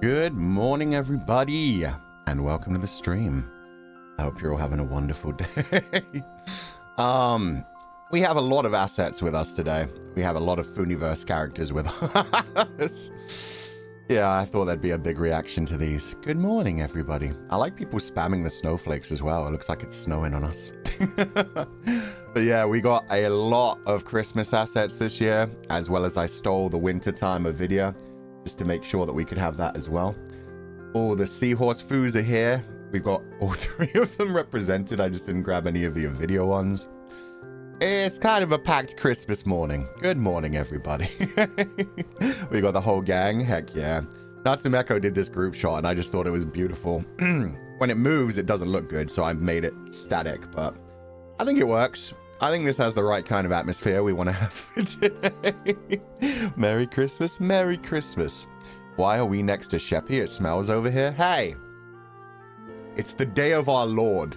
Good morning, everybody, and welcome to the stream. I hope you're all having a wonderful day. We have a lot of assets with us today. We have a lot of Funiverse characters with us. Yeah, I thought there'd be a big reaction to these. Good morning, everybody. I like people spamming the snowflakes as well. It looks like it's snowing on us. But yeah, we got a lot of Christmas assets this year, as well as I stole the winter time of video, just to make sure that we could have that as well. All the seahorse foos are here. We've got all three of them represented. I just didn't grab any of the video ones. It's kind of a packed Christmas morning. Good morning, everybody. We got the whole gang. Heck yeah. Natsumeko did this group shot, and I just thought it was beautiful. When it moves, it doesn't look good, so I made it static, but I think it works. I think this has the right kind of atmosphere we want to have for today. Merry Christmas, Merry Christmas. Why are we next to Sheppy? It smells over here. Hey! It's the day of our Lord.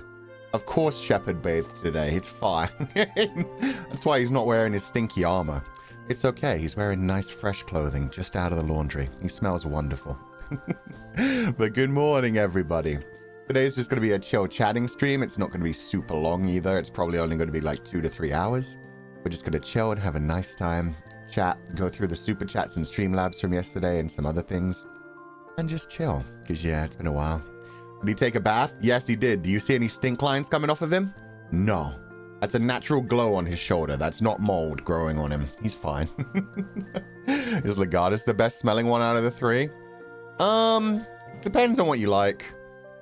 Of course Shepherd bathed today. It's fine. That's why he's not wearing his stinky armor. It's okay. He's wearing nice fresh clothing just out of the laundry. He smells wonderful. But good morning, everybody. Today's just going to be a chill chatting stream. It's not going to be super long either. It's probably only going to be like 2 to 3 hours. We're just going to chill and have a nice time, chat, go through the super chats and Streamlabs from yesterday and some other things, and just chill. Because yeah, it's been a while. Did he take a bath? Yes, he did. Do you see any stink lines coming off of him? No. That's a natural glow on his shoulder. That's not mold growing on him. He's fine. Is Legatus the best smelling one out of the three? Depends on what you like.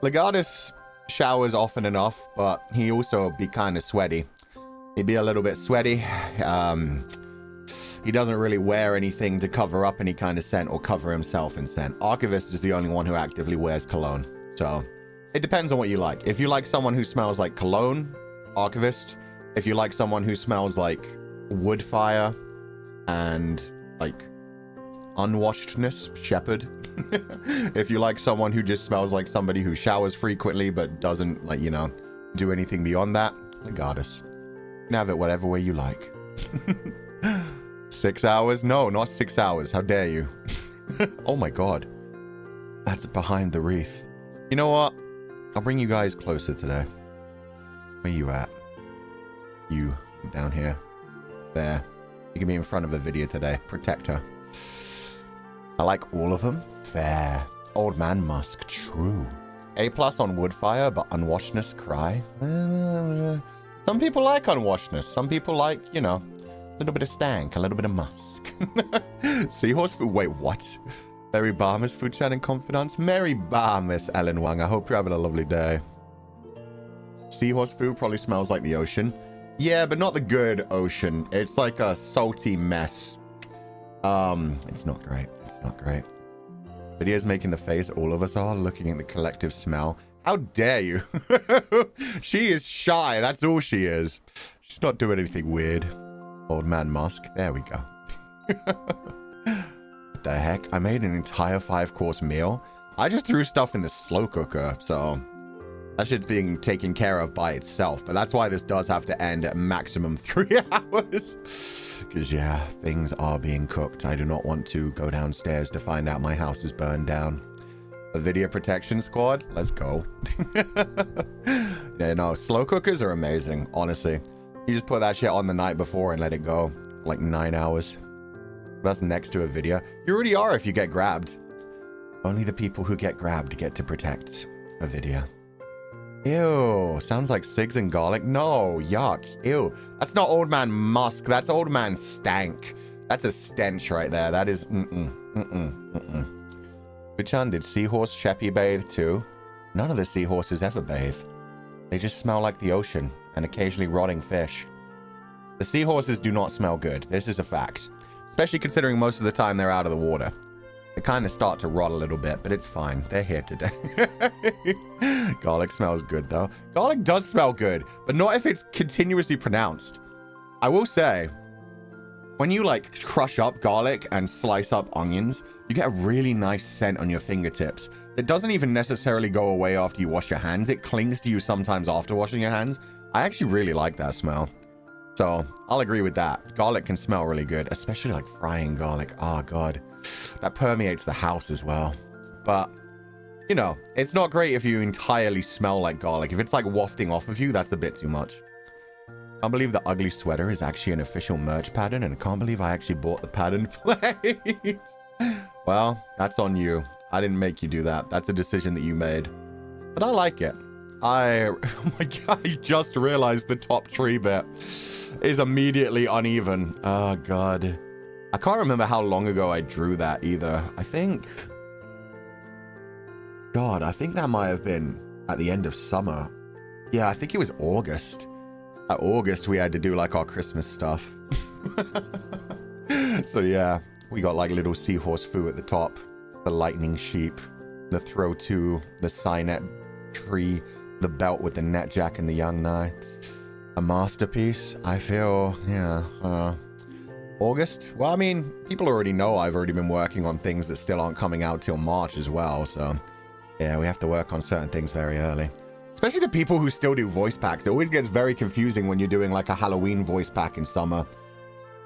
Legatus showers often enough, but he also be kind of sweaty. He'd be a little bit sweaty. He doesn't really wear anything to cover up any kind of scent or cover himself in scent. Archivist is the only one who actively wears cologne. So it depends on what you like. If you like someone who smells like cologne, Archivist. If you like someone who smells like wood fire and like unwashedness, Shepherd. If you like someone who just smells like somebody who showers frequently but doesn't, like, you know, do anything beyond that, Legatus. You can have it whatever way you like. 6 hours? No, not 6 hours. How dare you? Oh my god. That's behind the wreath. You know what? I'll bring you guys closer today. Where you at? You down here. There. You can be in front of a video today. Protect her. I like all of them. Fair. Old man musk. True. A+ on woodfire, but unwashedness cry. Some people like unwashedness. Some people like, you know, a little bit of stank, a little bit of musk. Seahorse food. Wait, what? Merry Barmas food chat and Comfydants. Merry Barmas, Ellen Wang. I hope you're having a lovely day. Seahorse food probably smells like the ocean. Yeah, but not the good ocean. It's like a salty mess. It's not great. It's not great. Video's making the face all of us are, looking at the collective smell. How dare you? She is shy. That's all she is. She's not doing anything weird. Old man musk. There we go. What the heck? I made an entire 5-course meal. I just threw stuff in the slow cooker, so that shit's being taken care of by itself. But that's why this does have to end at maximum 3 hours. Because, yeah, things are being cooked. I do not want to go downstairs to find out my house is burned down. A video protection squad? Let's go. Yeah, no, slow cookers are amazing, honestly. You just put that shit on the night before and let it go for like 9 hours. That's next to a video. You already are if you get grabbed. Only the people who get grabbed get to protect a video. Ew, sounds like cigs and garlic. No, yuck. Ew. That's not old man musk. That's old man stank. That's a stench right there. That is Uchan, did seahorse Sheppy bathe too? None of the seahorses ever bathe. They just smell like the ocean and occasionally rotting fish. The seahorses do not smell good. This is a fact. Especially considering most of the time they're out of the water. They kind of start to rot a little bit, but it's fine. They're here today. Garlic smells good, though. Garlic does smell good, but not if it's continuously pronounced. I will say, when you, like, crush up garlic and slice up onions, you get a really nice scent on your fingertips. It doesn't even necessarily go away after you wash your hands. It clings to you sometimes after washing your hands. I actually really like that smell. So I'll agree with that. Garlic can smell really good, especially like frying garlic. Oh, God. That permeates the house as well. but, you know, it's not great if you entirely smell like garlic. If it's like wafting off of you, that's a bit too much. Can't believe the ugly sweater is actually an official merch pattern, and I can't believe I actually bought the pattern plate. Well, that's on you. I didn't make you do that. That's a decision that you made. But I like it. Oh my god, I just realized the top tree bit is immediately uneven. Oh god. I can't remember how long ago I drew that either. I think that might have been at the end of summer. Yeah, I think it was August. At August, we had to do like our Christmas stuff. So yeah, we got like little seahorse foo at the top, the lightning sheep, the throw to, the signet tree, the belt with the net jack and the young nai. A masterpiece, I feel. Yeah. August? Well, I mean, people already know I've already been working on things that still aren't coming out till March as well, so yeah, we have to work on certain things very early. Especially the people who still do voice packs. It always gets very confusing when you're doing like a Halloween voice pack in summer.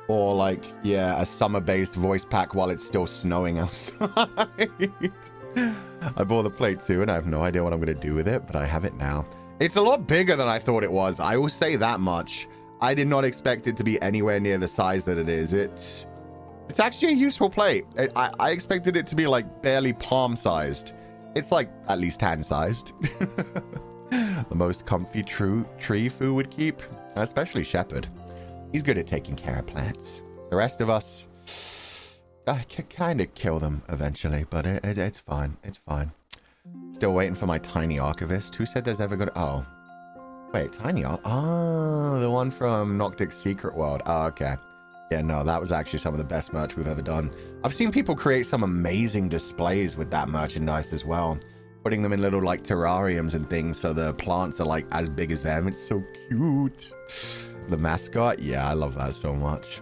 Or like, yeah, a summer-based voice pack while it's still snowing outside. I bought the plate too, and I have no idea what I'm going to do with it, but I have it now. It's a lot bigger than I thought it was. I will say that much. I did not expect it to be anywhere near the size that it is. It's actually a useful plate. I expected it to be like barely palm-sized. It's like at least hand-sized. The most comfy tree Foo would keep, especially Shepherd. He's good at taking care of plants. The rest of us, I can kind of kill them eventually, but it's fine. It's fine. Still waiting for my tiny archivist. Who said there's ever gonna... Oh. Wait, tiny arch... Oh, the one from Noctic's Secret World. Oh, okay. Yeah, no, that was actually some of the best merch we've ever done. I've seen people create some amazing displays with that merchandise as well. Putting them in little, like, terrariums and things so the plants are, like, as big as them. It's so cute. The mascot? Yeah, I love that so much.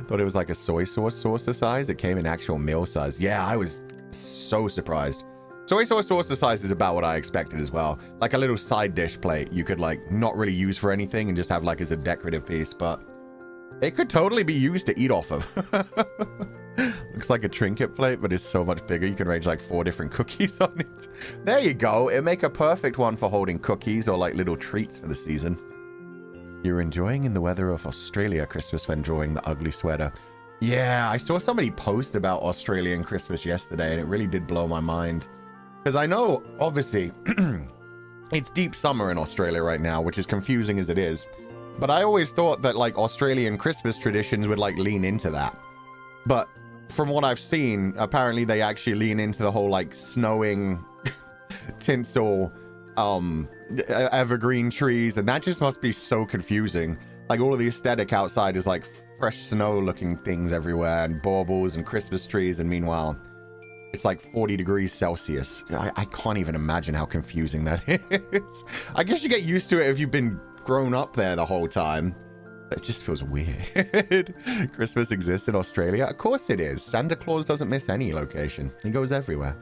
Thought it was like a soy sauce saucer size. It came in actual meal size. Yeah, I was so surprised. Soy sauce saucer size is about what I expected as well. Like a little side dish plate you could like not really use for anything and just have like as a decorative piece, but it could totally be used to eat off of. Looks like a trinket plate, but it's so much bigger. You can arrange like 4 different cookies on it. There you go. It'd make a perfect one for holding cookies or like little treats for the season. You're enjoying in the weather of Australia Christmas when drawing the ugly sweater. Yeah, I saw somebody post about Australian Christmas yesterday, and it really did blow my mind. Because I know, obviously, it's deep summer in Australia right now, which is confusing as it is. But I always thought that, like, Australian Christmas traditions would, like, lean into that. But from what I've seen, apparently they actually lean into the whole, like, snowing, tinsel, evergreen trees, and that just must be so confusing. Like, all of the aesthetic outside is, like, fresh snow-looking things everywhere, and baubles and Christmas trees, and meanwhile... it's like 40 degrees Celsius. I can't even imagine how confusing that is. I guess you get used to it if you've been grown up there the whole time. But it just feels weird. Christmas exists in Australia? Of course it is. Santa Claus doesn't miss any location. He goes everywhere.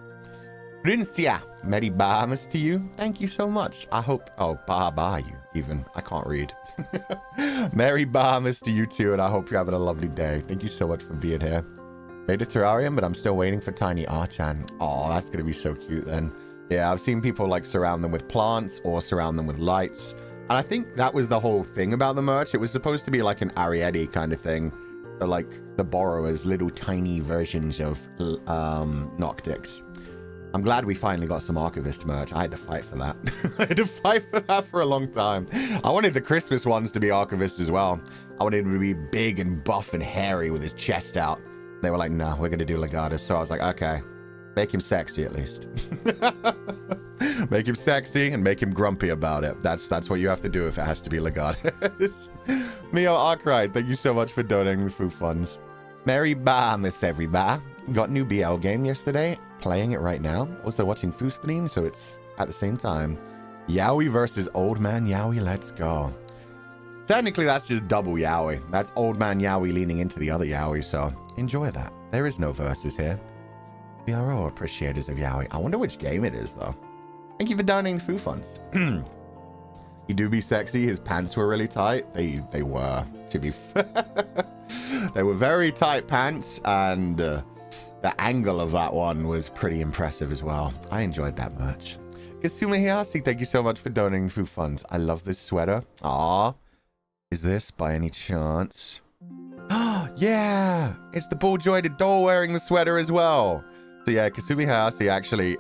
Princia, Merry Bahamas to you. Thank you so much. I hope... oh, bah you even. I can't read. Merry Bahamas to you too, and I hope you're having a lovely day. Thank you so much for being here. Made a terrarium, but I'm still waiting for tiny Archan. Oh, that's going to be so cute then. Yeah, I've seen people like surround them with plants or surround them with lights. And I think that was the whole thing about the merch. It was supposed to be like an Arietti kind of thing. So like the borrowers, little tiny versions of Noctics. I'm glad we finally got some Archivist merch. I had to fight for that. I had to fight for that for a long time. I wanted the Christmas ones to be Archivist as well. I wanted him to be big and buff and hairy with his chest out. They were like, no, we're going to do Legatus. So I was like, okay, make him sexy at least. Make him sexy and make him grumpy about it. That's what you have to do if it has to be Legatus. Mio Arkwright, thank you so much for donating the food funds. Merry Bahamas, everybody. Got new BL game yesterday. Playing it right now. Also watching Foo stream, so it's at the same time. Yowie versus Old Man Yowie, let's go. Technically, that's just double Yowie. That's Old Man Yowie leaning into the other Yowie, so enjoy that. There is no verses here. We are all appreciators of Yowie. I wonder which game it is, though. Thank you for donating the food funds. He do be sexy. His pants were really tight. They were, to be fair. They were very tight pants, and the angle of that one was pretty impressive as well. I enjoyed that merch. Kasuma Hiyasi, thank you so much for donating food funds. I love this sweater. Aw. Is this by any chance? Yeah, it's the ball-jointed doll wearing the sweater as well. So yeah, Kasumi Hayase actually,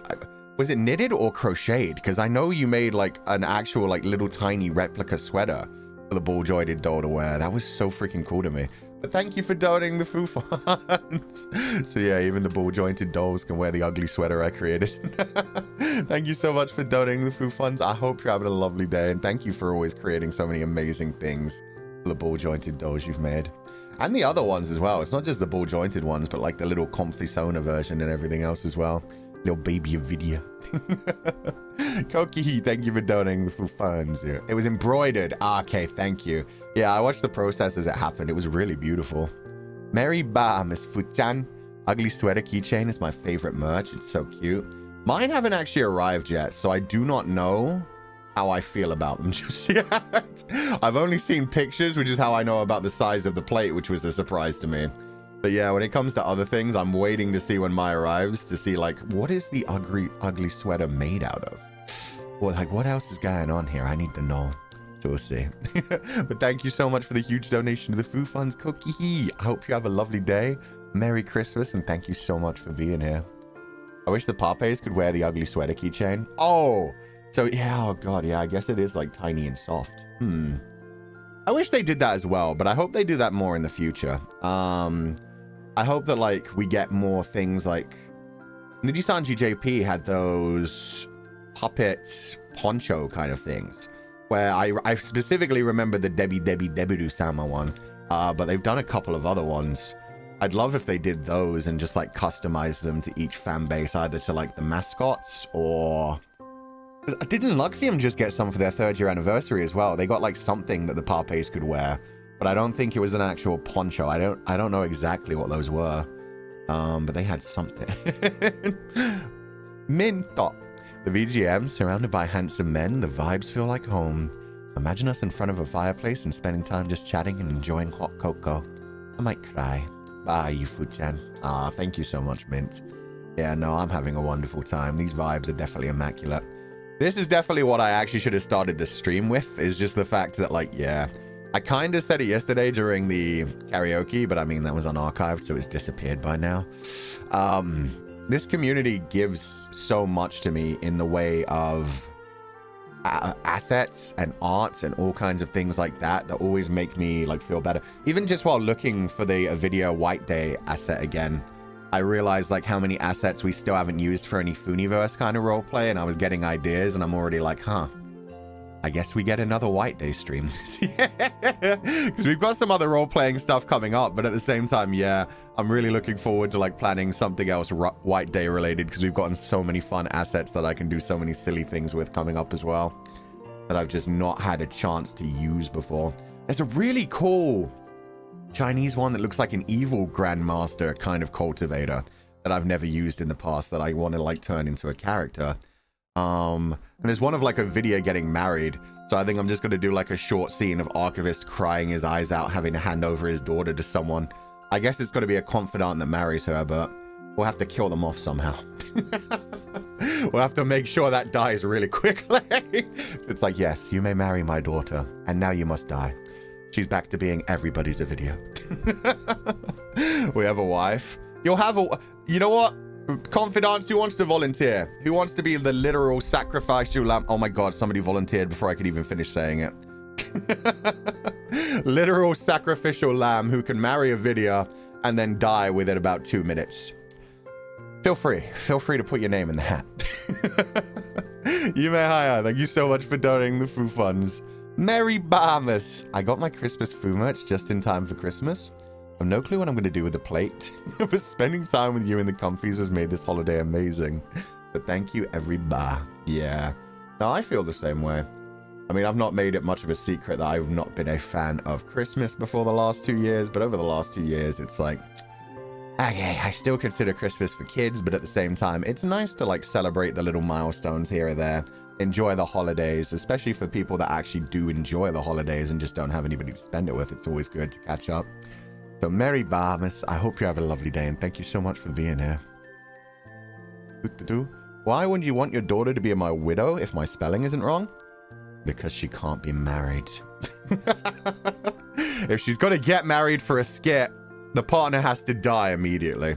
was it knitted or crocheted? Because I know you made like an actual like little tiny replica sweater for the ball-jointed doll to wear. That was so freaking cool to me. But thank you for donating the food funds. So yeah, even the ball-jointed dolls can wear the ugly sweater I created. Thank you so much for donating the food funds. I hope you're having a lovely day, and thank you for always creating so many amazing things for the ball-jointed dolls you've made. And the other ones as well. It's not just the ball-jointed ones, but like the little Comfydants version and everything else as well. Little baby video. Koki, thank you for donating the food funds. It was embroidered. Okay, thank you. Yeah, I watched the process as it happened. It was really beautiful. Mary Ba, Miss Fuchan. Ugly sweater keychain is my favorite merch. It's so cute. Mine haven't actually arrived yet, so I do not know how I feel about them just yet. I've only seen pictures, which is how I know about the size of the plate, which was a surprise to me. But yeah, when it comes to other things, I'm waiting to see when mine arrives to see like, what is the ugly sweater made out of? Well, like what else is going on here? I need to know. So we'll see. But thank you so much for the huge donation to the food funds, Cookie. I hope you have a lovely day. Merry Christmas, and thank you so much for being here. I wish the Papes could wear the ugly sweater keychain. Oh, so yeah, oh god, yeah, I guess it is like tiny and soft. I wish they did that as well, but I hope they do that more in the future. I hope that like we get more things like Nijisanji JP had those puppet poncho kind of things, where I specifically remember the Debiru Sama one, but they've done a couple of other ones. I'd love if they did those and just like customize them to each fan base, either to like the mascots or... Didn't Luxium just get some for their 3rd year anniversary as well? They got like something that the Papes could wear, but I don't think it was an actual poncho. I don't know exactly what those were, but they had something. Minto. The VGM, surrounded by handsome men, the vibes feel like home. Imagine us in front of a fireplace and spending time just chatting and enjoying hot cocoa. I might cry. Bye, you Fuchan. Ah, thank you so much, Mint. Yeah, no, I'm having a wonderful time. These vibes are definitely immaculate. This is definitely what I actually should have started the stream with, is just the fact that, like, yeah, I kind of said it yesterday during the karaoke, but I mean, that was unarchived, so it's disappeared by now. This community gives so much to me in the way of assets and arts and all kinds of things like that that always make me like feel better. Even just while looking for the video White Day asset again, I realized like how many assets we still haven't used for any Funiverse kind of roleplay, and I was getting ideas, and I'm already like, huh, I guess we get another White Day stream. Because we've got some other role-playing stuff coming up, but at the same time, yeah, I'm really looking forward to like planning something else White Day related, because we've gotten so many fun assets that I can do so many silly things with coming up as well that I've just not had a chance to use before. There's a really cool Chinese one that looks like an evil grandmaster kind of cultivator that I've never used in the past that I want to like turn into a character. And there's one of like a video getting married, so I think I'm just going to do like a short scene of Archivist crying his eyes out, having to hand over his daughter to someone. I guess it's going to be a confidant that marries her, but we'll have to kill them off somehow. We'll have to make sure that dies really quickly. It's like, yes, you may marry my daughter, and now you must die. She's back to being everybody's a video. We have a wife. You'll have a... You know what? Confidants, who wants to volunteer? Who wants to be the literal sacrificial lamb? Oh my god, somebody volunteered before I could even finish saying it. Literal sacrificial lamb who can marry a video and then die within about 2 minutes. Feel free to put your name in the hat. Yume Haya, thank you so much for donating the food funds. Merry Bahamas. I got my Christmas food merch just in time for Christmas. I've no clue what I'm going to do with the plate, but spending time with you in the comfies has made this holiday amazing. But thank you, everybody. Yeah. No, I feel the same way. I mean, I've not made it much of a secret that I've not been a fan of Christmas before the last 2 years, but over the last 2 years, it's like, okay, I still consider Christmas for kids, but at the same time, it's nice to like celebrate the little milestones here or there, enjoy the holidays, especially for people that actually do enjoy the holidays and just don't have anybody to spend it with. It's always good to catch up. So, Merry Barmas, I hope you have a lovely day, and thank you so much for being here. Why wouldn't you want your daughter to be my widow if my spelling isn't wrong? Because she can't be married. If she's going to get married for a skit, the partner has to die immediately.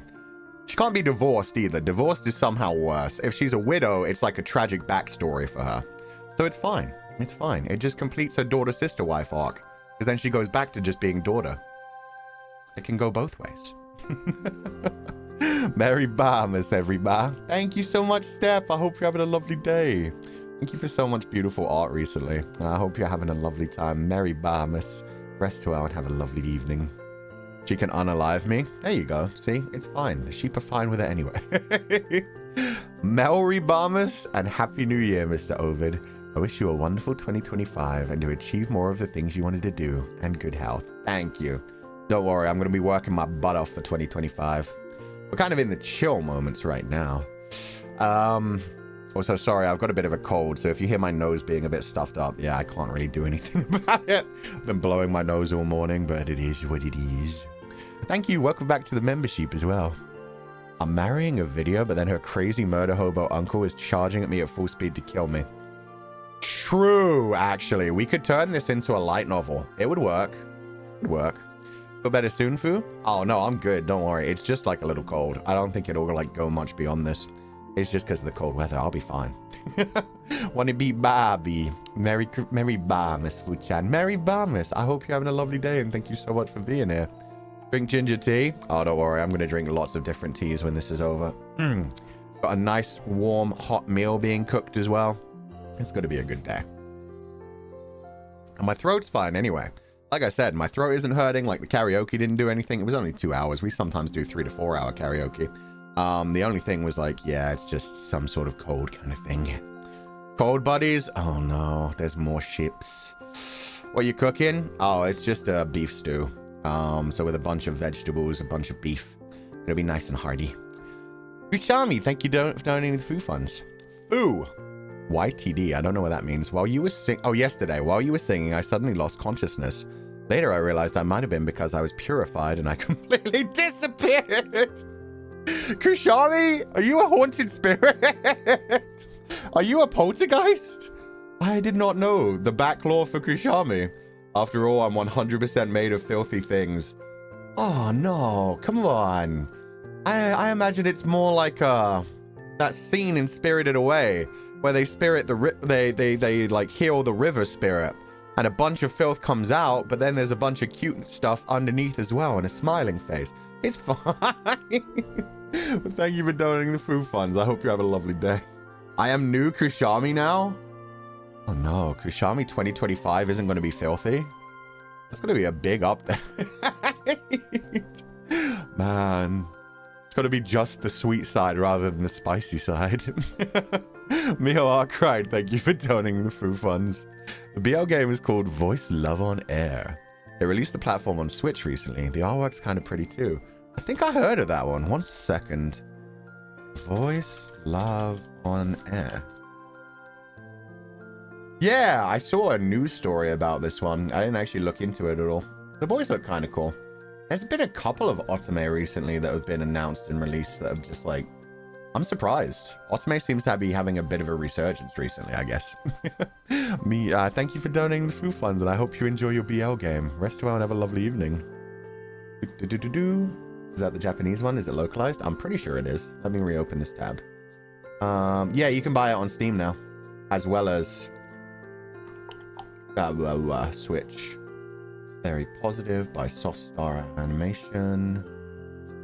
She can't be divorced either. Divorced is somehow worse. If she's a widow, it's like a tragic backstory for her. So it's fine. It's fine. It just completes her daughter-sister wife arc. Because then she goes back to just being daughter. It can go both ways. Merry Barmas, everybody. Thank you so much, Steph. I hope you're having a lovely day. Thank you for so much beautiful art recently. And I hope you're having a lovely time. Merry Barmas. Rest well and have a lovely evening. She can unalive me. There you go. See? It's fine. The sheep are fine with it anyway. Merry Barmas and Happy New Year, Mr. Ovid. I wish you a wonderful 2025 and to achieve more of the things you wanted to do and good health. Thank you. Don't worry, I'm going to be working my butt off for 2025. We're kind of in the chill moments right now. Also, sorry, I've got a bit of a cold, so if you hear my nose being a bit stuffed up, yeah, I can't really do anything about it. I've been blowing my nose all morning, but it is what it is. Thank you. Welcome back to the membership as well. I'm marrying a video, but then her crazy murder hobo uncle is charging at me at full speed to kill me. True, actually. We could turn this into a light novel. It would work. It would work. Feel better soon, Fu? Oh, no, I'm good. Don't worry. It's just like a little cold. I don't think it'll like go much beyond this. It's just because of the cold weather. I'll be fine. Wanna be Barbie. Merry Barmas, Fu-chan. Merry Barmas. I hope you're having a lovely day, and thank you so much for being here. Drink ginger tea? Oh, don't worry. I'm going to drink lots of different teas when this is over. Got a nice, warm, hot meal being cooked as well. It's going to be a good day. And my throat's fine anyway. Like I said, my throat isn't hurting. Like the karaoke didn't do anything. It was only 2 hours. We sometimes do 3 to 4 hour karaoke. The only thing was like, yeah, it's just some sort of cold kind of thing. Cold buddies? Oh no, there's more ships. What are you cooking? Oh, it's just a beef stew. So with a bunch of vegetables, a bunch of beef. It'll be nice and hearty. Ushami, thank you for donating the food funds. Foo. YTD, I don't know what that means. While you were yesterday, while you were singing, I suddenly lost consciousness. Later, I realized I might have been because I was purified and I completely disappeared. Kushami, are you a haunted spirit? Are you a poltergeist? I did not know the back lore for Kushami. After all, I'm 100% made of filthy things. Oh no, come on. I imagine it's more like that scene in Spirited Away where they spirit they like heal the river spirit and a bunch of filth comes out, but then there's a bunch of cute stuff underneath as well and a smiling face. It's fine. But thank you for donating the food funds. I hope you have a lovely day. I am new Kushami now. Oh no, Kushami 2025 isn't going to be filthy. That's going to be a big update. Man, it's got to be just the sweet side rather than the spicy side. Mio Arkwright, thank you for donating the food funds. The BL game is called Voice Love on Air. They released the platform on Switch recently. The artwork's kind of pretty too. I think I heard of that one. 1 second. Voice Love on Air. Yeah, I saw a news story about this one. I didn't actually look into it at all. The boys look kind of cool. There's been a couple of Otome recently that have been announced and released that have just like... I'm surprised. Otome seems to be having a bit of a resurgence recently, I guess. Thank you for donating the food funds, and I hope you enjoy your BL game. Rest well and have a lovely evening. Is that the Japanese one? Is it localized? I'm pretty sure it is. Let me reopen this tab. Yeah, you can buy it on Steam now, as well as Switch. Very Positive by Soft Star Animation.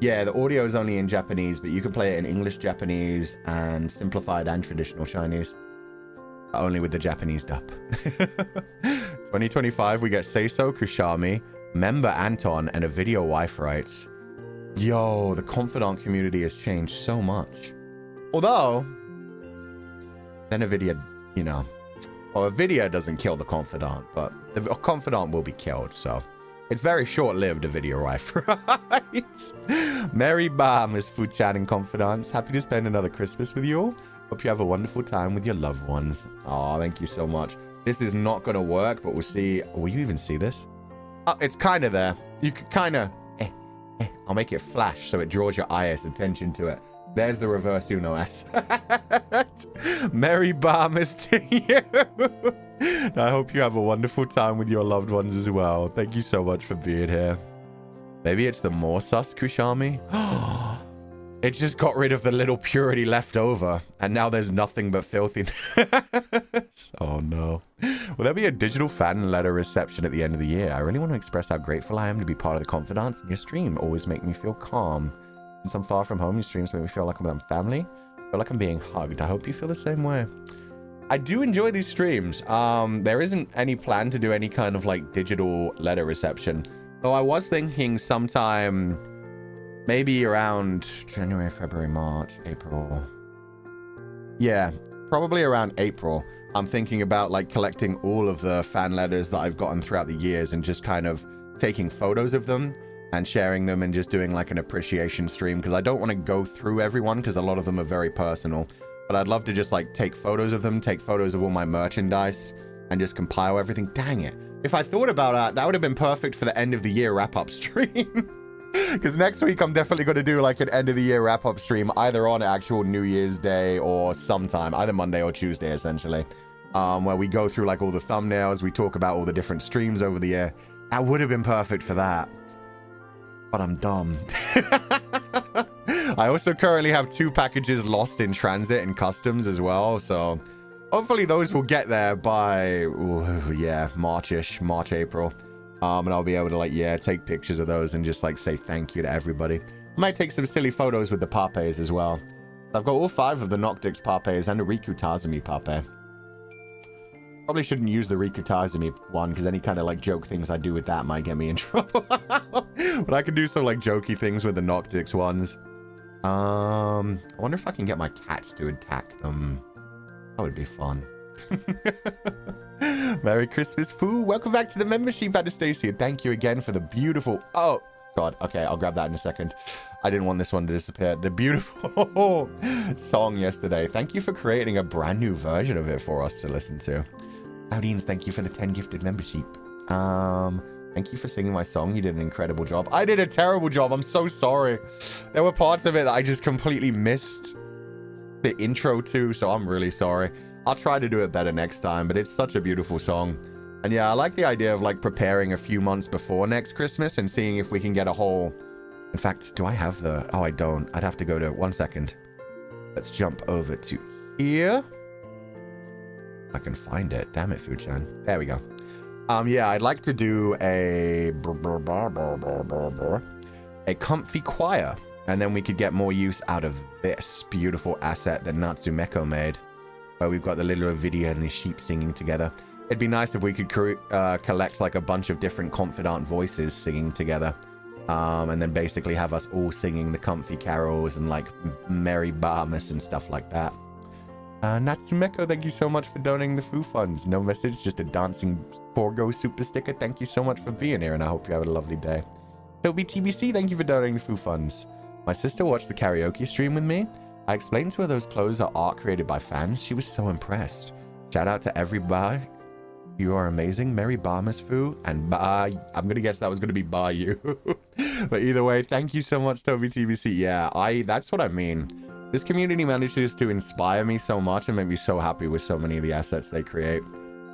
Yeah, the audio is only in Japanese, but you can play it in English, Japanese, and simplified and traditional Chinese. Only with the Japanese dub. 2025, we get Seiso Kushami, member Anton, and a video wife rights. Yo, the Confidant community has changed so much. Although, then a video, you know, well, a video doesn't kill the Confidant, but the Confidant will be killed, so it's very short-lived, a video wife, right? Merry Miss Fu-chan and Confidants. Happy to spend another Christmas with you all. Hope you have a wonderful time with your loved ones. Oh, thank you so much. This is not going to work, but we'll see. Will you even see this? Oh, it's kind of there. You could kind of... I'll make it flash so it draws your eye's attention to it. There's the reverse Uno S. Merry Barmas to you. I hope you have a wonderful time with your loved ones as well. Thank you so much for being here. Maybe it's the more sus Kushami. It just got rid of the little purity left over, and now there's nothing but filthiness. Oh no. Will there be a digital fan letter reception at the end of the year? I really want to express how grateful I am to be part of the Comfydants, and your stream always make me feel calm. Since I'm far from home, your streams make me feel like I'm with family. I feel like I'm being hugged. I hope you feel the same way. I do enjoy these streams. There isn't any plan to do any kind of like digital letter reception. Though I was thinking sometime maybe around January, February, March, April. Yeah, probably around April. I'm thinking about like collecting all of the fan letters that I've gotten throughout the years and just kind of taking photos of them and sharing them and just doing like an appreciation stream, because I don't want to go through everyone because a lot of them are very personal. But I'd love to just like take photos of them, take photos of all my merchandise and just compile everything. Dang it. If I thought about that, that would have been perfect for the end of the year wrap-up stream. Because next week I'm definitely going to do like an end of the year wrap-up stream, either on actual New Year's Day or sometime, either Monday or Tuesday essentially, where we go through like all the thumbnails, we talk about all the different streams over the year. That would have been perfect for that. But I'm dumb. I also currently have 2 packages lost in transit and customs as well, so hopefully those will get there by, yeah, March-ish, March, April. And I'll be able to like, yeah, take pictures of those and just like say thank you to everybody. I might take some silly photos with the papes as well. I've got all 5 of the Noctix papes and a Riku Tazumi pape. Probably shouldn't use the Riku Tazumi one because any kind of like joke things I do with that might get me in trouble. But I can do some like jokey things with the Noctix ones. I wonder if I can get my cats to attack them. That would be fun. Merry Christmas, Foo. Welcome back to the membership, Anastasia. Thank you again for the beautiful... Oh, God. Okay, I'll grab that in a second. I didn't want this one to disappear. The beautiful song yesterday. Thank you for creating a brand new version of it for us to listen to. Claudines, thank you for the 10 gifted membership. Thank you for singing my song. You did an incredible job. I did a terrible job. I'm so sorry. There were parts of it that I just completely missed the intro to, so I'm really sorry. I'll try to do it better next time, but it's such a beautiful song. And yeah, I like the idea of like preparing a few months before next Christmas and seeing if we can get a whole... In fact, do I have the... Oh, I don't. I'd have to go to... 1 second. Let's jump over to here. I can find it. Damn it, Fu-chan. There we go. Yeah, I'd like to do a comfy choir, and then we could get more use out of this beautiful asset that Natsumeko made, where we've got the little Ovidia and the sheep singing together. It'd be nice if we could collect like a bunch of different Confidant voices singing together, and then basically have us all singing the comfy carols and like Merry Barmas and stuff like that. Natsumeko, thank you so much for donating the Foo Funds. No message, just a dancing Porgo super sticker. Thank you so much for being here, and I hope you have a lovely day. Toby TBC, thank you for donating the Foo Funds. My sister watched the karaoke stream with me. I explained to her those clothes are art created by fans. She was so impressed. Shout out to everybody. You are amazing. Merry Barmas, Foo. And bye. I'm going to guess that was going to be bye you. But either way, thank you so much, Toby TBC. Yeah, that's what I mean. This community manages to inspire me so much and make me so happy with so many of the assets they create.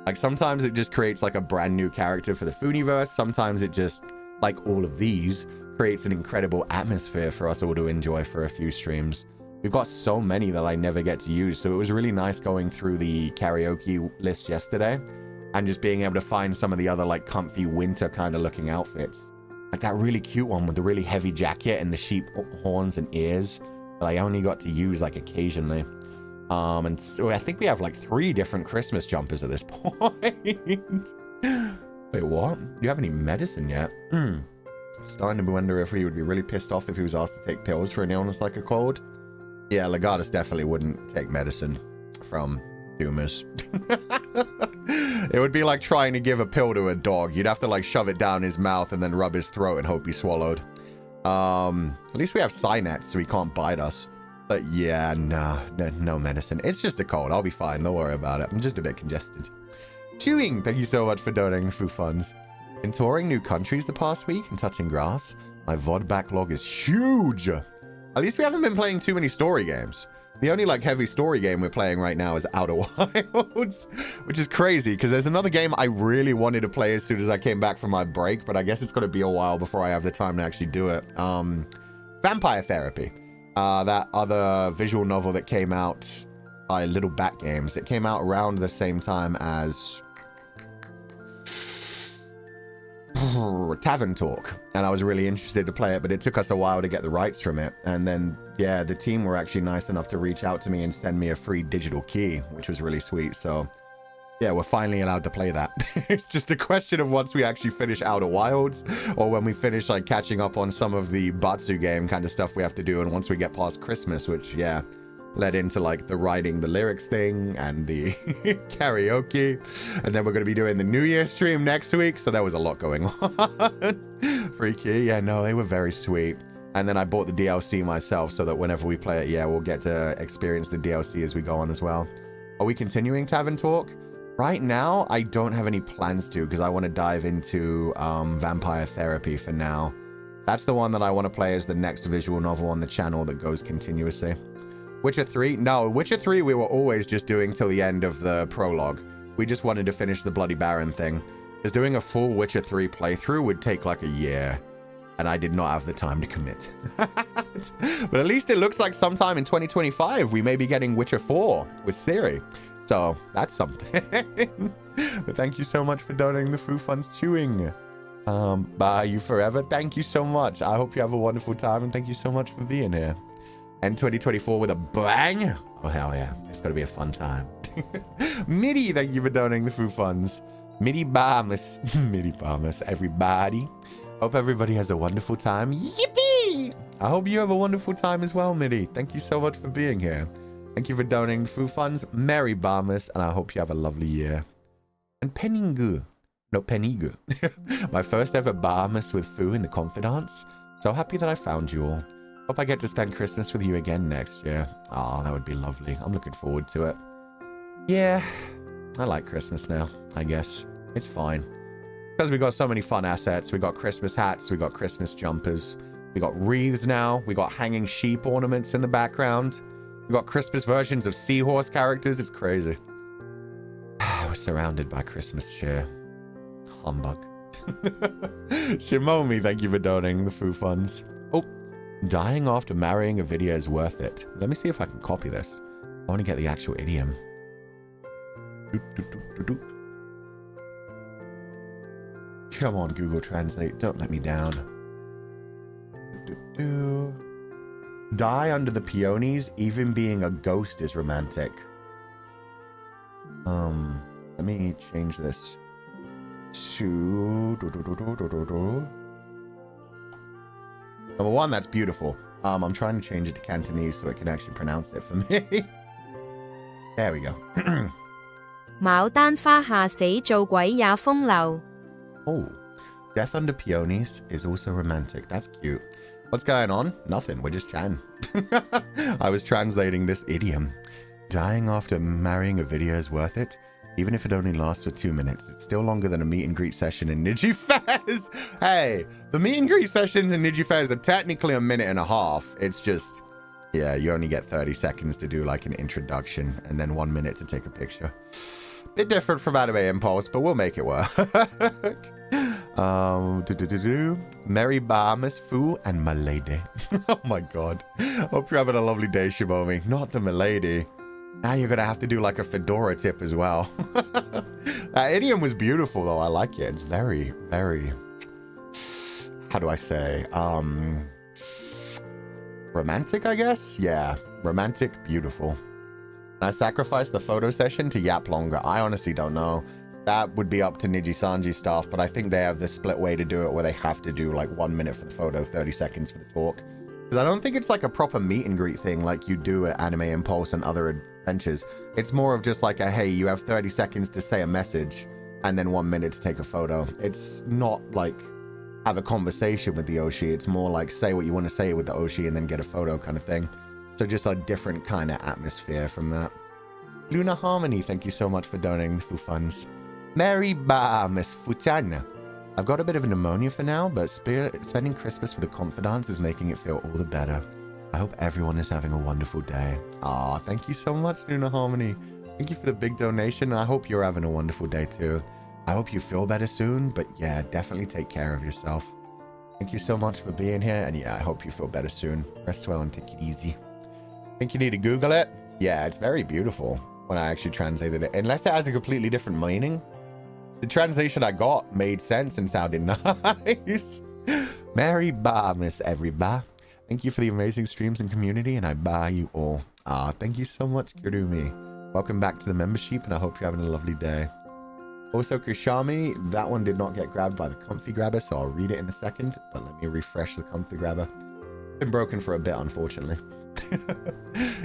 Like, sometimes it just creates, like, a brand new character for the Fooniverse. Sometimes it just, like all of these, creates an incredible atmosphere for us all to enjoy for a few streams. We've got so many that I never get to use, so it was really nice going through the karaoke list yesterday and just being able to find some of the other, like, comfy winter kind of looking outfits. Like that really cute one with the really heavy jacket and the sheep horns and ears that I only got to use like occasionally. And so I think we have like 3 different Christmas jumpers at this point. Wait, what? Do you have any medicine yet? Starting to wonder if he would be really pissed off if he was asked to take pills for an illness like a cold. Yeah, Legatus definitely wouldn't take medicine from tumors. It would be like trying to give a pill to a dog. You'd have to like shove it down his mouth and then rub his throat and hope he swallowed. At least we have Synets, so he can't bite us. But yeah, no medicine. It's just a cold. I'll be fine. Don't worry about it. I'm just a bit congested. Chewing, thank you so much for donating the Foo Funds. Been touring new countries the past week and touching grass. My VOD backlog is huge. At least we haven't been playing too many story games. The only like heavy story game we're playing right now is Outer Wilds, which is crazy because there's another game I really wanted to play as soon as I came back from my break, but I guess it's going to be a while before I have the time to actually do it. Vampire Therapy. That other visual novel that came out by Little Bat Games. It came out around the same time as Tavern Talk, and I was really interested to play it, but it took us a while to get the rights from it. And then, yeah, the team were actually nice enough to reach out to me and send me a free digital key, which was really sweet. So, yeah, we're finally allowed to play that. It's just a question of once we actually finish Outer Wilds, or when we finish, like, catching up on some of the Batsu game kind of stuff we have to do, and once we get past Christmas, which, yeah, led into like the writing the lyrics thing and the karaoke, and then we're going to be doing the New Year stream next week, so there was a lot going on. Freaky. Yeah, no, they were very sweet. And then I bought the DLC myself so that whenever we play it, yeah, we'll get to experience the DLC as we go on as well. Are we continuing Tavern Talk? Right now, I don't have any plans to, because I want to dive into Vampire Therapy for now. That's the one that I want to play as the next visual novel on the channel that goes continuously. Witcher 3? No, Witcher 3 we were always just doing till the end of the prologue. We just wanted to finish the Bloody Baron thing. Because doing a full Witcher 3 playthrough would take like a year. And I did not have the time to commit. But at least it looks like sometime in 2025 we may be getting Witcher 4 with Siri. So that's something. But thank you so much for donating the Foo Funds Chewing. Bye you forever. Thank you so much. I hope you have a wonderful time, and thank you so much for being here. And 2024 with a bang. Oh, hell yeah. It's going to be a fun time. Midi, thank you for donating the Foo Funds. Midi Barmus. Midi Barmus, everybody. Hope everybody has a wonderful time. Yippee! I hope you have a wonderful time as well, Midi. Thank you so much for being here. Thank you for donating the Foo Funds. Merry Barmus, and I hope you have a lovely year. And Peningu. No, Penigu. My first ever Barmus with Foo in the Comfydants. So happy that I found you all. Hope I get to spend Christmas with you again next year. Oh, that would be lovely. I'm looking forward to it. Yeah, I like Christmas now, I guess. It's fine. Because we got so many fun assets. We got Christmas hats. We got Christmas jumpers. We got wreaths now. We got hanging sheep ornaments in the background. We got Christmas versions of seahorse characters. It's crazy. We're surrounded by Christmas cheer. Humbug. Shimomi, thank you for donating the Foo Funds. Oh. Dying after marrying a video is worth it. Let me see if I can copy this. I want to get the actual idiom. Come on, Google Translate. Don't let me down. Die under the peonies, even being a ghost is romantic. Let me change this to... Number one, that's beautiful. I'm trying to change it to Cantonese so it can actually pronounce it for me. There we go. 牡丹花下死做鬼也風流. Oh, death under peonies is also romantic. That's cute. What's going on? Nothing. We're just chatting. I was translating this idiom. Dying after marrying a video is worth it. Even if it only lasts for 2 minutes, it's still longer than a meet and greet session in Nijifaz. Hey, the meet and greet sessions in Nijifaz are technically a minute and a half. It's just, yeah, you only get 30 seconds to do like an introduction and then 1 minute to take a picture. Bit different from Anime Impulse, but we'll make it work. Merry Barmas Foo and Milady. Oh my god. Hope you're having a lovely day, Shimomi. Not the Milady. Now you're going to have to do like a fedora tip as well. That idiom was beautiful though. I like it. It's very, very, how do I say? Romantic, I guess? Yeah. Romantic, beautiful. Can I sacrifice the photo session to yap longer? I honestly don't know. That would be up to Nijisanji staff, but I think they have the split way to do it where they have to do like 1 minute for the photo, 30 seconds for the talk. Because I don't think it's like a proper meet and greet thing like you do at Anime Impulse and other adventures. It's more of just like a, hey, you have 30 seconds to say a message and then 1 minute to take a photo. It's not like have a conversation with the Oshi. It's more like say what you want to say with the Oshi and then get a photo kind of thing. So just a different kind of atmosphere from that. Luna Harmony, thank you so much for donating the Foo Funds. Merry Ba, Miss Fuchana. I've got a bit of a pneumonia for now, but spending Christmas with the Comfydants is making it feel all the better. I hope everyone is having a wonderful day. Aw, thank you so much, Luna Harmony. Thank you for the big donation, and I hope you're having a wonderful day too. I hope you feel better soon, but yeah, definitely take care of yourself. Thank you so much for being here, and yeah, I hope you feel better soon. Rest well and take it easy. Think you need to Google it? Yeah, it's very beautiful when I actually translated it. Unless it has a completely different meaning. The translation I got made sense and sounded nice. Merry Barmas, everybody. Thank you for the amazing streams and community, and I buy you all. Ah, thank you so much, Kirumi. Welcome back to the membership, and I hope you're having a lovely day. Also, Kushami, that one did not get grabbed by the comfy grabber, so I'll read it in a second, but let me refresh the comfy grabber. Been broken for a bit, unfortunately.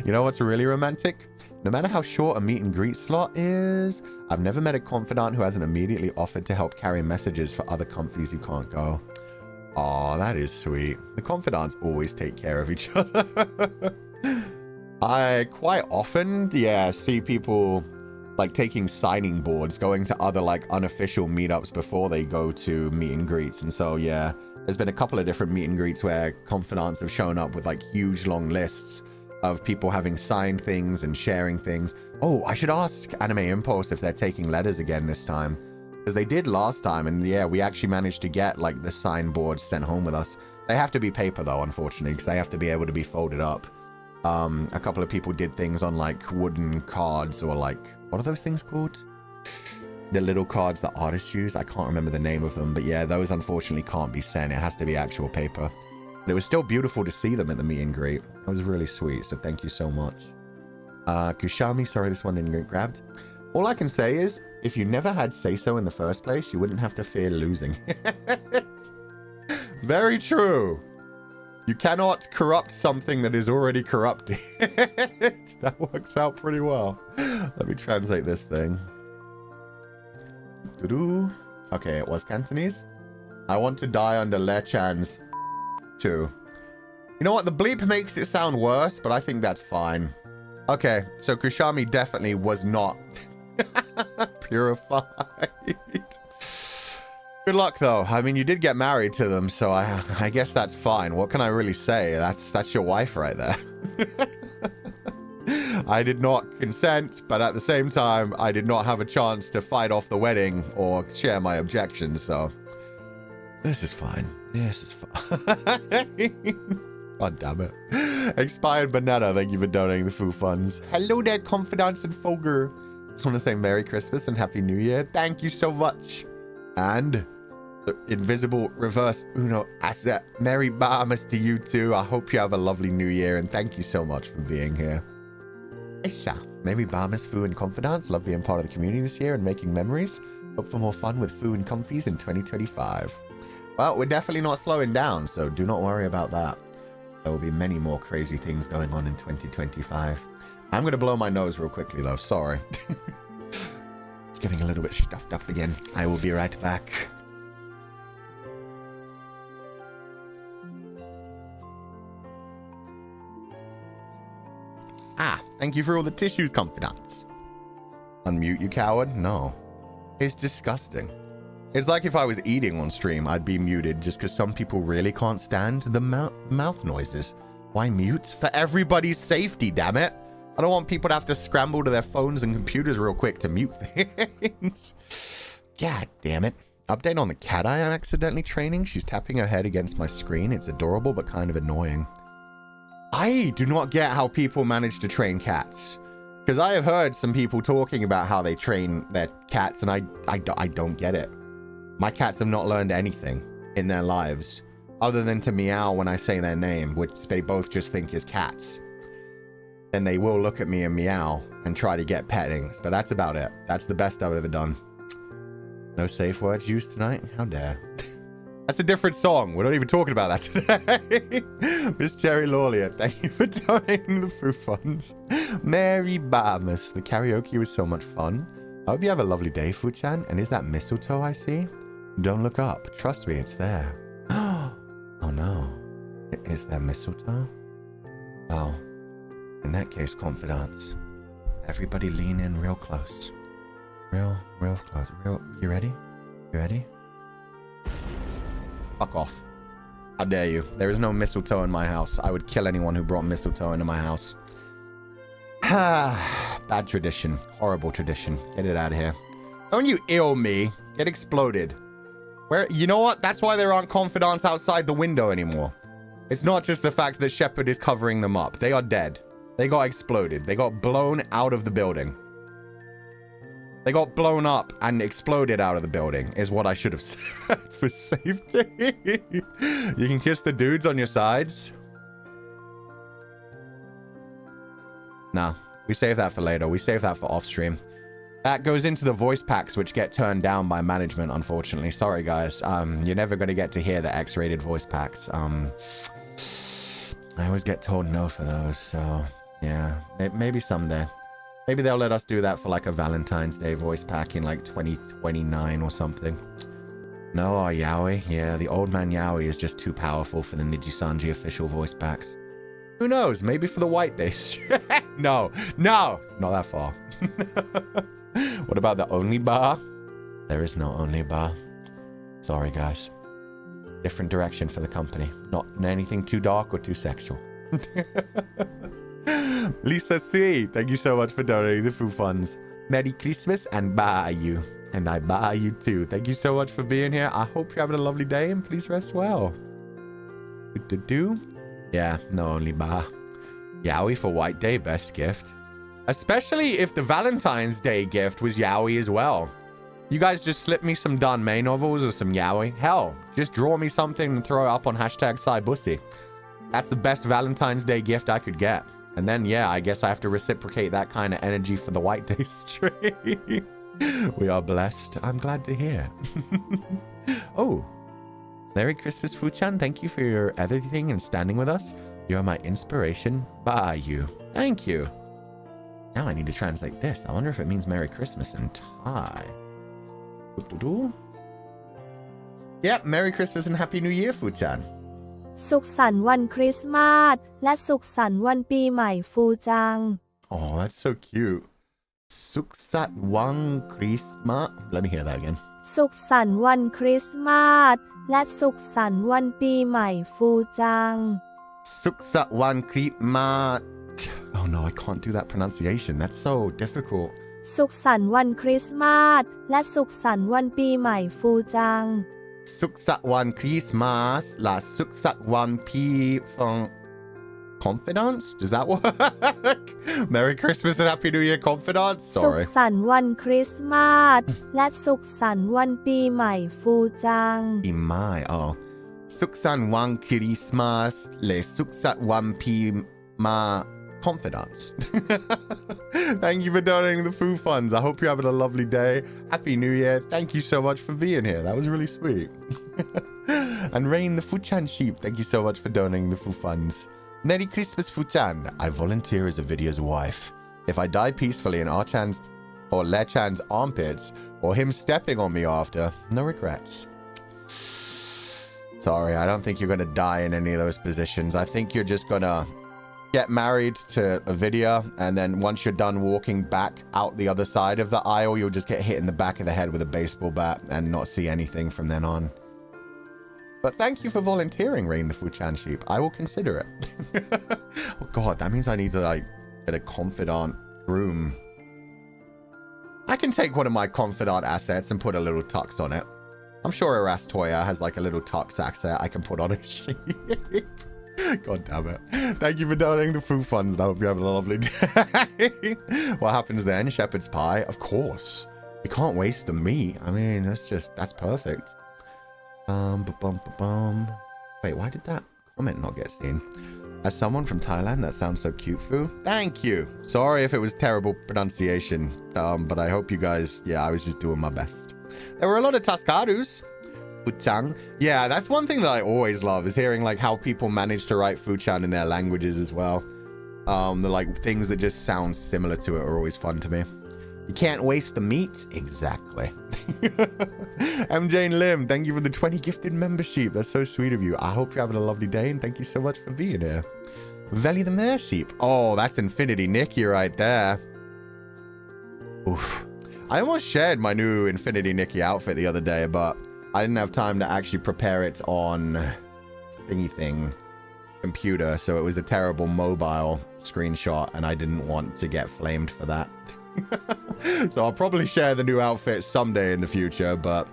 You know what's really romantic? No matter how short a meet and greet slot is, I've never met a confidant who hasn't immediately offered to help carry messages for other comfies who can't go. Aw, that is sweet. The confidants always take care of each other. I quite often, yeah, see people like taking signing boards, going to other like unofficial meetups before they go to meet and greets. And so, yeah, there's been a couple of different meet and greets where confidants have shown up with like huge long lists of people having signed things and sharing things. Oh, I should ask Anime Impulse if they're taking letters again this time, because they did last time, and yeah, we actually managed to get like the sign boards sent home with us. They have to be paper though, unfortunately, because they have to be able to be folded up. A couple of people did things on like wooden cards, or like, what are those things called? The little cards that artists use. I can't remember the name of them, but yeah, those unfortunately can't be sent. It has to be actual paper. But it was still beautiful to see them at the meet and greet. It was really sweet, so thank you so much. Kushami, sorry this one didn't get grabbed. All I can say is, if you never had say-so in the first place, you wouldn't have to fear losing. Very true. You cannot corrupt something that is already corrupted. That works out pretty well. Let me translate this thing. Okay, it was Cantonese. I want to die under Le Chan's too. You know what? The bleep makes it sound worse, but I think that's fine. Okay, so Kushami definitely was not purified. Good luck, though. I mean, you did get married to them, so I guess that's fine. What can I really say? That's your wife right there. I did not consent, but at the same time, I did not have a chance to fight off the wedding or share my objections, so this is fine. This is fine. God damn it. Expired Banana, thank you for donating the food funds. Hello there, Confidants and Fulgur. Just want to say Merry Christmas and Happy New Year. Thank you so much. And the invisible reverse Uno asset. Merry Bahamas to you too. I hope you have a lovely New Year, and thank you so much for being here. Isha, Merry Bahamas, Fu and Confidants. Love being part of the community this year and making memories. Hope for more fun with Fu and Comfies in 2025. Well, we're definitely not slowing down, so do not worry about that. There will be many more crazy things going on in 2025. I'm going to blow my nose real quickly, though. Sorry. It's getting a little bit stuffed up again. I will be right back. Ah, thank you for all the tissues, Confidants. Unmute, you coward? No. It's disgusting. It's like if I was eating on stream, I'd be muted just because some people really can't stand the mouth noises. Why mute? For everybody's safety, damn it. I don't want people to have to scramble to their phones and computers real quick to mute things. God damn it. Update on the cat I'm accidentally training. She's tapping her head against my screen. It's adorable, but kind of annoying. I do not get how people manage to train cats. Because I have heard some people talking about how they train their cats, and I don't get it. My cats have not learned anything in their lives other than to meow when I say their name, which they both just think is cats. Then they will look at me and meow and try to get pettings, but that's about it. That's the best I've ever done. No safe words used tonight? How dare. That's a different song. We're not even talking about that today. Miss Cherry Lawlier, thank you for donating the food funds. Merry Bahamas. The karaoke was so much fun. I hope you have a lovely day, Fu-chan. And is that mistletoe I see? Don't look up. Trust me, it's there. Oh no. Is there mistletoe? Oh. In that case, Confidants. Everybody lean in real close. Real close. You ready? You ready? Fuck off. How dare you? There is no mistletoe in my house. I would kill anyone who brought mistletoe into my house. Bad tradition. Horrible tradition. Get it out of here. Don't you ill me. Get exploded. Where? You know what? That's why there aren't confidants outside the window anymore. It's not just the fact that Shepard is covering them up. They are dead. They got exploded. They got blown out of the building. They got blown up and exploded out of the building, is what I should have said for safety. You can kiss the dudes on your sides. Nah, we save that for later. We save that for off stream. That goes into the voice packs, which get turned down by management, unfortunately. Sorry, guys. You're never going to get to hear the X-rated voice packs. I always get told no for those, so yeah, maybe someday. Maybe they'll let us do that for like a Valentine's Day voice pack in like 2029 or something. No, our Yaoi. Yeah, the old man Yaoi is just too powerful for the Nijisanji official voice packs. Who knows? Maybe for the white days. No, not that far. What about the only bar? There is no only bar. Sorry, guys. Different direction for the company. Not anything too dark or too sexual. Lisa C, thank you so much for donating the food funds. Merry Christmas and bye you. And I bye you too. Thank you so much for being here. I hope you're having a lovely day and please rest well. Yeah, no only bar. Yaoi for White Day, best gift. Especially if the Valentine's Day gift was yaoi as well. You guys just slip me some Danmei novels or some yaoi. Hell, just draw me something and throw it up on hashtag SciBussy. That's the best Valentine's Day gift I could get. And then, yeah, I guess I have to reciprocate that kind of energy for the White Day stream. We are blessed. I'm glad to hear. Oh, Merry Christmas, Fu-chan. Thank you for your everything and standing with us. You are my inspiration. Bye, you. Thank you. Now I need to translate this. I wonder if it means Merry Christmas in Thai. Yep, Merry Christmas and Happy New Year, Fu-chan. สุขสันต์วันคริสต์มาสและสุขสันต์วันปีใหม่ฟูจัง Oh, that's so cute. Suksat Wang Christmas. Let me hear that again. สุขสันต์วันคริสต์มาสและสุขสันต์วันปีใหม่ฟูจัง Suksat Wang Christmas. Oh no, I can't do that pronunciation. That's so difficult. สุขสันต์วันคริสต์มาสและสุขสันต์วันปีใหม่ฟูจัง Suksat Wan Christmas La Suksat Wan Pi from Confidants? Does that work? Merry Christmas and Happy New Year, Confidants. สุข Sorry. สันต์วันคริสต์มาสและสุขสันต์วันปีใหม่ฟูจัง Imai. Oh. Suksan Wan Christmas Le Suksat Wan Pi Ma Confidants. Thank you for donating the food funds. I hope you're having a lovely day. Happy New Year. Thank you so much for being here. That was really sweet. And Rain the Fu-chan sheep. Thank you so much for donating the food funds. Merry Christmas, Fu-chan. I volunteer as a video's wife. If I die peacefully in Ar-chan's or Le-chan's armpits or him stepping on me after, no regrets. Sorry, I don't think you're going to die in any of those positions. I think you're just going to get married to a video, and then once you're done walking back out the other side of the aisle, you'll just get hit in the back of the head with a baseball bat and not see anything from then on. But thank you for volunteering, Rain the Fu-chan sheep. I will consider it. Oh god, that means I need to like get a confidant groom. I can take one of my confidant assets and put a little tux on it. I'm sure Erastoya has like a little tux asset I can put on a sheep. God damn it. Thank you for donating the food funds, and I hope you're having a lovely day. What happens then? Shepherd's pie? Of course. You can't waste the meat. I mean, that's perfect. Wait, why did that comment not get seen? As someone from Thailand, that sounds so cute, Fu. Thank you. Sorry if it was terrible pronunciation, but I hope you guys, yeah, I was just doing my best. There were a lot of Taskarus. Fuchang. Yeah, that's one thing that I always love, is hearing like how people manage to write Fuchan in their languages as well. The like things that just sound similar to it are always fun to me. You can't waste the meat? Exactly. MJ and Lim, thank you for the 20 gifted membership. That's so sweet of you. I hope you're having a lovely day, and thank you so much for being here. Valley the Mare Sheep. Oh, that's Infinity Nikki right there. Oof. I almost shared my new Infinity Nikki outfit the other day, but I didn't have time to actually prepare it on thingy thing computer, so it was a terrible mobile screenshot, and I didn't want to get flamed for that. So I'll probably share the new outfit someday in the future, but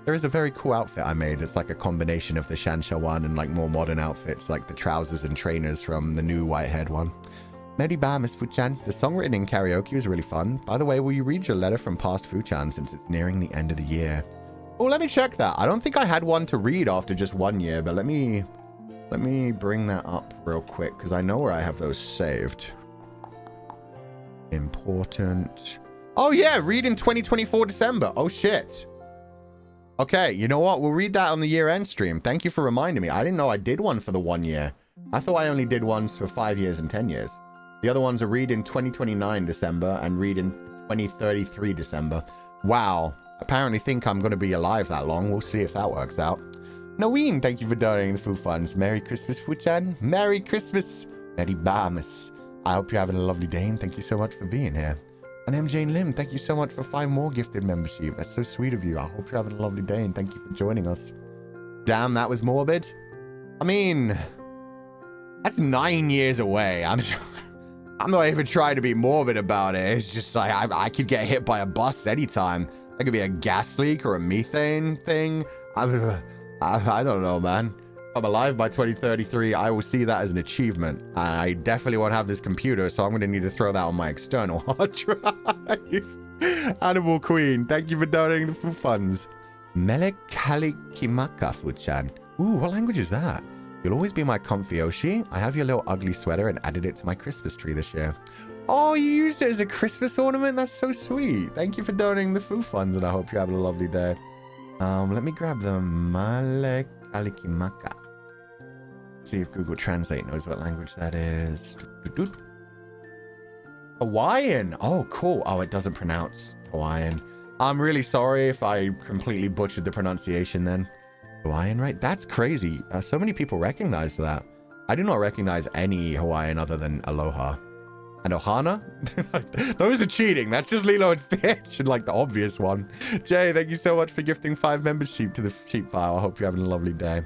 there is a very cool outfit I made. It's like a combination of the Shansha one and like more modern outfits, like the trousers and trainers from the new Whitehead one. Meri ba, Miss Fuchan. The song written in karaoke was really fun. By the way, will you read your letter from past Fuchan since it's nearing the end of the year? Oh, let me check that. I don't think I had one to read after just 1 year, but let me bring that up real quick because I know where I have those saved. Important. Oh yeah, read in 2024 December. Oh shit. Okay, you know what? We'll read that on the year-end stream. Thank you for reminding me. I didn't know I did one for the 1 year. I thought I only did ones for 5 years and 10 years. The other ones are read in 2029 December and read in 2033 December. Wow. Apparently think I'm going to be alive that long. We'll see if that works out. Noeen, thank you for donating the food funds. Merry Christmas, Fuchan. Merry Christmas. Merry Bahamas. I hope you're having a lovely day, and thank you so much for being here. And MJ and Lim, thank you so much for 5 more gifted membership. That's so sweet of you. I hope you're having a lovely day, and thank you for joining us. Damn, that was morbid. I mean, that's 9 years away. I'm not even trying to be morbid about it. It's just like I could get hit by a bus anytime. That could be a gas leak or a methane thing. I don't know, man. If I'm alive by 2033, I will see that as an achievement. I definitely won't have this computer, so I'm going to need to throw that on my external hard drive. Animal Queen, thank you for donating the food funds. Melekalikimaka Fuchan. Ooh, what language is that? You'll always be my comfy Oshi. I have your little ugly sweater and added it to my Christmas tree this year. Oh, you used it as a Christmas ornament? That's so sweet. Thank you for donating the food funds, and I hope you're having a lovely day. Let me grab the Melekalikimaka. See if Google Translate knows what language that is. Hawaiian. Oh, cool. Oh, it doesn't pronounce Hawaiian. I'm really sorry if I completely butchered the pronunciation then. Hawaiian, right? That's crazy. So many people recognize that. I do not recognize any Hawaiian other than Aloha. And Ohana? Those are cheating. That's just Lilo and Stitch, and like the obvious one. Jay, thank you so much for gifting 5 membership to the sheep file. I hope you're having a lovely day.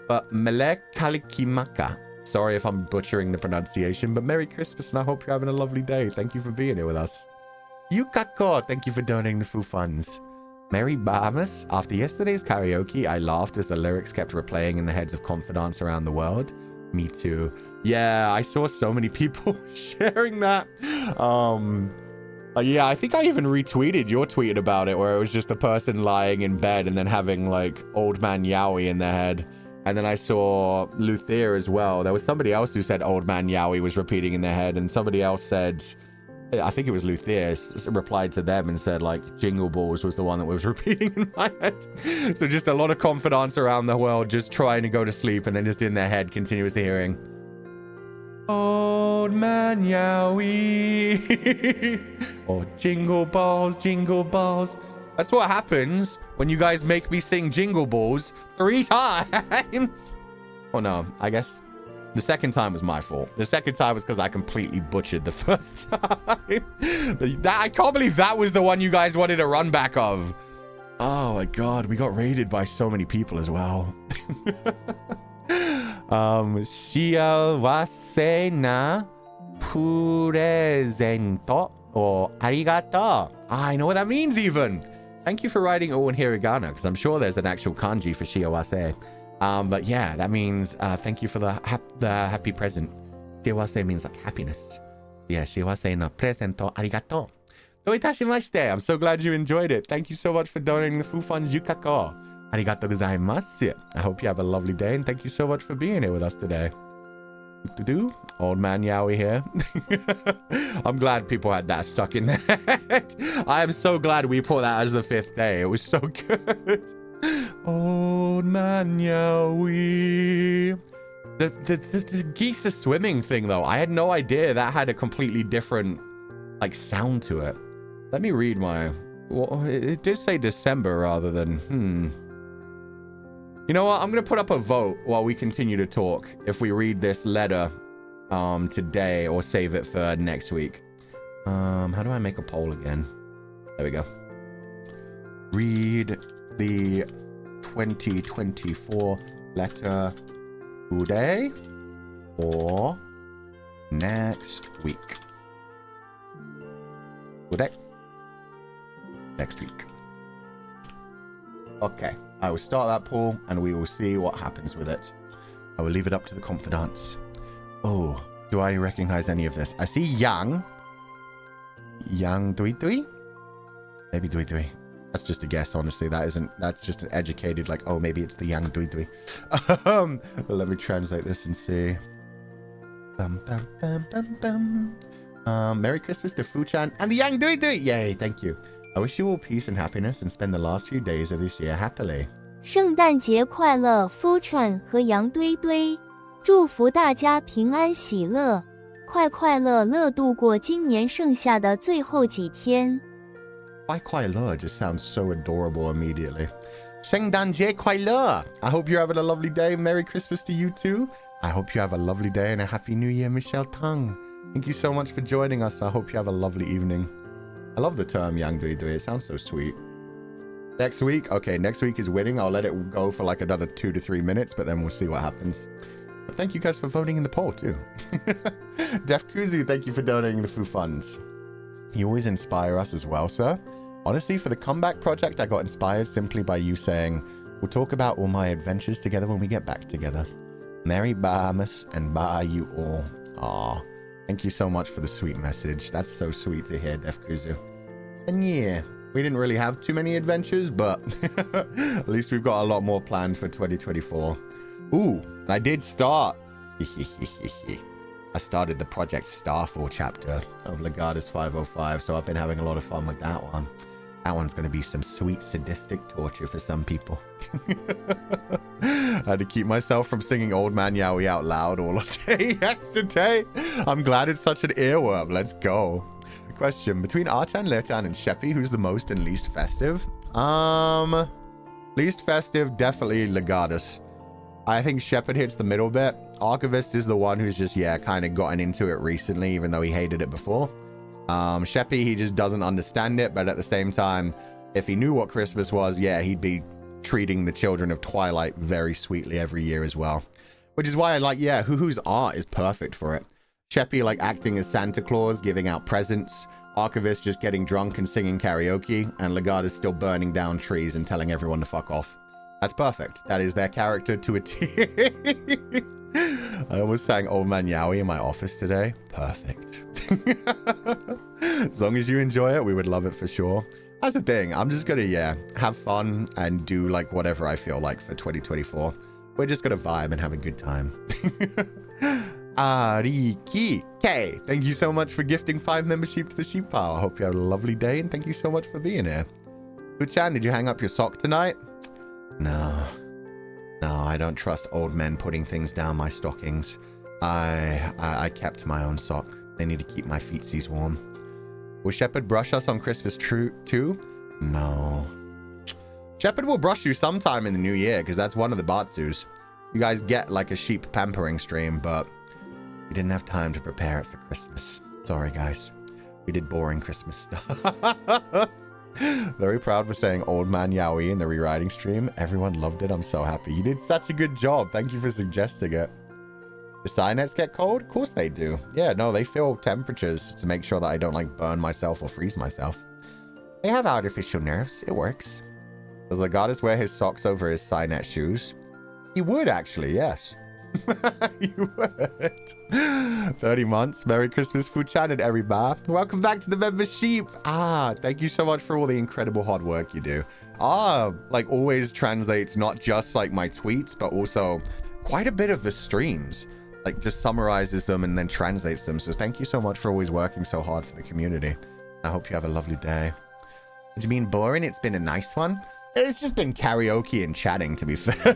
But Melekalikimaka. Sorry if I'm butchering the pronunciation, but Merry Christmas, and I hope you're having a lovely day. Thank you for being here with us. Yukako, thank you for donating the food funds. Merry Bahamas. After yesterday's karaoke, I laughed as the lyrics kept replaying in the heads of confidants around the world. Me too. Yeah, I saw so many people sharing that. Yeah, I think I even retweeted your tweet about it, where it was just a person lying in bed and then having like Old Man Yowie in their head. And then I saw Luthier as well. There was somebody else who said Old Man Yowie was repeating in their head, and somebody else said, I think it was Luthier, replied to them and said like Jingle Balls was the one that was repeating in my head. So just a lot of confidants around the world just trying to go to sleep and then just in their head continuously hearing Old Man Yowie. Or Jingle Balls, Jingle Balls. That's what happens when you guys make me sing Jingle Balls 3 times. Oh no, I guess the second time was my fault. The second time was because I completely butchered the first time. I can't believe that was the one you guys wanted a run back of. Oh my god, we got raided by so many people as well. Shiawase na presento or arigato. I know what that means even. Thank you for writing all in hiragana, because I'm sure there's an actual kanji for shiawase. But yeah, that means thank you for the happy present. Shiawase means like happiness. Yeah, shiawase no presento arigato. Do itashimashite. I'm so glad you enjoyed it. Thank you so much for donating the food funds, Yukako. Arigato gozaimasu. I hope you have a lovely day, and thank you so much for being here with us today. Old Man Yowie here. I'm glad people had that stuck in their head. I am so glad we put that as the 5th day. It was so good. Old Man Yowie. The geese are swimming thing, though. I had no idea that had a completely different, like, sound to it. Let me read my... Well, it did say December rather than... You know what? I'm going to put up a vote while we continue to talk if we read this letter today or save it for next week. How do I make a poll again? There we go. Read the 2024 letter today or next week? Today? Next week. Okay, I will start that poll and we will see what happens with it. I will leave it up to the Comfydants. Oh, do I recognize any of this? I see Yang. Yang Dui Dui? Maybe Dui Dui. That's just a guess, honestly. That's just an educated, like, oh, maybe it's the Yang Dui Dui. Well, let me translate this and see. Merry Christmas to Fu-chan and the Yang Dui Dui! Yay, thank you. I wish you all peace and happiness and spend the last few days of this year happily. 圣诞节快乐 Fu-chan 和杨堆堆，祝福大家平安喜乐，快乐乐度过今年剩下的最后几天。快乐 just sounds so adorable immediately. 圣诞节快乐! I hope you're having a lovely day. Merry Christmas to you too. I hope you have a lovely day and a happy new year, Michelle Tang. Thank you so much for joining us. I hope you have a lovely evening. I love the term Yang Dui Dui. It sounds so sweet. Next week? Okay, next week is winning. I'll let it go for like another 2 to 3 minutes, but then we'll see what happens. But thank you guys for voting in the poll too. Def Kuzu, thank you for donating the Fu funds. You always inspire us as well, sir. Honestly, for the comeback project, I got inspired simply by you saying, we'll talk about all my adventures together when we get back together. Merry Bahamas and bye you all. Aw. Thank you so much for the sweet message. That's so sweet to hear, Def Kuzu. And yeah, we didn't really have too many adventures, but at least we've got a lot more planned for 2024. Ooh, and I did start. I started the Project Starfall chapter of Legatus 505, so I've been having a lot of fun with that one. That one's going to be some sweet sadistic torture for some people. I had to keep myself from singing Old Man Yowie out loud all day yesterday. I'm glad it's such an earworm. Let's go. Question. Between Archan, Lechan, and Sheppy, who's the most and least festive? Least festive, definitely Legatus. I think Shepard hits the middle bit. Archivist is the one who's just, yeah, kind of gotten into it recently, even though he hated it before. Sheppy, he just doesn't understand it, but at the same time, if he knew what Christmas was, yeah, he'd be treating the children of Twilight very sweetly every year as well. Which is why I like, yeah, Huhu's art is perfect for it. Sheppy, like, acting as Santa Claus, giving out presents. Archivist just getting drunk and singing karaoke. And Legatus still burning down trees and telling everyone to fuck off. That's perfect. That is their character to a T. I almost sang Old Man Yowie in my office today. Perfect. As long as you enjoy it, we would love it for sure. That's the thing. I'm just gonna, yeah, have fun and do like whatever I feel like for 2024. We're just gonna vibe and have a good time. Ariki K, thank you so much for gifting 5 membership to the sheep pile. I hope you have a lovely day and thank you so much for being here. Uchan, did you hang up your sock tonight? No, I don't trust old men putting things down my stockings. I kept my own sock. They need to keep my feetsies warm. Will Shepard brush us on Christmas too? No. Shepard will brush you sometime in the new year because that's one of the Batsus. You guys get like a sheep pampering stream, but we didn't have time to prepare it for Christmas. Sorry, guys. We did boring Christmas stuff. Very proud for saying Old Man Yowie in the rewriting stream. Everyone loved it. I'm so happy. You did such a good job. Thank you for suggesting it. The Cynets get cold? Of course they do. Yeah, no, they feel temperatures to make sure that I don't like burn myself or freeze myself. They have artificial nerves. It works. Does Legatus wear his socks over his Cynet shoes? He would actually, yes. He would. 30 months. Merry Christmas, Fu-chan and everybody. Welcome back to the membership. Thank you so much for all the incredible hard work you do. Like always translates not just like my tweets, but also quite a bit of the streams. Like just summarizes them and then translates them. So thank you so much for always working so hard for the community. I hope you have a lovely day. Did you mean boring? It's been a nice one. It's just been karaoke and chatting, to be fair.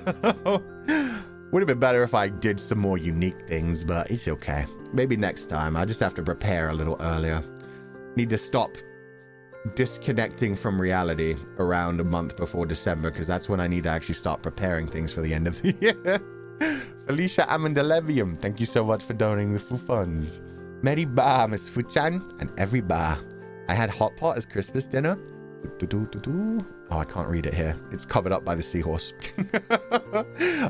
Would have been better if I did some more unique things, but it's okay. Maybe next time. I just have to prepare a little earlier. Need to stop disconnecting from reality around a month before December, because that's when I need to actually start preparing things for the end of the year. Felicia Amandalevium, thank you so much for donating the full funds. Merry Ba, Miss Fu-chan, and every ba. I had hot pot as Christmas dinner. Oh, I can't read it here. It's covered up by the seahorse.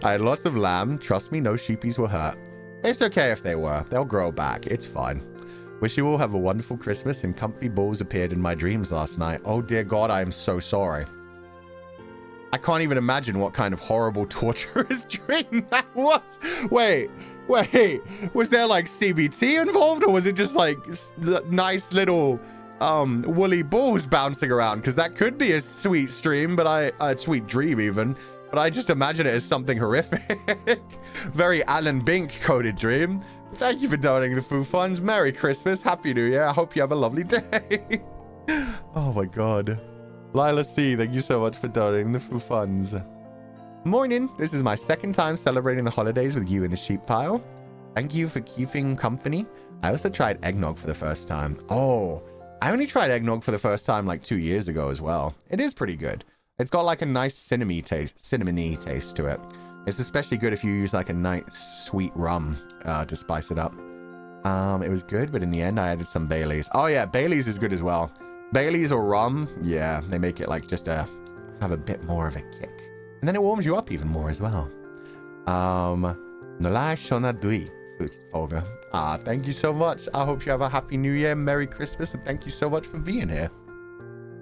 I had lots of lamb. Trust me, no sheepies were hurt. It's okay if they were. They'll grow back. It's fine. Wish you all have a wonderful Christmas, and comfy balls appeared in my dreams last night. Oh, dear God, I am so sorry. I can't even imagine what kind of horrible, torturous dream that was. Wait. Was there, like, CBT involved, or was it just, like, nice little... woolly balls bouncing around? Because that could be a sweet stream, but a sweet dream even, but I just imagine it as something horrific. Very Alan Bink coded dream. Thank you for donating the food funds. Merry Christmas, Happy New Year. I hope you have a lovely day. Oh my God. Lila C, thank you so much for donating the food funds. Morning, this is my second time celebrating the holidays with you in the sheep pile. Thank you for keeping company. I also tried eggnog for the first time. Oh, I only tried eggnog for the first time like 2 years ago as well. It is pretty good. It's got like a nice cinnamony taste to it. It's especially good if you use like a nice sweet rum to spice it up. It was good, but in the end I added some Baileys. Oh yeah, Baileys is good as well. Baileys or rum, yeah, they make it like just have a bit more of a kick. And then it warms you up even more as well. Nolai Shonadui, Fulgur. Thank you so much. I hope you have a Happy New Year, Merry Christmas, and thank you so much for being here.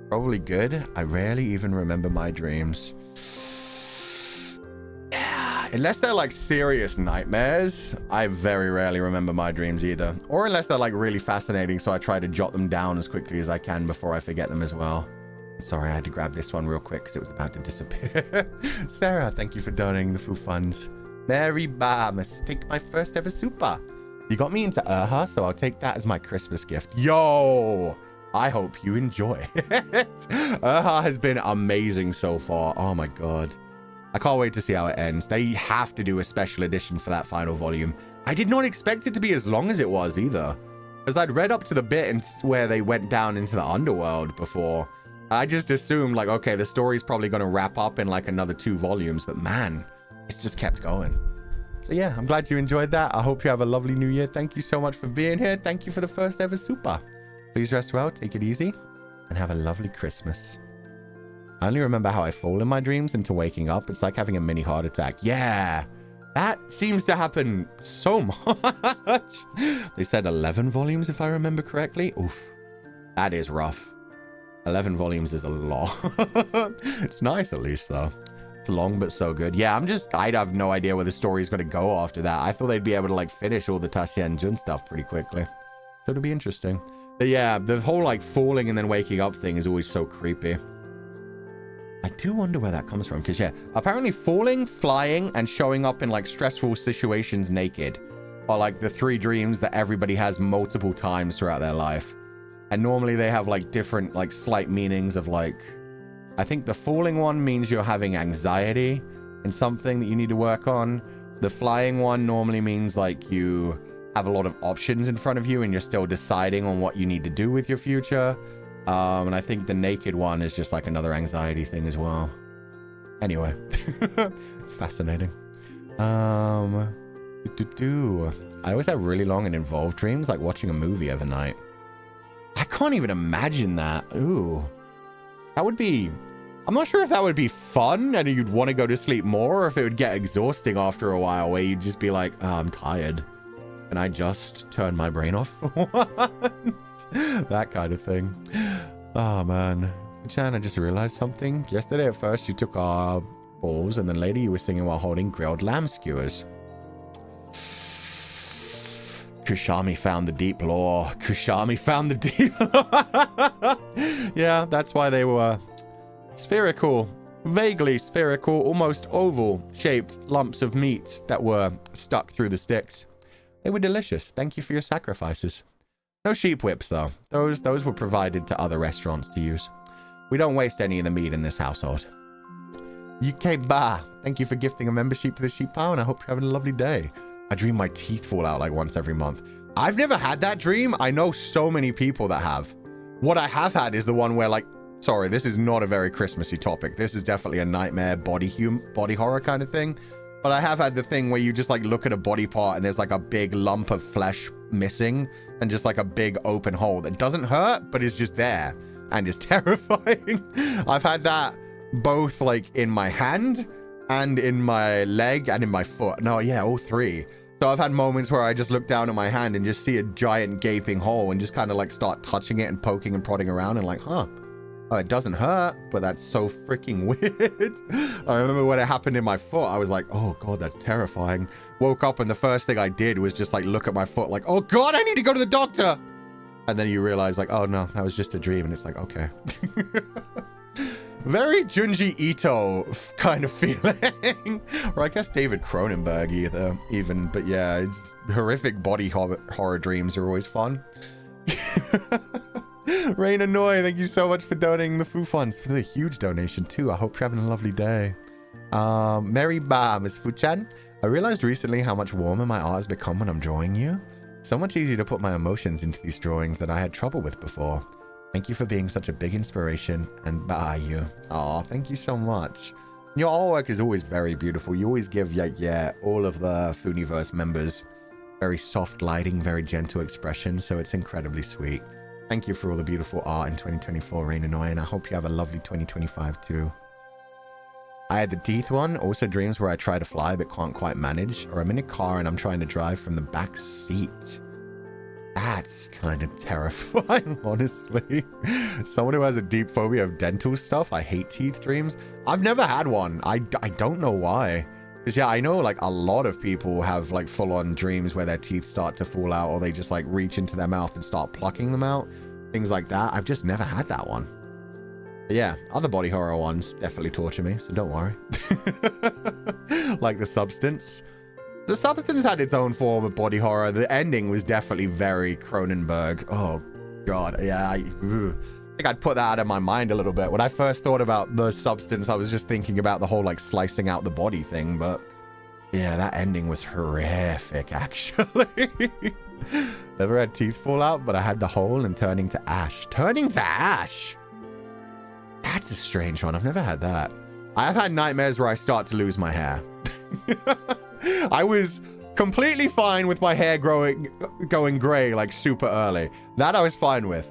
Probably good. I rarely even remember my dreams. Yeah, unless they're like serious nightmares, I very rarely remember my dreams either. Or unless they're like really fascinating, so I try to jot them down as quickly as I can before I forget them as well. Sorry, I had to grab this one real quick because it was about to disappear. Sarah, thank you for donating the food funds. Mary Ba, must take my first ever super. You got me into Urha, so I'll take that as my Christmas gift. Yo! I hope you enjoy it. Urha has been amazing so far. Oh my God. I can't wait to see how it ends. They have to do a special edition for that final volume. I did not expect it to be as long as it was either. Because I'd read up to the bit where they went down into the underworld before. I just assumed like, okay, the story's probably going to wrap up in like another 2 volumes. But man, it's just kept going. So yeah, I'm glad you enjoyed that. I hope you have a lovely new year. Thank you so much for being here. Thank you for the first ever super. Please rest well, take it easy, and have a lovely Christmas. I only remember how I fall in my dreams into waking up. It's like having a mini heart attack. Yeah, that seems to happen so much. They said 11 volumes if I remember correctly. Oof, that is rough. 11 volumes is a lot. It's nice at least though. It's long but so good. Yeah, I have no idea where the story is going to go after that. I thought they'd be able to like finish all the Taxian Jun stuff pretty quickly. So it'll be interesting. But yeah, the whole like falling and then waking up thing is always so creepy. I do wonder where that comes from. Because yeah, apparently falling, flying, and showing up in like stressful situations naked are like the 3 dreams that everybody has multiple times throughout their life. And normally they have like different like slight meanings of like, I think the falling one means you're having anxiety in something that you need to work on. The flying one normally means like you have a lot of options in front of you and you're still deciding on what you need to do with your future. And I think the naked one is just like another anxiety thing as well. Anyway, it's fascinating. I always have really long and involved dreams, like watching a movie overnight. I can't even imagine that. Ooh. That would be... I'm not sure if that would be fun and you'd want to go to sleep more, or if it would get exhausting after a while where you'd just be like, oh, I'm tired. Can I just turn my brain off for once? That kind of thing. Oh, man. Chan, I just realized something. Yesterday at first you took our balls and then later you were singing while holding grilled lamb skewers. Kushami found the deep lore. Kushami found the deep lore. Yeah, that's why they were spherical, vaguely spherical, almost oval-shaped lumps of meat that were stuck through the sticks. They were delicious. Thank you for your sacrifices. No sheep whips, though. Those were provided to other restaurants to use. We don't waste any of the meat in this household. UK Ba, thank you for gifting a membership to the sheep pile, and I hope you're having a lovely day. I dream my teeth fall out like once every month. I've never had that dream. I know so many people that have. What I have had is the one where like, sorry, this is not a very Christmassy topic. This is definitely a nightmare body horror kind of thing. But I have had the thing where you just like look at a body part and there's like a big lump of flesh missing and just like a big open hole that doesn't hurt, but is just there. and is terrifying. I've had that both like in my hand and in my leg and in my foot. No, yeah, all three. So I've had moments where I just look down at my hand and just see a giant gaping hole and just kind of like start touching it and poking and prodding around and like, huh, oh, it doesn't hurt, but that's so freaking weird. I remember when it happened in my foot, I was like, oh God, that's terrifying. Woke up and the first thing I did was just like look at my foot like, oh God, I need to go to the doctor. And then you realize like, oh no, that was just a dream. And it's like, okay. Very Junji Ito kind of feeling. Or I guess David Cronenberg even. But yeah, it's horrific body horror dreams are always fun. Rain Annoy, thank you so much for donating the Foo Funds. For the huge donation too. I hope you're having a lovely day. Mary Ba, Miss Fuchan. I realized recently how much warmer my art has become when I'm drawing you. So much easier to put my emotions into these drawings that I had trouble with before. Thank you for being such a big inspiration, and bye you. Aw, thank you so much. Your artwork is always very beautiful. You always give, all of the Fooniverse members very soft lighting, very gentle expression, so it's incredibly sweet. Thank you for all the beautiful art in 2024, Rain Annoy, and I hope you have a lovely 2025 too. I had the teeth one, also dreams where I try to fly but can't quite manage, or I'm in a car and I'm trying to drive from the back seat. That's kind of terrifying, honestly. Someone who has a deep phobia of dental stuff. I hate teeth dreams. I've never had one. I don't know why. Because yeah, I know like a lot of people have like full-on dreams where their teeth start to fall out or they just like reach into their mouth and start plucking them out. Things like that. I've just never had that one. But yeah, other body horror ones definitely torture me, so don't worry. Like The Substance. The Substance had its own form of body horror. The ending was definitely very Cronenberg. Oh, God. Yeah, I think I'd put that out of my mind a little bit. When I first thought about The Substance, I was just thinking about the whole, like, slicing out the body thing. But, yeah, that ending was horrific, actually. Never had teeth fall out, but I had the hole and turning to ash. Turning to ash? That's a strange one. I've never had that. I've had nightmares where I start to lose my hair. I was completely fine with my hair going gray like super early. That I was fine with.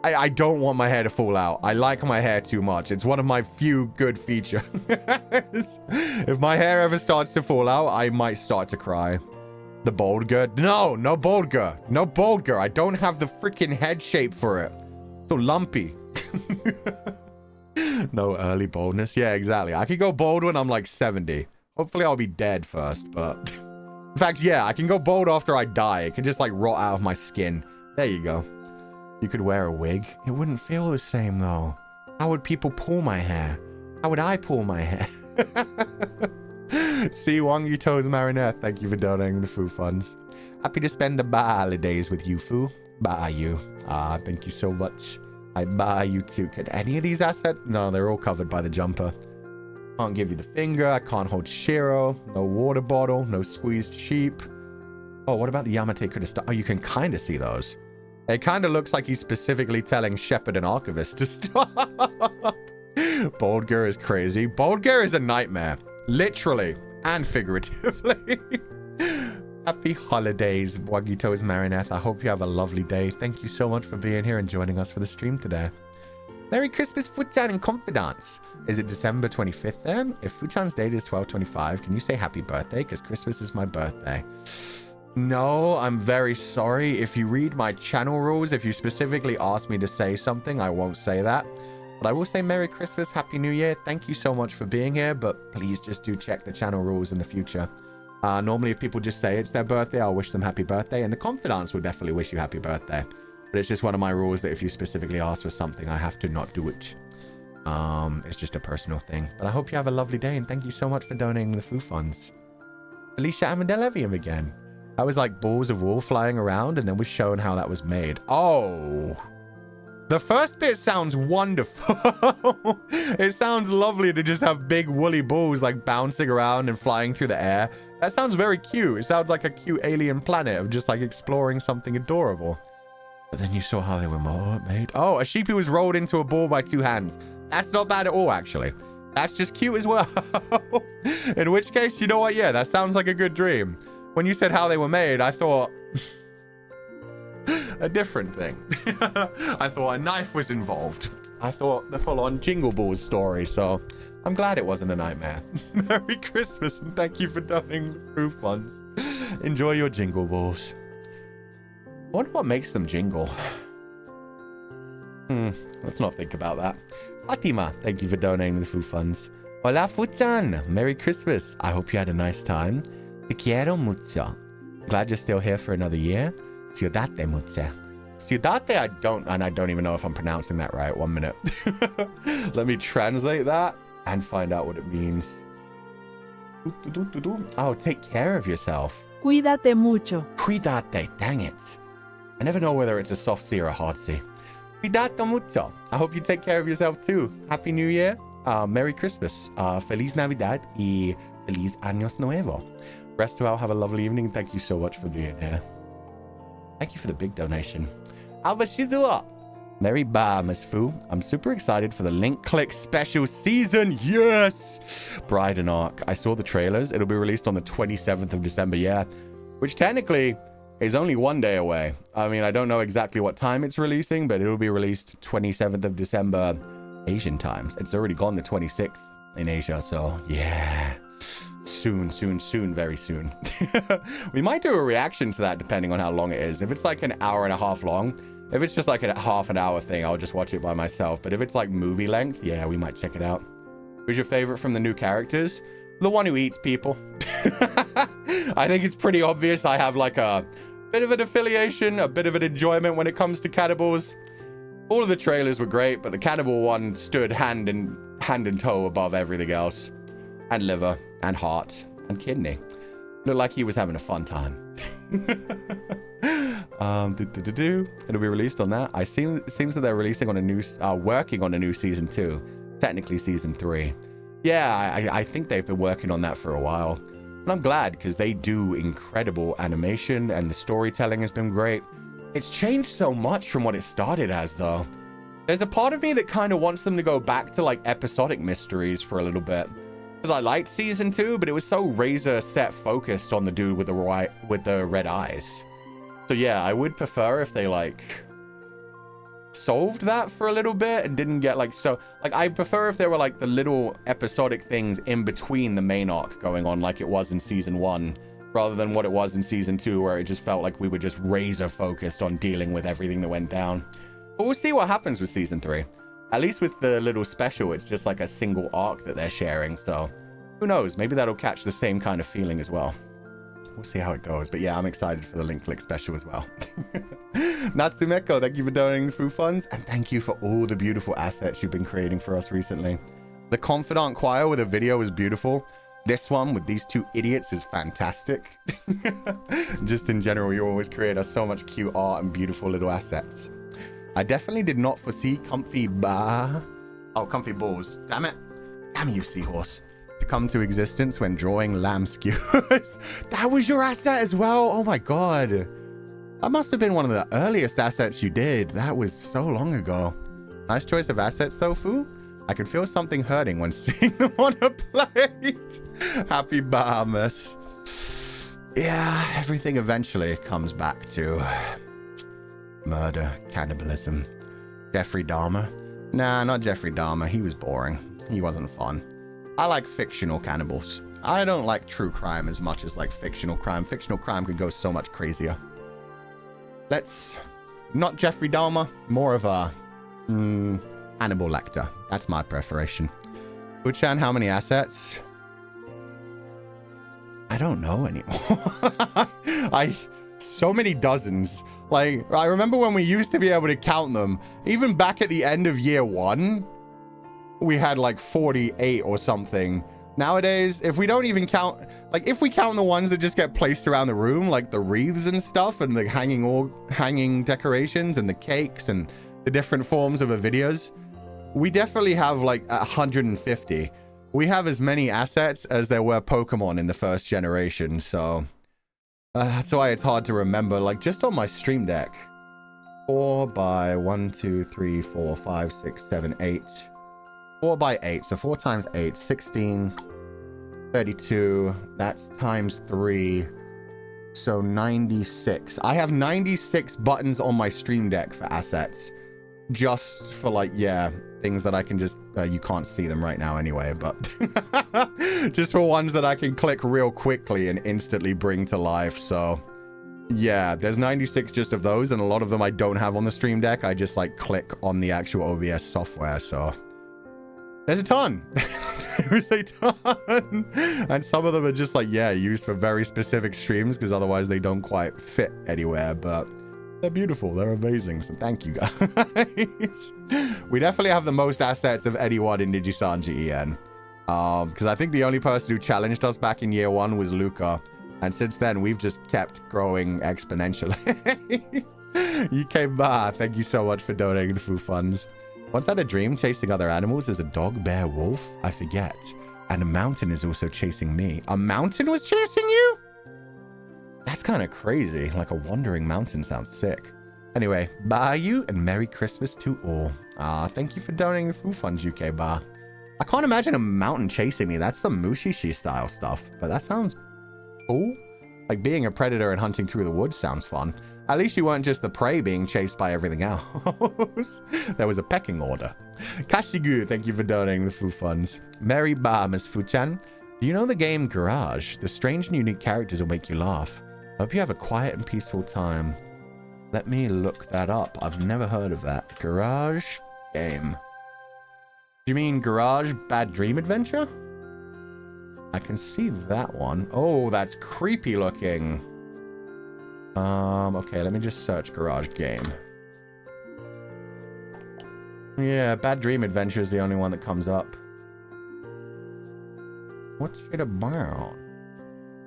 I don't want my hair to fall out. I like my hair too much. It's one of my few good features. If my hair ever starts to fall out, I might start to cry. The Bulgur? No Bulgur. No Bulgur. I don't have the freaking head shape for it. So lumpy. No early baldness. Yeah, exactly. I could go bald when I'm like 70. Hopefully I'll be dead first, but... In fact, yeah, I can go bald after I die. It can just like rot out of my skin. There you go. You could wear a wig. It wouldn't feel the same though. How would people pull my hair? How would I pull my hair? See, Wang Yu Toes Marinette, thank you for donating the Foo Funds. Happy to spend the holidays with you, Foo. Bye you. Thank you so much. I buy you too. Can any of these assets? No, they're all covered by the jumper. Can't give you the finger. I can't hold Shiro. No water bottle. No squeezed sheep. Oh, what about the Yamate Kudasta? Oh, you can kind of see those. It kind of looks like he's specifically telling Shepherd and Archivist to stop. Bulgur is crazy. Bulgur is a nightmare. Literally and figuratively. Happy holidays, Wagito's Marinette. I hope you have a lovely day. Thank you so much for being here and joining us for the stream today. Merry Christmas, Fuchan and Comfydants. Is it December 25th then? If Fuchan's date is 12/25, can you say happy birthday? Because Christmas is my birthday. No, I'm very sorry. If you read my channel rules, if you specifically ask me to say something, I won't say that. But I will say Merry Christmas, Happy New Year. Thank you so much for being here, but please just do check the channel rules in the future. Normally, if people just say it's their birthday, I'll wish them happy birthday, and the Confidants will definitely wish you happy birthday. But it's just one of my rules that if you specifically ask for something, I have to not do it. It's just a personal thing. But I hope you have a lovely day, and thank you so much for donating the Foo Funds. Alicia Amandelevium again. That was like balls of wool flying around, and then we're shown how that was made. Oh! The first bit sounds wonderful. It sounds lovely to just have big woolly balls like bouncing around and flying through the air. That sounds very cute. It sounds like a cute alien planet of just like exploring something adorable. But then you saw how they were made. Oh, a sheep who was rolled into a ball by two hands. That's not bad at all, actually. That's just cute as well. In which case, you know what? Yeah, that sounds like a good dream. When you said how they were made, I thought... a different thing. I thought a knife was involved. I thought the full-on Jingle Balls story, so I'm glad it wasn't a nightmare. Merry Christmas, and thank you for donating the proof funds. Enjoy your Jingle Balls. I wonder what makes them jingle. Let's not think about that. Fatima, thank you for donating the food funds. Hola, Futan. Merry Christmas. I hope you had a nice time. Te quiero mucho. Glad you're still here for another year. Ciudate mucho. Ciudate, I don't even know if I'm pronouncing that right. 1 minute. Let me translate that and find out what it means. Oh, take care of yourself. Cuídate mucho. Cuídate, dang it. I never know whether it's a soft C or a hard C. Cuídate mucho. I hope you take care of yourself too. Happy New Year. Merry Christmas. Feliz Navidad y Feliz Años Nuevo. Rest well, have a lovely evening. Thank you so much for being here. Thank you for the big donation. Alba Shizua. Merry Ba, Miss Fu. I'm super excited for the Link Click special season. Yes! Bride and Arc. I saw the trailers. It'll be released on the 27th of December, yeah. Which technically is only 1 day away. I mean, I don't know exactly what time it's releasing, but it'll be released 27th of December Asian times. It's already gone the 26th in Asia, so yeah. Soon, very soon. We might do a reaction to that depending on how long it is. If it's like an hour and a half long, if it's just like a half an hour thing, I'll just watch it by myself. But if it's like movie length, yeah, we might check it out. Who's your favorite from the new characters? The one who eats people. I think it's pretty obvious I have like a bit of an affiliation, a bit of an enjoyment when it comes to cannibals. All of the trailers were great, but the cannibal one stood hand and toe above everything else. And liver, and heart, and kidney. Looked like he was having a fun time. It'll be released on that. It seems that they're releasing on a new, working on a new season 2. Technically season 3. Yeah, I think they've been working on that for a while. And I'm glad, because they do incredible animation, and the storytelling has been great. It's changed so much from what it started as, though. There's a part of me that kind of wants them to go back to, like, episodic mysteries for a little bit. Because I liked season 2, but it was so razor set focused on the dude with the red eyes. So yeah, I would prefer if they, like, solved that for a little bit and didn't get, like, so... Like, I prefer if there were, like, the little episodic things in between the main arc going on like it was in season 1, rather than what it was in season 2, where it just felt like we were just razor focused on dealing with everything that went down. But we'll see what happens with season 3. At least with the little special, it's just like a single arc that they're sharing, so who knows? Maybe that'll catch the same kind of feeling as well. We'll see how it goes. But yeah, I'm excited for the Link Click special as well. Natsumeko, thank you for donating the food funds, and thank you for all the beautiful assets you've been creating for us recently. The Confidant Choir with a video is beautiful. This one with these two idiots is fantastic. Just in general, you always create us so much cute art and beautiful little assets. I definitely did not foresee Comfy Balls. Damn it. Damn you, seahorse. To come to existence when drawing lamb skewers. That was your asset as well? Oh my god. That must have been one of the earliest assets you did. That was so long ago. Nice choice of assets though, Fu. I could feel something hurting when seeing them on a plate. Happy Bahamas. Yeah, everything eventually comes back to... murder, cannibalism. Jeffrey Dahmer? Nah, not Jeffrey Dahmer. He was boring. He wasn't fun. I like fictional cannibals. I don't like true crime as much as like fictional crime. Fictional crime could go so much crazier. Let's... not Jeffrey Dahmer. More of a... Hannibal Lecter. That's my preparation. Uchan, how many assets? I don't know anymore. So many dozens. Like, I remember when we used to be able to count them. Even back at the end of year 1, we had like 48 or something. Nowadays, if we don't even count, like if we count the ones that just get placed around the room, like the wreaths and stuff, and the hanging decorations and the cakes and the different forms of videos, we definitely have like 150. We have as many assets as there were Pokemon in the first generation, so... that's why it's hard to remember, like, just on my stream deck. 4 by 1, 2, 3, 4, 5, 6, 7, 8. 4 by 8, so 4 times 8, 16, 32, that's times 3, so 96. I have 96 buttons on my stream deck for assets. Just for, like, yeah, things that I can just, you can't see them right now anyway, but just for ones that I can click real quickly and instantly bring to life. So yeah, there's 96 just of those, and a lot of them I don't have on the Stream Deck. I just like click on the actual OBS software. So there's a ton. There's a ton. And some of them are just like, yeah, used for very specific streams because otherwise they don't quite fit anywhere. But they're beautiful. They're amazing. So thank you guys. We definitely have the most assets of anyone in Nijisanji, Ian. Because I think the only person who challenged us back in year 1 was Luca. And since then, we've just kept growing exponentially. UK thank you so much for donating the food funds. Once had a dream chasing other animals as a dog, bear, wolf. I forget. And a mountain is also chasing me. A mountain was chasing you? That's kind of crazy. Like a wandering mountain sounds sick. Anyway, bye you and Merry Christmas to all. Thank you for donating the food funds, UK Bar. I can't imagine a mountain chasing me. That's some Mushishi style stuff. But that sounds cool. Like being a predator and hunting through the woods sounds fun. At least you weren't just the prey being chased by everything else. There was a pecking order. Kashigu, thank you for donating the food funds. Mary Ba, Miss Fuchan. Do you know the game Garage? The strange and unique characters will make you laugh. Hope you have a quiet and peaceful time. Let me look that up. I've never heard of that. Garage game. Do you mean Garage Bad Dream Adventure? I can see that one. Oh, that's creepy looking. Okay, let me just search Garage Game. Yeah, Bad Dream Adventure is the only one that comes up. What's it about?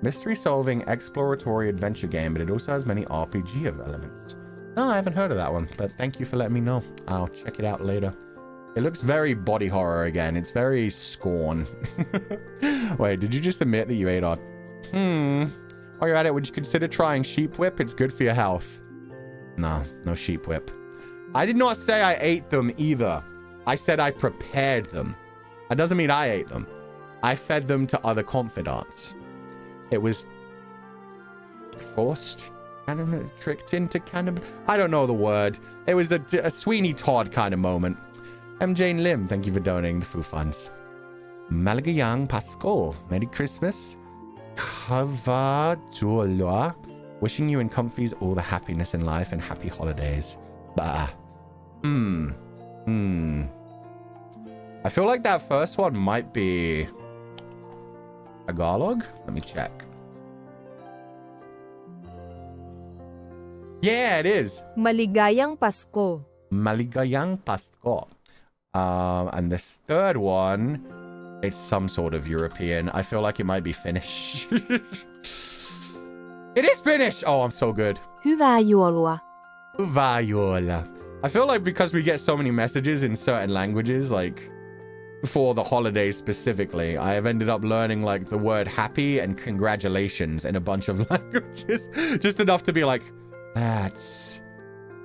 Mystery solving exploratory adventure game, but it also has many RPG elements. No, I haven't heard of that one, but thank you for letting me know. I'll check it out later. It looks very body horror again. It's very Scorn. Wait, did you just admit that you ate our... While you're at it, would you consider trying sheep whip? It's good for your health. No sheep whip. I did not say I ate them either. I said I prepared them. That doesn't mean I ate them. I fed them to other confidants. It was forced, tricked into cannibal. I don't know the word. It was a Sweeney Todd kind of moment. M. Jane Lim, thank you for donating the food funds. Malagayang Pascal, Merry Christmas. Kavadulwa, wishing you and Comfies all the happiness in life and happy holidays. Bah. I feel like that first one might be Tagalog. Let me check. Yeah, it is. Maligayang Pasko. Maligayang Pasko. And this third one, it's some sort of European. I feel like it might be Finnish. It is Finnish! Oh, I'm so good. Hyvää joulua. Hyvää joulua. I feel like because we get so many messages in certain languages, like for the holidays specifically, I have ended up learning like the word happy and congratulations in a bunch of languages. Just enough to be like, that's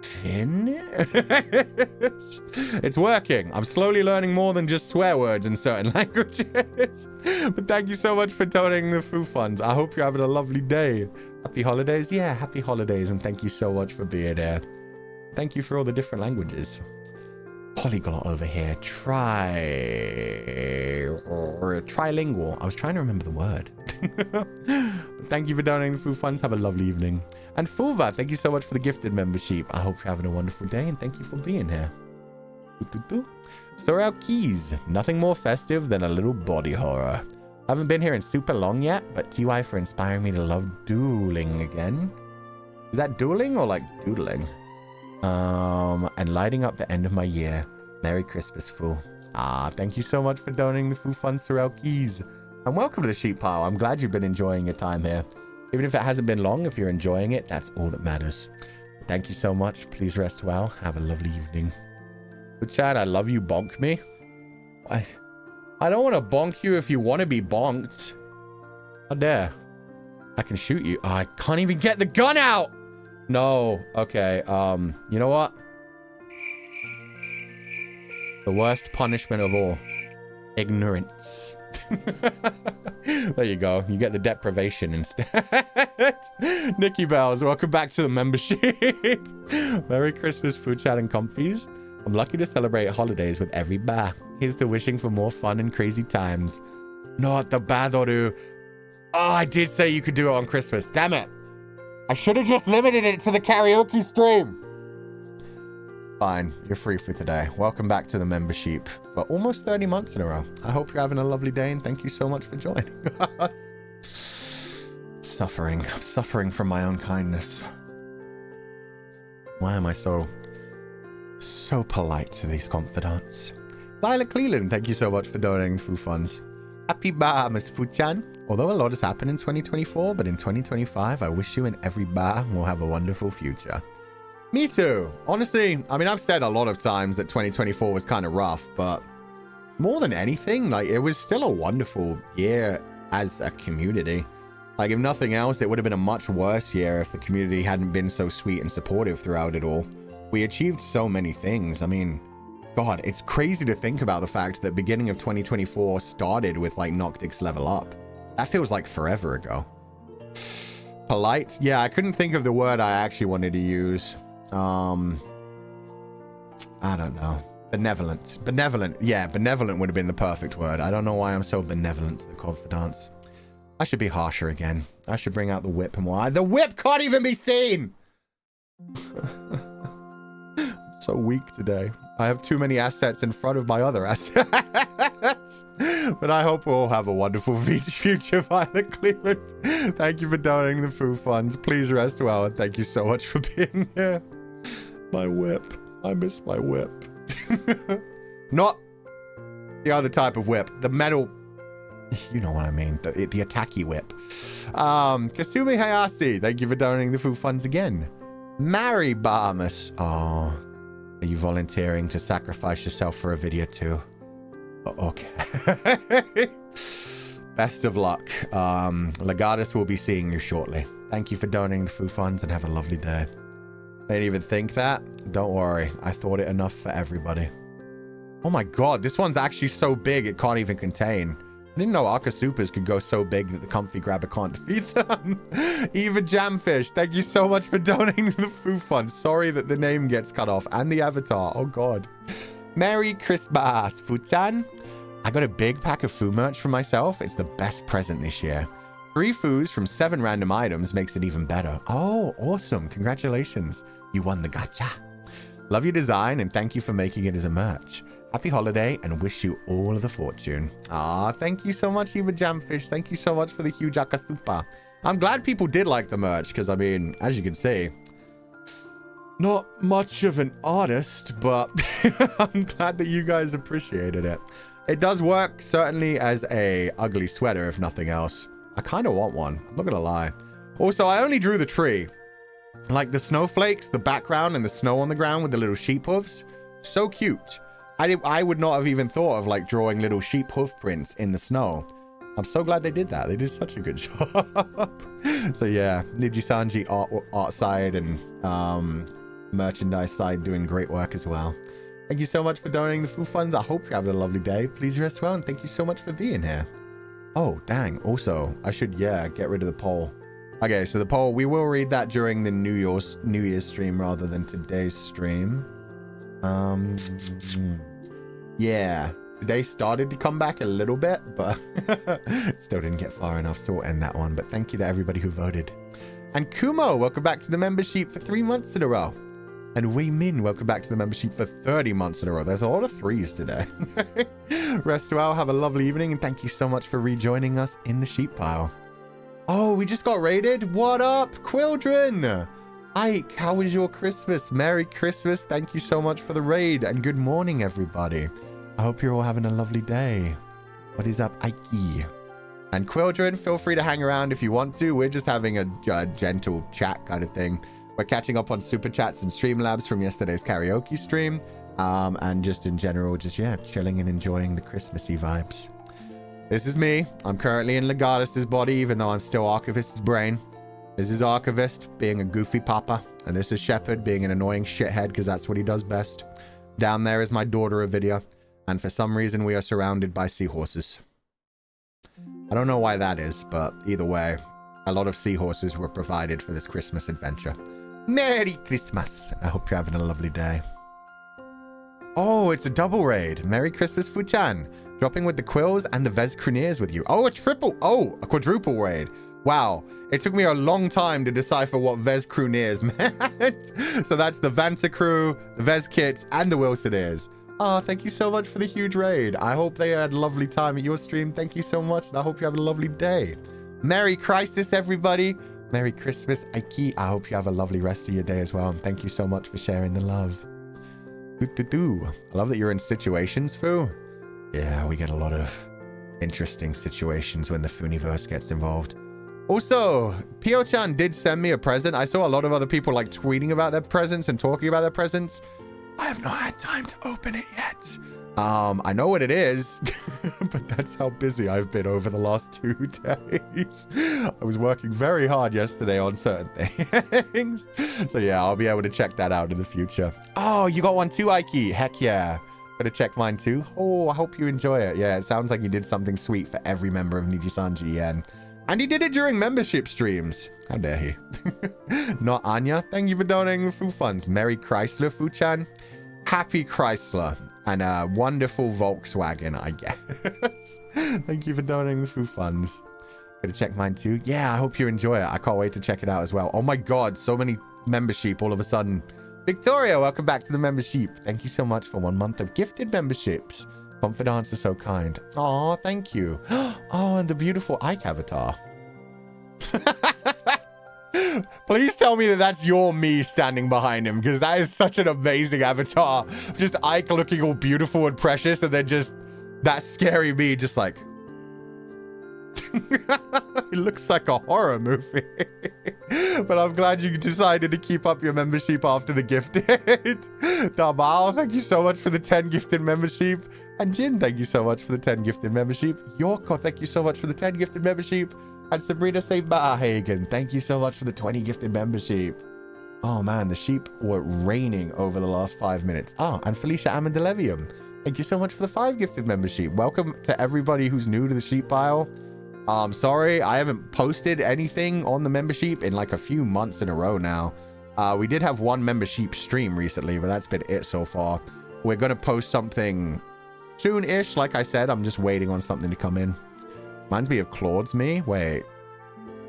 Finnish? It's working. I'm slowly learning more than just swear words in certain languages. But thank you so much for donating the food funds. I hope you're having a lovely day. Happy holidays? Yeah, happy holidays. And thank you so much for being here. Thank you for all the different languages. Polyglot over here. Trilingual. I was trying to remember the word. Thank you for donating the food funds. Have a lovely evening. And Fulva, thank you so much for the gifted membership. I hope you're having a wonderful day and thank you for being here. Sorrel Keys. Nothing more festive than a little body horror. I haven't been here in super long yet, but TY for inspiring me to love dueling again. Is that dueling or like doodling? And lighting up the end of my year. Merry Christmas, fool. Thank you so much for donating the food funds, Sorrel Keys. And welcome to the sheep pile. I'm glad you've been enjoying your time here. Even if it hasn't been long, if you're enjoying it, that's all that matters. Thank you so much. Please rest well. Have a lovely evening. Good chat. I love you. Bonk me. I don't want to bonk you if you want to be bonked. How dare. I can shoot you. I can't even get the gun out. No. Okay. You know what? The worst punishment of all. Ignorance. There you go. You get the deprivation instead. Nikki Bells, welcome back to the membership. Merry Christmas, food chat and comfies. I'm lucky to celebrate holidays with every ba. Here's to wishing for more fun and crazy times. Not the badoru. Oh, I did say you could do it on Christmas. Damn it. I should have just limited it to the karaoke stream. Fine, you're free for today. Welcome back to the membership for almost 30 months in a row. I hope you're having a lovely day and thank you so much for joining us. I'm suffering from my own kindness. Why am I so polite to these confidants? Violet Cleland, thank you so much for donating food funds. Happy ba, Miss Fuchan. Although a lot has happened in 2024, but in 2025, I wish you and every ba will have a wonderful future. Me too. Honestly, I mean, I've said a lot of times that 2024 was kind of rough, but more than anything, like, it was still a wonderful year as a community. Like, if nothing else, it would have been a much worse year if the community hadn't been so sweet and supportive throughout it all. We achieved so many things. I mean, God, it's crazy to think about the fact that beginning of 2024 started with, like, Noctix Level Up. That feels like forever ago. Polite? Yeah, I couldn't think of the word I actually wanted to use. I don't know. Benevolent. Benevolent. Yeah, benevolent would have been the perfect word. I don't know why I'm so benevolent to the Confidants. I should be harsher again. I should bring out the whip and why. The whip can't even be seen! I'm so weak today. I have too many assets in front of my other assets. But I hope we'll have a wonderful future, Violet Cleveland. Thank you for donating the food funds. Please rest well, and thank you so much for being here. My whip. I miss my whip. Not the other type of whip. The metal... You know what I mean. The attacky whip. Kasumi Hayase, thank you for donating the food funds again. Mary Barmus. Oh, are you volunteering to sacrifice yourself for a video too? Okay. Best of luck. Legatus will be seeing you shortly. Thank you for donating the food funds and have a lovely day. I didn't even think that. Don't worry. I thought it enough for everybody. Oh my god, this one's actually so big it can't even contain. I didn't know Arca Supers could go so big that the Comfy Grabber can't defeat them. Eva Jamfish, thank you so much for donating the food fund. Sorry that the name gets cut off and the avatar. Oh god. Merry Christmas, Fuchan. I got a big pack of food merch for myself. It's the best present this year. 3 foods from 7 random items makes it even better. Oh, awesome. Congratulations. You won the gacha. Love your design and thank you for making it as a merch. Happy holiday and wish you all of the fortune. Ah, thank you so much, Eva Jamfish. Thank you so much for the huge akasupa. I'm glad people did like the merch because, I mean, as you can see, not much of an artist, but I'm glad that you guys appreciated it. It does work, certainly, as a ugly sweater, if nothing else. I kind of want one. I'm not going to lie. Also, I only drew the tree. Like the snowflakes, the background, and the snow on the ground with the little sheep hoofs. So cute. I would not have even thought of, like, drawing little sheep hoof prints in the snow. I'm so glad they did that. They did such a good job. So, yeah. Nijisanji art side and merchandise side doing great work as well. Thank you so much for donating the food funds. I hope you're having a lovely day. Please rest well, and thank you so much for being here. Oh, dang. Also, I should, yeah, get rid of the poll. Okay, so the poll, we will read that during the New Year's stream rather than today's stream. Yeah, today started to come back a little bit, but still didn't get far enough, so we'll end that one. But thank you to everybody who voted. And Kumo, welcome back to the membership for 3 months in a row. And Wei Min, welcome back to the membership for 30 months in a row. There's a lot of 3s today. Rest well, have a lovely evening, and thank you so much for rejoining us in the sheep pile. Oh, we just got raided? What up, Quildren? Ike, how was your Christmas? Merry Christmas. Thank you so much for the raid, and good morning, everybody. I hope you're all having a lovely day. What is up, Ike? And Quildren, feel free to hang around if you want to. We're just having a gentle chat kind of thing. We're catching up on super chats and Streamlabs from yesterday's karaoke stream. And just in general, just, yeah, chilling and enjoying the Christmassy vibes. This is me. I'm currently in Legatus's body, even though I'm still Archivist's brain. This is Archivist being a goofy papa. And this is Shepherd being an annoying shithead because that's what he does best. Down there is my daughter, Avidia. And for some reason, we are surrounded by seahorses. I don't know why that is, but either way, a lot of seahorses were provided for this Christmas adventure. Merry Christmas! I hope you're having a lovely day. Oh, it's a double raid. Merry Christmas, Fuchan. Dropping with the Quills and the Vez Cruniers with you. Oh, a quadruple raid. Wow. It took me a long time to decipher what Vez Cruniers meant. So that's the Vanta crew, the Vez Kits, and the Wilsoneers. Oh, thank you so much for the huge raid. I hope they had a lovely time at your stream. Thank you so much, and I hope you have a lovely day. Merry Krisis, everybody. Merry Christmas, Aiki. I hope you have a lovely rest of your day as well, and thank you so much for sharing the love. I love that you're in situations, Fu. Yeah, we get a lot of interesting situations when the Funiverse gets involved. Also, Pio-chan did send me a present. I saw a lot of other people like tweeting about their presents and talking about their presents. I have not had time to open it yet. I know what it is, but that's how busy I've been over the last 2 days. I was working very hard yesterday on certain things. So yeah, I'll be able to check that out in the future. Oh, you got one too, Aiki. Heck yeah. Gonna check mine too. Oh, I hope you enjoy it. Yeah, it sounds like you did something sweet for every member of Nijisanji. And he did it during membership streams. How dare he? Not Anya. Thank you for donating the Fu funds. Merry Chrysler, Fu-chan. Happy Chrysler. And a wonderful Volkswagen, I guess. Thank you for donating the Fu funds. Gonna check mine too. Yeah, I hope you enjoy it. I can't wait to check it out as well. Oh my god, so many membership all of a sudden. Victoria, welcome back to the membership. Thank you so much for 1 month of gifted memberships. Comfydants are so kind. Oh, thank you. Oh, and the beautiful Ike avatar. Please tell me that that's your me standing behind him, because that is such an amazing avatar. Just Ike looking all beautiful and precious, and then just that scary me just like... It looks like a horror movie. But I'm glad you decided to keep up your membership after the gifted. Damal, thank you so much for the 10 gifted membership. And Jin, thank you so much for the 10 gifted membership. Yorko, thank you so much for the 10 gifted membership. And Sabrina Hagen, thank you so much for the 20 gifted membership. Oh man, the sheep were raining over the last 5 minutes. Oh, and Felicia Amandelevium, thank you so much for the 5 gifted membership. Welcome to everybody who's new to the sheep pile. Sorry, I haven't posted anything on the membership in like a few months in a row now. We did have 1 membership stream recently, but that's been it so far. We're going to post something soon-ish. Like I said, I'm just waiting on something to come in. Reminds me of Claude's me. Wait.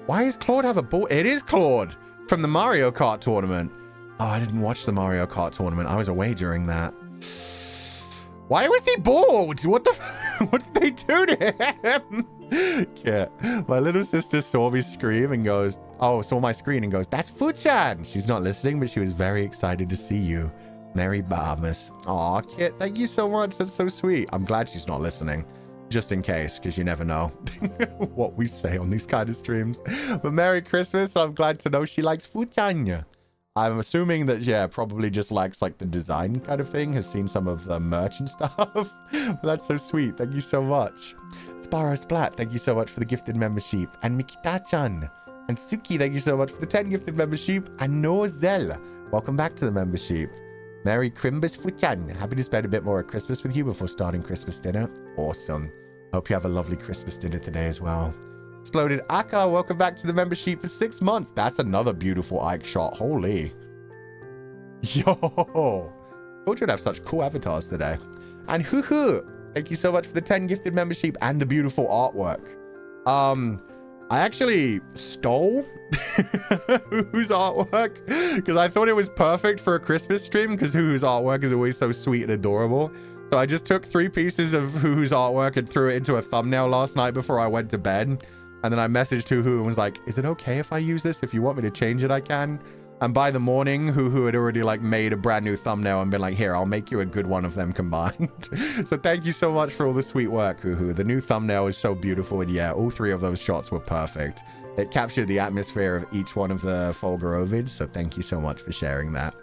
Why does Claude have a ball? It is Claude from the Mario Kart tournament. Oh, I didn't watch the Mario Kart tournament. I was away during that. Why was he bald? What the... What did they do to him? Yeah. My little sister saw me scream and goes... Oh, saw my screen and goes, that's Fu-chan. She's not listening, but she was very excited to see you. Merry Bahamas. Aw, Kit, thank you so much. That's so sweet. I'm glad she's not listening. Just in case, because you never know what we say on these kind of streams. But Merry Christmas. I'm glad to know she likes Fu-chan. I'm assuming that, yeah, probably just likes like the design kind of thing. Has seen some of the merch and stuff. But that's so sweet. Thank you so much. Sparrow Splat, thank you so much for the gifted membership. And Mikita-chan. And Suki, thank you so much for the 10 gifted membership. And Nozel, welcome back to the membership. Merry Crimbus Fu-chan. Happy to spend a bit more at Christmas with you before starting Christmas dinner. Awesome. Hope you have a lovely Christmas dinner today as well. Exploded Aka, welcome back to the membership for 6 months. That's another beautiful Ike shot. Holy. Yo. Children have such cool avatars today. And Hoo-hoo, thank you so much for the 10 gifted membership and the beautiful artwork. I actually stole Hoo-hoo's artwork because I thought it was perfect for a Christmas stream because Hoo-hoo's artwork is always so sweet and adorable. So I just took 3 pieces of Hoo-hoo's artwork and threw it into a thumbnail last night before I went to bed. And then I messaged Hoo-hoo and was like, is it okay if I use this? If you want me to change it, I can. And by the morning, Hoo-hoo had already like made a brand new thumbnail and been like, here, I'll make you a good one of them combined. So thank you so much for all the sweet work, Hoo-hoo. The new thumbnail is so beautiful. And yeah, all 3 of those shots were perfect. It captured the atmosphere of each one of the Fulgur Ovids. So thank you so much for sharing that.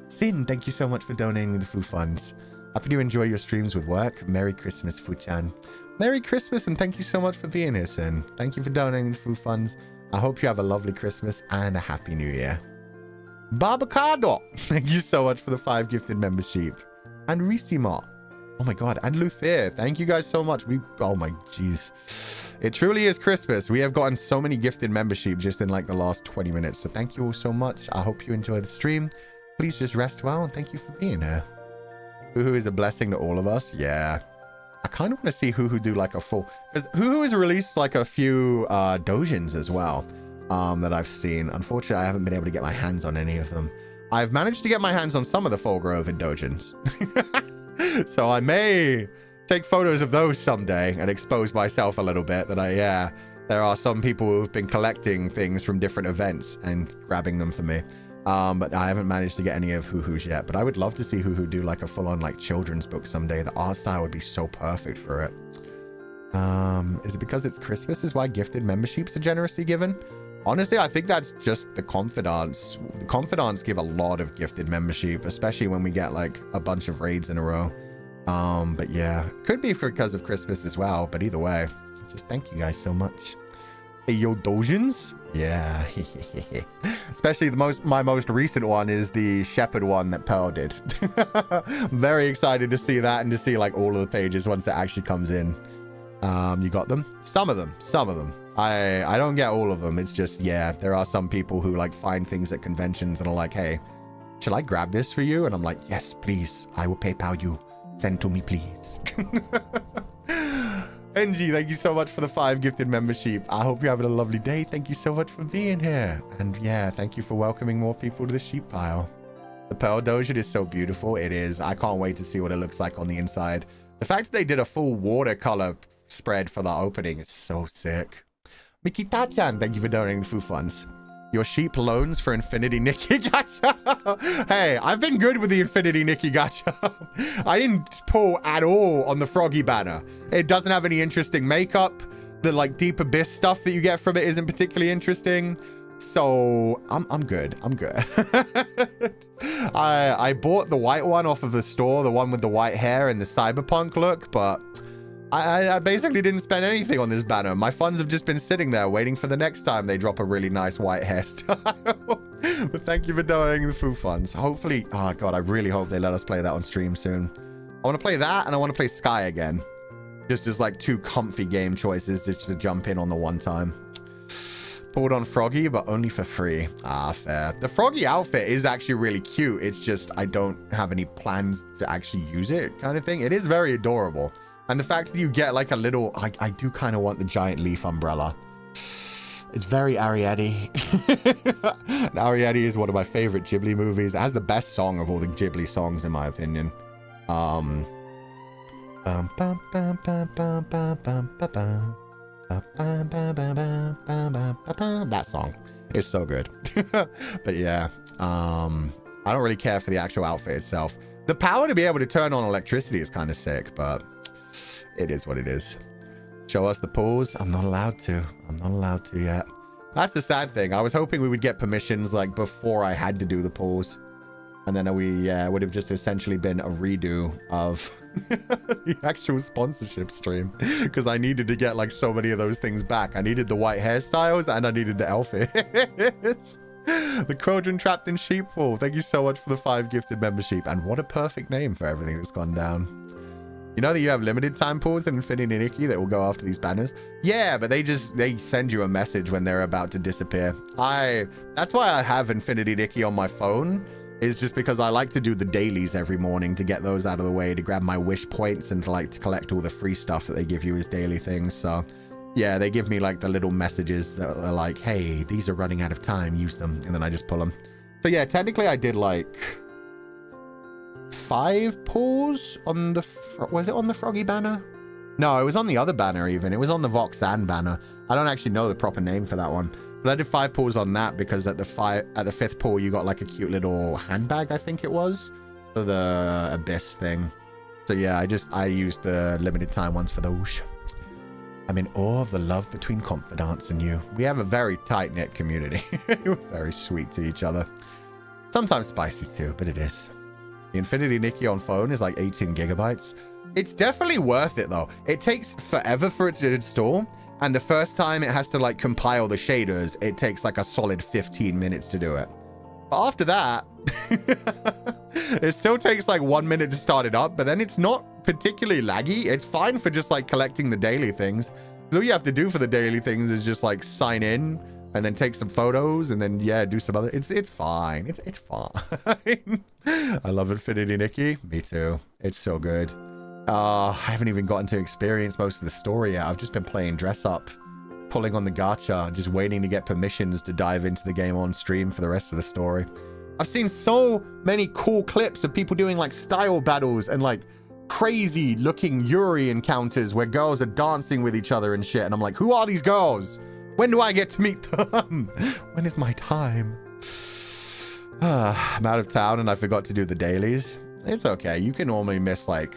Sin, thank you so much for donating the Fu funds. Happy to enjoy your streams with work. Merry Christmas, Fu-chan. Merry Christmas, and thank you so much for being here, Sin. Thank you for donating the Fu funds. I hope you have a lovely Christmas and a Happy New Year. Barbacado, thank you so much for the 5 gifted membership. And Risima. Oh my god, and Luther, thank you guys so much. Oh my jeez. It truly is Christmas. We have gotten so many gifted membership just in like the last 20 minutes. So thank you all so much. I hope you enjoy the stream. Please just rest well, and thank you for being here. Hoo is a blessing to all of us. Yeah. I kind of want to see Hoo do like a full... Because Hoo has released like a few doujins as well that I've seen. Unfortunately, I haven't been able to get my hands on any of them. I've managed to get my hands on some of the Fulgur Ovid doujins. So I may take photos of those someday and expose myself a little bit that there are some people who've been collecting things from different events and grabbing them for me. But I haven't managed to get any of Hoo-Hoo's yet. But I would love to see Hoo-Hoo do like a full-on like children's book someday. The art style would be so perfect for it. Is it because it's Christmas is why gifted memberships are generously given? Honestly, I think that's just the Comfydants. The Comfydants give a lot of gifted membership, especially when we get like a bunch of raids in a row. But yeah, could be because of Christmas as well. But either way, just thank you guys so much. Hey, yo, doujins? Yeah. Especially my most recent one is the Shepherd one that Pearl did. Very excited to see that and to see like all of the pages once it actually comes in. You got them? Some of them. I don't get all of them. It's just, yeah, there are some people who like find things at conventions and are like, hey, should I grab this for you? And I'm like, yes, please. I will PayPal you. Send to me, please. NG, thank you so much for the 5 gifted membership. I hope you're having a lovely day. Thank you so much for being here. And yeah, thank you for welcoming more people to the sheep pile. The Pearl Doujin is so beautiful. It is. I can't wait to see what it looks like on the inside. The fact that they did a full watercolor spread for the opening is so sick. Mickey Tachan, thank you for donating the food funds. Your sheep loans for Infinity Nikki gacha. Hey, I've been good with the Infinity Nikki gacha. I didn't pull at all on the Froggy banner. It doesn't have any interesting makeup. The like deep abyss stuff that you get from it isn't particularly interesting. So I'm good. I'm good. I bought the white one off of the store, the one with the white hair and the cyberpunk look, but I basically didn't spend anything on this banner. My funds have just been sitting there waiting for the next time they drop a really nice white hairstyle. But thank you for donating the food funds. Hopefully, oh god, I really hope they let us play that on stream soon. I want to play that and I want to play Sky again. Just as like 2 comfy game choices just to jump in on the one time. Pulled on Froggy, but only for free. Ah, fair. The Froggy outfit is actually really cute. It's just I don't have any plans to actually use it kind of thing. It is very adorable. And the fact that you get like a little... I do kind of want the giant leaf umbrella. It's very Ariadne. And Ariadne is one of my favorite Ghibli movies. It has the best song of all the Ghibli songs, in my opinion. That song is so good. But yeah, I don't really care for the actual outfit itself. The power to be able to turn on electricity is kind of sick, but it is what it is. Show us the pause. I'm not allowed to. I'm not allowed to yet. That's the sad thing. I was hoping we would get permissions like before I had to do the pause. And then we would have just essentially been a redo of the actual sponsorship stream. Because I needed to get like so many of those things back. I needed the white hairstyles and I needed the outfits. The Quadrant Trapped in Sheepwool. Thank you so much for the 5 gifted membership. And what a perfect name for everything that's gone down. You know that you have limited time pools in Infinity Nikki that will go after these banners? Yeah, but they send you a message when they're about to disappear. That's why I have Infinity Nikki on my phone, is just because I like to do the dailies every morning to get those out of the way, to grab my wish points and to collect all the free stuff that they give you as daily things. So yeah, they give me like the little messages that are like, hey, these are running out of time, use them. And then I just pull them. So yeah, technically I did like 5 pulls on the... Was it on the Froggy banner? No, it was on the other banner even. It was on the Voxan banner. I don't actually know the proper name for that one. But I did 5 pulls on that because at the 5th pull, you got like a cute little handbag, I think it was. For the Abyss thing. So yeah, I used the limited time ones for those. I'm in awe of the love between Comfydants and you. We have a very tight-knit community. We're very sweet to each other. Sometimes spicy too, but it is. The Infinity Nikki on phone is like 18 gigabytes. It's definitely worth it though. It takes forever for it to install. And the first time it has to like compile the shaders, it takes like a solid 15 minutes to do it. But after that, it still takes like 1 minute to start it up, but then it's not particularly laggy. It's fine for just like collecting the daily things. So all you have to do for the daily things is just like sign in and then take some photos, and then, yeah, do some other... It's fine. It's fine. I love Infinity Nikki. Me too. It's so good. I haven't even gotten to experience most of the story yet. I've just been playing dress up, pulling on the gacha, just waiting to get permissions to dive into the game on stream for the rest of the story. I've seen so many cool clips of people doing like style battles and like crazy looking Yuri encounters where girls are dancing with each other and shit. And I'm like, who are these girls? When do I get to meet them? When is my time? I'm out of town and I forgot to do the dailies. It's okay. You can normally miss like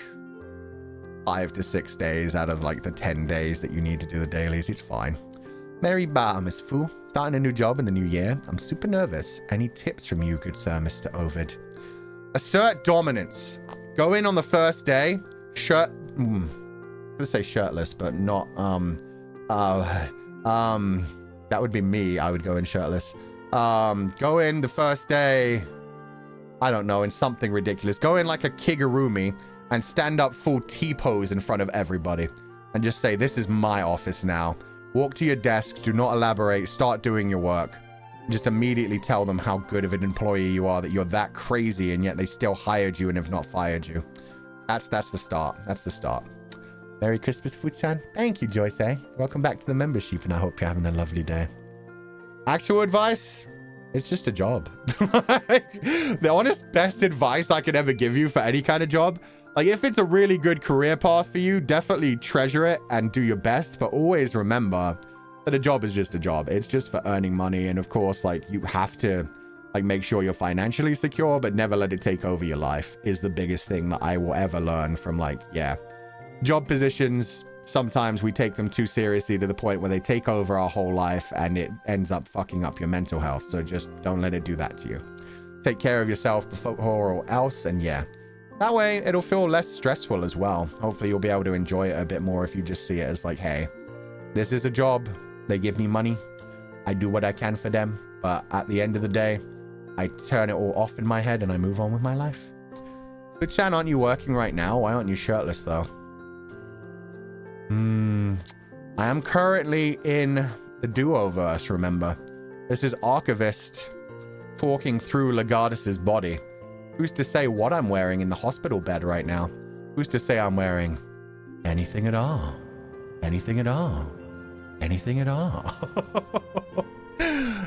5 to 6 days out of like the 10 days that you need to do the dailies. It's fine. Mary Ba, Miss Fu. Starting a new job in the new year. I'm super nervous. Any tips from you, good sir, Mr. Ovid? Assert dominance. Go in on the first day. I'm gonna say shirtless, but not, that would be me. I would go in shirtless. Go in the first day. I don't know, in something ridiculous. Go in like a kigurumi and stand up full T-pose in front of everybody. And just say, this is my office now. Walk to your desk, do not elaborate, start doing your work. Just immediately tell them how good of an employee you are, that you're that crazy and yet they still hired you and have not fired you. That's the start. That's the start. Merry Christmas, Futsan. Thank you, Joyce. Welcome back to the membership and I hope you're having a lovely day. Actual advice? It's just a job. The honest best advice I could ever give you for any kind of job, like if it's a really good career path for you, definitely treasure it and do your best, but always remember that a job is just a job. It's just for earning money. And of course, like you have to like make sure you're financially secure, but never let it take over your life is the biggest thing that I will ever learn from like, yeah, job positions. Sometimes we take them too seriously to the point where they take over our whole life and it ends up fucking up your mental health. So just don't let it do that to you. Take care of yourself before all else. And yeah, that way it'll feel less stressful as well. Hopefully you'll be able to enjoy it a bit more if you just see it as like, hey, this is a job. They give me money. I do what I can for them. But at the end of the day, I turn it all off in my head and I move on with my life. But Chan, aren't you working right now? Why aren't you shirtless though? I am currently in the Duoverse, remember? This is Archivist talking through Legardus's body. Who's to say what I'm wearing in the hospital bed right now? Who's to say I'm wearing anything at all? Anything at all? Anything at all?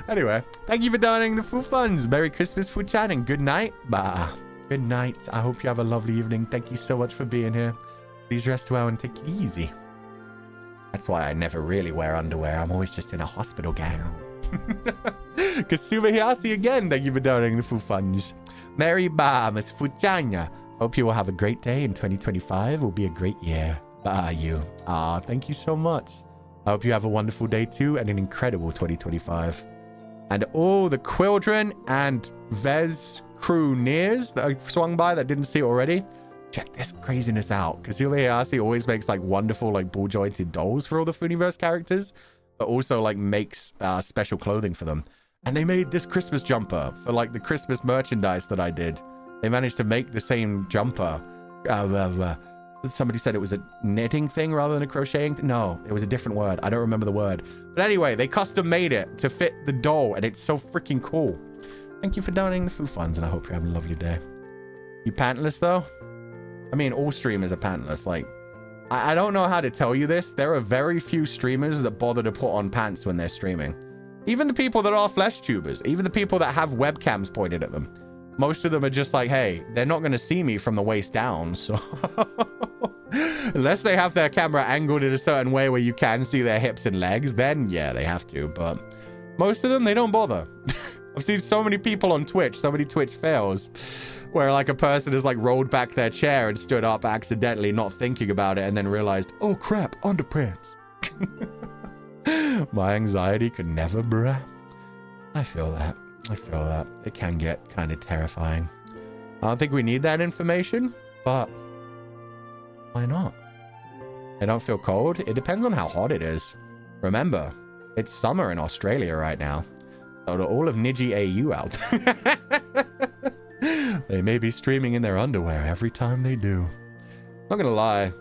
Anyway, thank you for donating the full funds. Merry Christmas, Fu Chan, and good night. Bah. Good night. I hope you have a lovely evening. Thank you so much for being here. Please rest well and take it easy. That's why I never really wear underwear. I'm always just in a hospital gown. Kasuma Hiasi again. Thank you for donating the full funds. Mary Ba, Miss Fuchanya. Hope you will have a great day in 2025. Will be a great year. Bah, you. Ah, thank you so much. I hope you have a wonderful day too and an incredible 2025. And all the children and Vez crew nears that I swung by that didn't see it already. Check this craziness out. Kasuma Hiasi always makes like wonderful like ball jointed dolls for all the Funiverse characters, but also like makes special clothing for them. And they made this Christmas jumper for like the Christmas merchandise that I did. They managed to make the same jumper. Somebody said it was a knitting thing rather than a crocheting thing. No, it was a different word. I don't remember the word. But anyway, they custom made it to fit the doll and it's so freaking cool. Thank you for donating the food funds and I hope you're having a lovely day. You pantless though? I mean, all streamers are pantless. Like, I don't know how to tell you this. There are very few streamers that bother to put on pants when they're streaming. Even the people that are flesh tubers, even the people that have webcams pointed at them. Most of them are just like, hey, they're not going to see me from the waist down. So unless they have their camera angled in a certain way where you can see their hips and legs, then yeah, they have to. But most of them, they don't bother. I've seen so many people on Twitch, so many Twitch fails, where like a person has like rolled back their chair and stood up accidentally, not thinking about it, and then realized, oh crap, underpants. My anxiety could never, bruh. I feel that. I feel that. It can get kind of terrifying. I don't think we need that information, but why not? I don't feel cold. It depends on how hot it is. Remember, it's summer in Australia right now. So to all of Niji AU out there, they may be streaming in their underwear every time they do. Not gonna lie.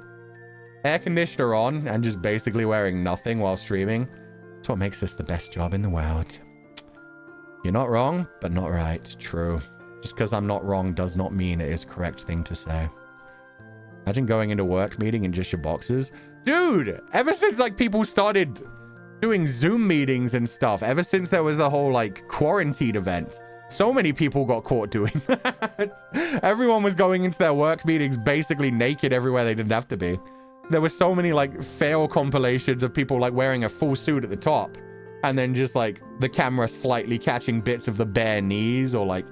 Air conditioner on and just basically wearing nothing while streaming It's what makes us the best job in the world. You're not wrong, but not right. True. Just because I'm not wrong does not mean it is a correct thing to say. Imagine going into a work meeting in just your boxers. Dude, ever since like people started doing Zoom meetings and stuff, ever since there was the whole like quarantine event, so many people got caught doing that. Everyone was going into their work meetings basically naked everywhere they didn't have to be. There were so many like fail compilations of people like wearing a full suit at the top and then just like the camera slightly catching bits of the bare knees or like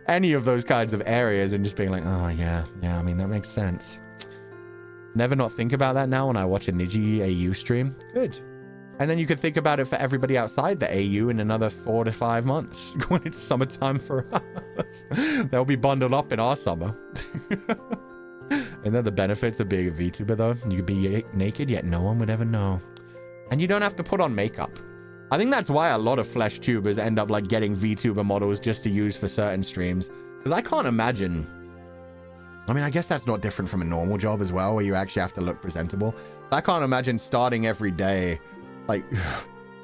any of those kinds of areas and just being like, oh yeah, I mean, that makes sense. Never not think about that now when I watch a Niji AU stream. Good. And then you could think about it for everybody outside the AU in another 4 to 5 months when it's summertime for us. They'll be bundled up in our summer. And then the benefits of being a VTuber though, you could be naked yet no one would ever know. And you don't have to put on makeup. I think that's why a lot of flesh tubers end up like getting VTuber models just to use for certain streams. Because I can't imagine. I mean, I guess that's not different from a normal job as well, where you actually have to look presentable. But I can't imagine starting every day, like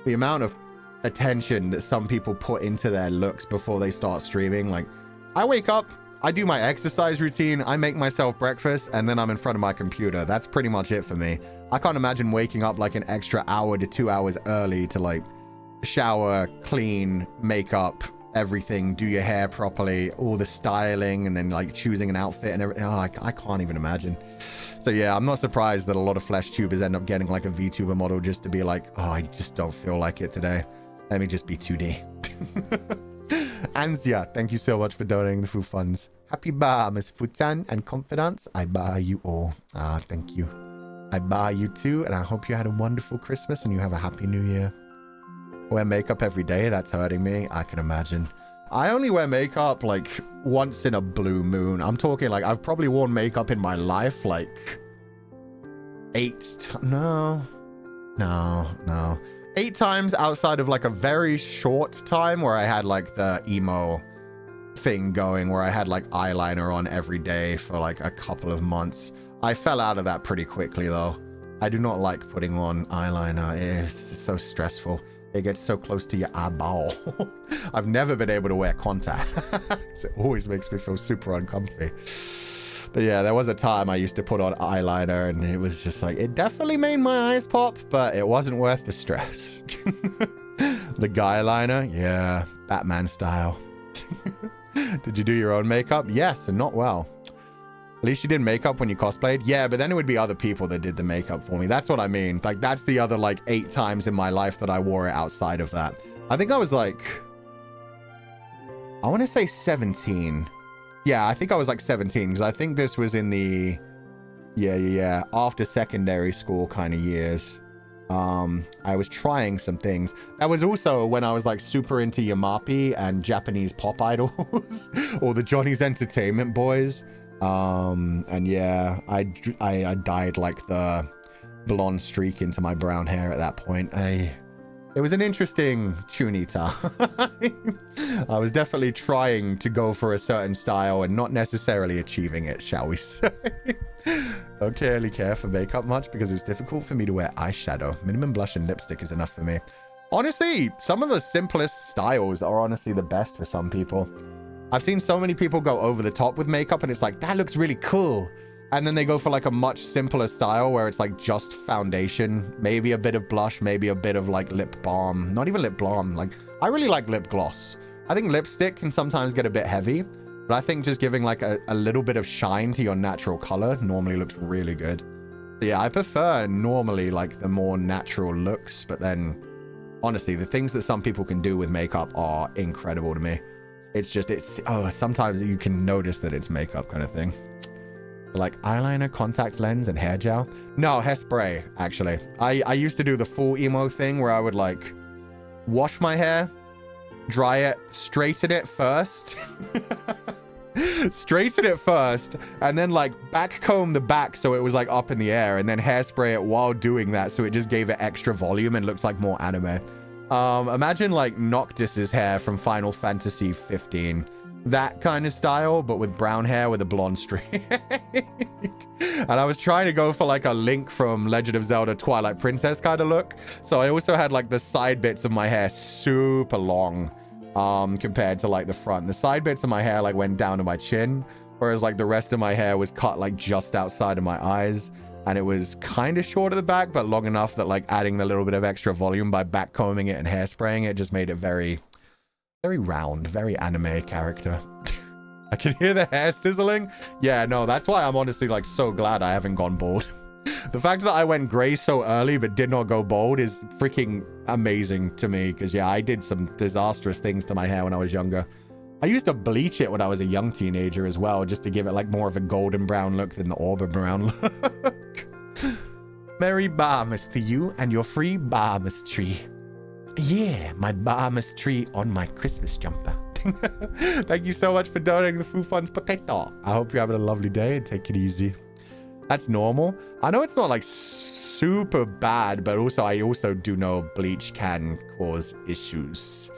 the amount of attention that some people put into their looks before they start streaming. Like, I wake up, I do my exercise routine, I make myself breakfast, and then I'm in front of my computer. That's pretty much it for me. I can't imagine waking up like an extra hour to 2 hours early to like shower, clean, make up, everything, do your hair properly, all the styling, and then like choosing an outfit and everything. Oh, I can't even imagine. So yeah, I'm not surprised that a lot of flesh tubers end up getting like a VTuber model just to be like, oh, I just don't feel like it today. Let me just be 2D. Ansia, thank you so much for donating the food funds. Happy bar, Miss Futan and Comfydants. I bar you all. Thank you. I bar you too, and I hope you had a wonderful Christmas and you have a happy new year. Wear makeup every day, that's hurting me. I can imagine. I only wear makeup like once in a blue moon. I'm talking like I've probably worn makeup in my life like 8 times outside of like a very short time where I had like the emo thing going where I had like eyeliner on every day for like a couple of months. I fell out of that pretty quickly though. I do not like putting on eyeliner. It's so stressful. It gets so close to your eyeball. I've never been able to wear contacts. It always makes me feel super uncomfy. But yeah, there was a time I used to put on eyeliner and it was just like, it definitely made my eyes pop, but it wasn't worth the stress. The guy liner, yeah, Batman style. Did you do your own makeup? Yes, and not well. At least you did makeup when you cosplayed? Yeah, but then it would be other people that did the makeup for me. That's what I mean. Like, that's the other, like, 8 times in my life that I wore it outside of that. I think I was, like... I want to say 17. Yeah, I think I was, like, 17. Because I think this was in the... Yeah. After secondary school kind of years. I was trying some things. That was also when I was, like, super into Yamapi and Japanese pop idols. Or the Johnny's Entertainment Boys. And yeah, I dyed like the blonde streak into my brown hair at that point. It was an interesting tuny time. I was definitely trying to go for a certain style and not necessarily achieving it, shall we say. Don't really care for makeup much because it's difficult for me to wear eyeshadow. Minimum blush and lipstick is enough for me. Honestly, some of the simplest styles are honestly the best for some people. I've seen so many people go over the top with makeup and it's like, that looks really cool. And then they go for like a much simpler style where it's like just foundation, maybe a bit of blush, maybe a bit of like lip balm. Not even lip balm. Like, I really like lip gloss. I think lipstick can sometimes get a bit heavy, but I think just giving like a little bit of shine to your natural color normally looks really good. So yeah, I prefer normally like the more natural looks, but then honestly, the things that some people can do with makeup are incredible to me. It's just, sometimes you can notice that it's makeup kind of thing. Like eyeliner, contact lens, and hair gel. No, hairspray, actually. I used to do the full emo thing where I would like wash my hair, dry it, straighten it first. Straighten it first, and then like back comb the back so it was like up in the air, and then hairspray it while doing that so it just gave it extra volume and looked like more anime. Imagine like Noctis's hair from Final Fantasy 15. That kind of style, but with brown hair with a blonde streak. And I was trying to go for like a Link from Legend of Zelda Twilight Princess kind of look. So I also had like the side bits of my hair super long compared to like the front. The side bits of my hair like went down to my chin, whereas like the rest of my hair was cut like just outside of my eyes. And it was kind of short at the back, but long enough that like adding a little bit of extra volume by back combing it and hairspraying it just made it very, very round, very anime character. I can hear the hair sizzling. Yeah, no, that's why I'm honestly like so glad I haven't gone bald. The fact that I went gray so early but did not go bald is freaking amazing to me. Because yeah, I did some disastrous things to my hair when I was younger. I used to bleach it when I was a young teenager as well, just to give it like more of a golden brown look than the auburn brown look. Merry Barmas to you and your free Barmas tree. Yeah, my Barmas tree on my Christmas jumper. Thank you so much for donating the Foo Funds potato. I hope you're having a lovely day and take it easy. That's normal. I know it's not like super bad, but also I also do know bleach can cause issues.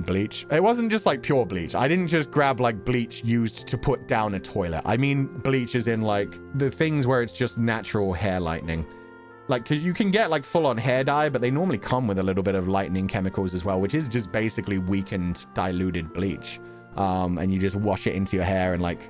Bleach. It wasn't just like pure bleach. I didn't just grab like bleach used to put down a toilet. I mean bleach is in like the things where it's just natural hair lightening. Like, because you can get like full-on hair dye, but they normally come with a little bit of lightening chemicals as well, which is just basically weakened, diluted bleach. And you just wash it into your hair and like...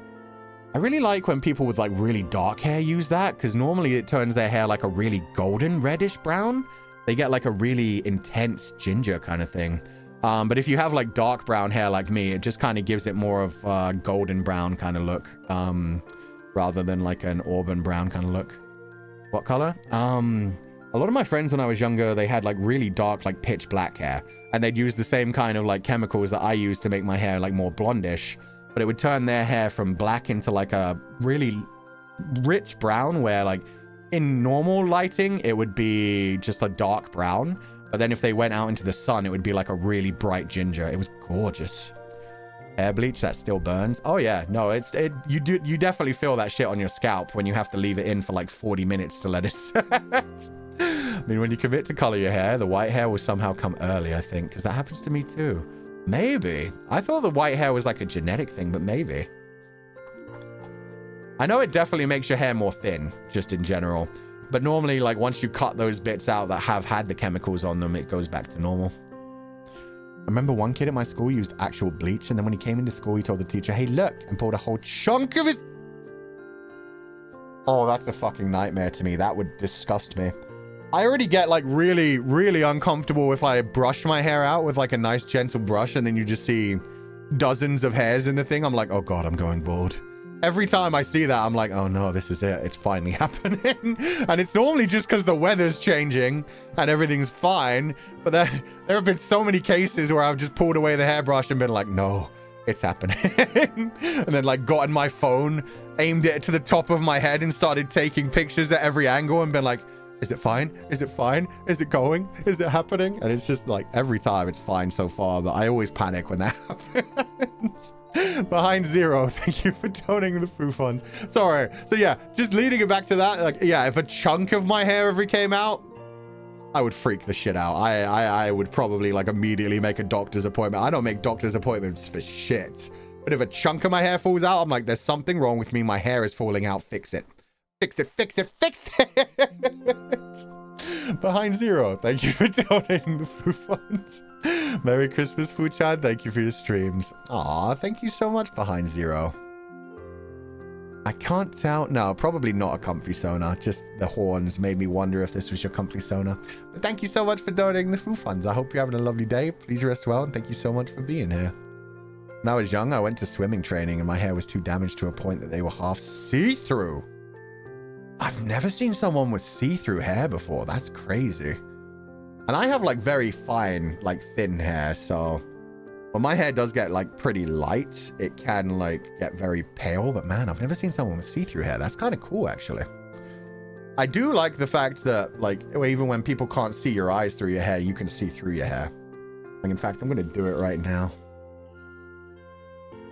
I really like when people with like really dark hair use that, because normally it turns their hair like a really golden reddish brown. They get like a really intense ginger kind of thing. But if you have like dark brown hair like me, it just kind of gives it more of a golden brown kind of look, rather than like an auburn brown kind of look. What color? A lot of my friends when I was younger, they had like really dark, like pitch black hair, and they'd use the same kind of like chemicals that I use to make my hair like more blondish, but it would turn their hair from black into like a really rich brown, where like in normal lighting, it would be just a dark brown. But then if they went out into the sun, it would be like a really bright ginger. It was gorgeous. Hair bleach that still burns. Oh yeah, no, you definitely feel that shit on your scalp when you have to leave it in for like 40 minutes to let it set. I mean, when you commit to color your hair, the white hair will somehow come early, I think, because that happens to me too. Maybe. I thought the white hair was like a genetic thing, but maybe. I know it definitely makes your hair more thin, just in general. But normally, like, once you cut those bits out that have had the chemicals on them, it goes back to normal. I remember one kid at my school used actual bleach, and then when he came into school, he told the teacher, hey, look, and pulled a whole chunk of his... Oh, that's a fucking nightmare to me. That would disgust me. I already get, like, really, really uncomfortable if I brush my hair out with, like, a nice, gentle brush, and then you just see dozens of hairs in the thing. I'm like, oh, God, I'm going bald. Every time I see that, I'm like, oh, no, this is it. It's finally happening. And it's normally just because the weather's changing and everything's fine. But there have been so many cases where I've just pulled away the hairbrush and been like, no, it's happening. And then, like, gotten my phone, aimed it to the top of my head and started taking pictures at every angle and been like, is it fine? Is it fine? Is it going? Is it happening? And it's just like every time it's fine so far, but I always panic when that happens. Behind Zero, thank you for donating the Foo Funds. Sorry. So yeah, just leading it back to that, like, yeah, if a chunk of my hair ever came out, I would freak the shit out. I would probably like immediately make a doctor's appointment. I don't make doctor's appointments for shit. But if a chunk of my hair falls out, I'm like, there's something wrong with me. My hair is falling out. Fix it. Fix it, fix it, fix it. Behind Zero, thank you for donating the Foo Funds. Merry Christmas, Fu-chan. Thank you for your streams. Aw, thank you so much, Behind Zero. I can't tell. No, probably not a comfy Sona. Just the horns made me wonder if this was your comfy Sona. But thank you so much for donating the Foo Funds. I hope you're having a lovely day. Please rest well, and thank you so much for being here. When I was young, I went to swimming training, and my hair was too damaged to a point that they were half see-through. I've never seen someone with see-through hair before. That's crazy. And I have like very fine, like thin hair. So when my hair does get like pretty light, it can like get very pale. But man, I've never seen someone with see-through hair. That's kind of cool, actually. I do like the fact that like even when people can't see your eyes through your hair, you can see through your hair. Like, in fact, I'm going to do it right now.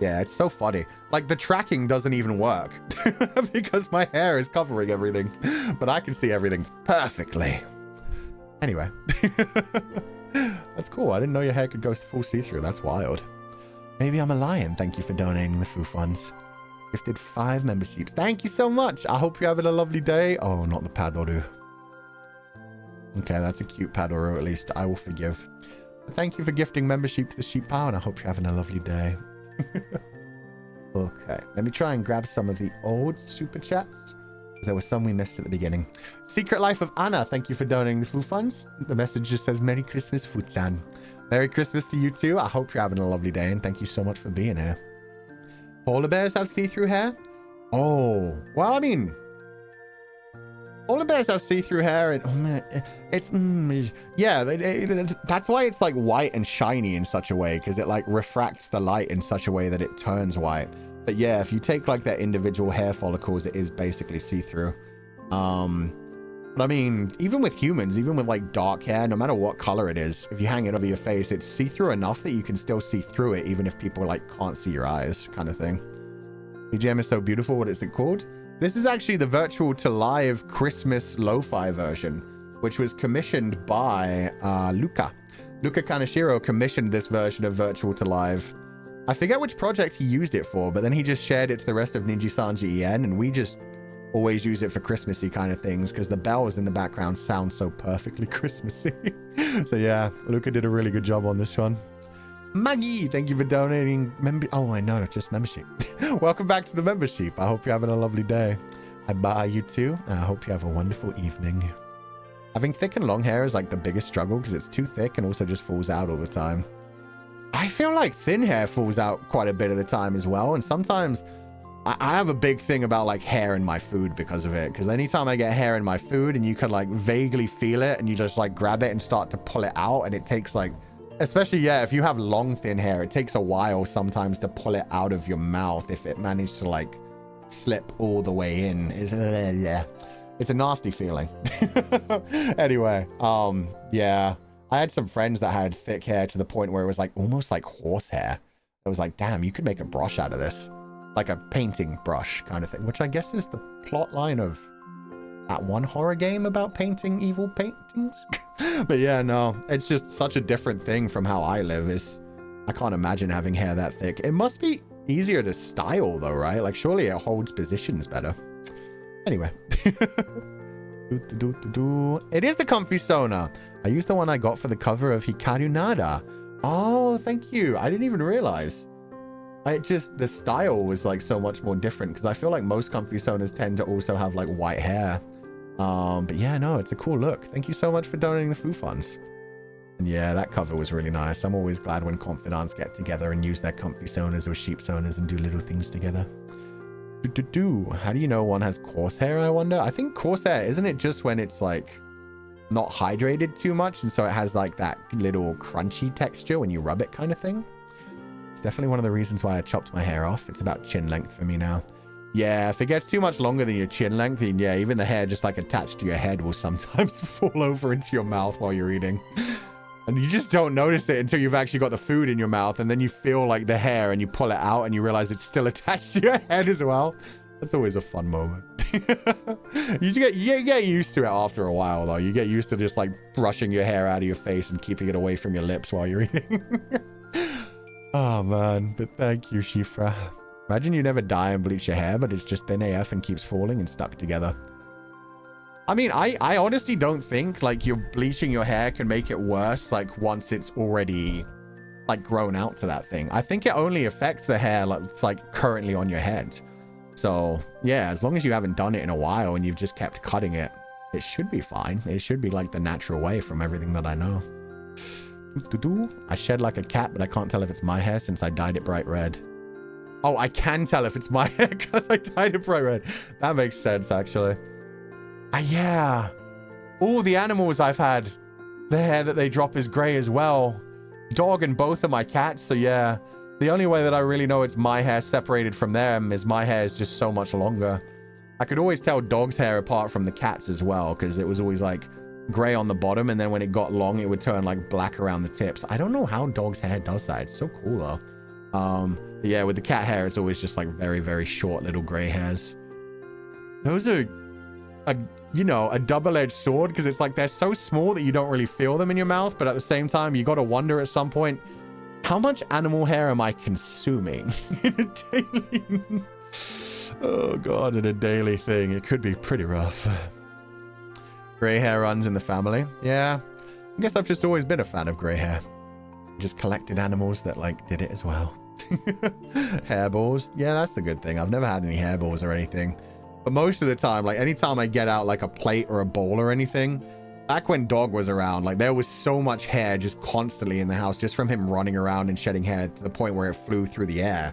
Yeah, it's so funny. Like, the tracking doesn't even work because my hair is covering everything, but I can see everything perfectly. Anyway, that's cool. I didn't know your hair could go full see-through. That's wild. Maybe I'm a lion. Thank you for donating the Foo Funds. Gifted 5 memberships. Thank you so much. I hope you're having a lovely day. Oh, not the Padoru. Okay, that's a cute Padoru at least. I will forgive. But thank you for gifting membership to the Sheep Power, and I hope you're having a lovely day. Okay, let me try and grab some of the old super chats. There were some we missed at the beginning. Secret Life of Anna, thank you for donating the food funds. The message just says, Merry Christmas, Food-chan. Merry Christmas to you too. I hope you're having a lovely day, and thank you so much for being here. Polar bears have see-through hair? Oh, well, I mean, polar bears have see-through hair, and oh man, it's yeah. That's why it's like white and shiny in such a way, because it like refracts the light in such a way that it turns white. But yeah, if you take like their individual hair follicles, it is basically see-through. But I mean, even with humans, even with like dark hair, no matter what color it is, if you hang it over your face, it's see-through enough that you can still see through it, even if people like can't see your eyes, kind of thing. BGM is so beautiful. What is it called? This is actually the virtual to live Christmas lo-fi version, which was commissioned by Luca. Luca Kaneshiro commissioned this version of virtual to live. I forget which project he used it for, but then he just shared it to the rest of Nijisanji EN, and we just always use it for Christmassy kind of things because the bells in the background sound so perfectly Christmassy. So yeah, Luca did a really good job on this one. Maggie, thank you for donating oh, I know, just membership. Welcome back to the membership. I hope you're having a lovely day. I buy you too, and I hope you have a wonderful evening. Having thick and long hair is like the biggest struggle because it's too thick and also just falls out all the time. I feel like thin hair falls out quite a bit of the time as well, and sometimes I have a big thing about like hair in my food because of it, because anytime I get hair in my food and you can like vaguely feel it and you just like grab it and start to pull it out, and it takes like, especially yeah, if you have long thin hair, it takes a while sometimes to pull it out of your mouth if it managed to like slip all the way in. It's a nasty feeling. Anyway, yeah, I had some friends that had thick hair to the point where it was like almost like horse hair. It was like, damn, you could make a brush out of this. Like a painting brush kind of thing, which I guess is the plot line of that one horror game about painting evil paintings. But yeah, no, it's just such a different thing from how I live. I can't imagine having hair that thick. It must be easier to style though, right? Like surely it holds positions better. Anyway. It is a comfy sauna. I used the one I got for the cover of Hikaru Nada. Oh, thank you. I didn't even realize. The style was like so much more different because I feel like most comfy saunas tend to also have like white hair. But yeah, no, it's a cool look. Thank you so much for donating the food funds. And yeah, that cover was really nice. I'm always glad when Comfydants get together and use their comfy saunas or sheep saunas and do little things together. How do you know one has coarse hair, I wonder? I think coarse hair, isn't it just when it's like not hydrated too much and so it has like that little crunchy texture when you rub it kind of thing? Definitely one of the reasons why I chopped my hair off. It's about chin length for me now. Yeah, if it gets too much longer than your chin length, then yeah, even the hair just like attached to your head will sometimes fall over into your mouth while you're eating. And you just don't notice it until you've actually got the food in your mouth, and then you feel like the hair and you pull it out and you realize it's still attached to your head as well. That's always a fun moment. You get used to it after a while though. You get used to just like brushing your hair out of your face and keeping it away from your lips while you're eating. Oh man, but thank you, Shifra. Imagine you never dye and bleach your hair, but it's just thin AF and keeps falling and stuck together. I mean, I honestly don't think like you're bleaching your hair can make it worse like once it's already like grown out to that thing. I think it only affects the hair like it's like currently on your head. So yeah, as long as you haven't done it in a while and you've just kept cutting it, it should be fine. It should be like the natural way from everything that I know. I shed like a cat, but I can't tell if it's my hair since I dyed it bright red. Oh, I can tell if it's my hair because I dyed it bright red. That makes sense, actually. Yeah. All the animals I've had, the hair that they drop is gray as well. Dog and both of my cats, so yeah. The only way that I really know it's my hair separated from them is my hair is just so much longer. I could always tell dog's hair apart from the cat's as well because it was always like gray on the bottom, and then when it got long it would turn like black around the tips. I don't know how dog's hair does that. It's so cool though. But yeah, with the cat hair it's always just like very, very short little gray hairs. Those are a double-edged sword because it's like they're so small that you don't really feel them in your mouth, but at the same time you got to wonder at some point, how much animal hair am I consuming in a daily? Oh god, and a daily thing. It could be pretty rough. Grey hair runs in the family. Yeah. I guess I've just always been a fan of grey hair. Just collected animals that like did it as well. Hairballs. Yeah, that's the good thing. I've never had any hairballs or anything. But most of the time, like anytime I get out like a plate or a bowl or anything, back when Dog was around, like there was so much hair just constantly in the house, just from him running around and shedding hair to the point where it flew through the air.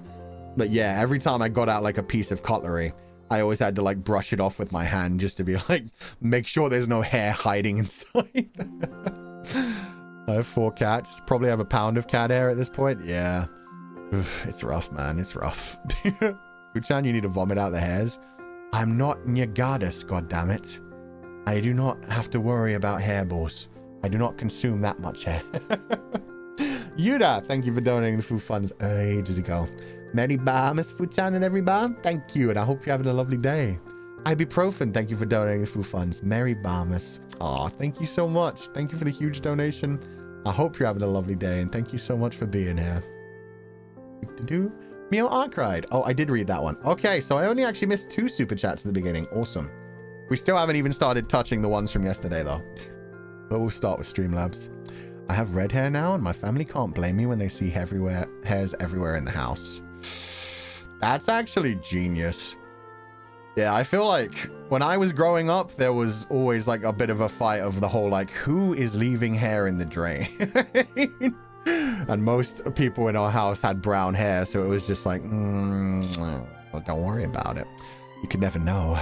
But yeah, every time I got out like a piece of cutlery, I always had to like brush it off with my hand just to be like, make sure there's no hair hiding inside. I have 4 cats. Probably have a pound of cat hair at this point. Yeah. Oof, it's rough, man. It's rough. Fuchan, you need to vomit out the hairs. I'm not your goddess, goddammit. I do not have to worry about hairballs. I do not consume that much hair. Yuda, thank you for donating the food funds ages ago. Merry bar, Miss Fuchan and every bar. Thank you, and I hope you're having a lovely day. Ibuprofen, thank you for donating the food funds. Merry Barmas. Aw, thank you so much. Thank you for the huge donation. I hope you're having a lovely day, and thank you so much for being here. Mio Arcride. Oh, I did read that one. Okay, so I only actually missed 2 super chats at the beginning. Awesome. We still haven't even started touching the ones from yesterday, though. But we'll start with Streamlabs. I have red hair now, and my family can't blame me when they see hairs everywhere in the house. That's actually genius. Yeah, I feel like when I was growing up, there was always like a bit of a fight of the whole like, who is leaving hair in the drain? And most people in our house had brown hair, so it was just like, well, don't worry about it. You could never know.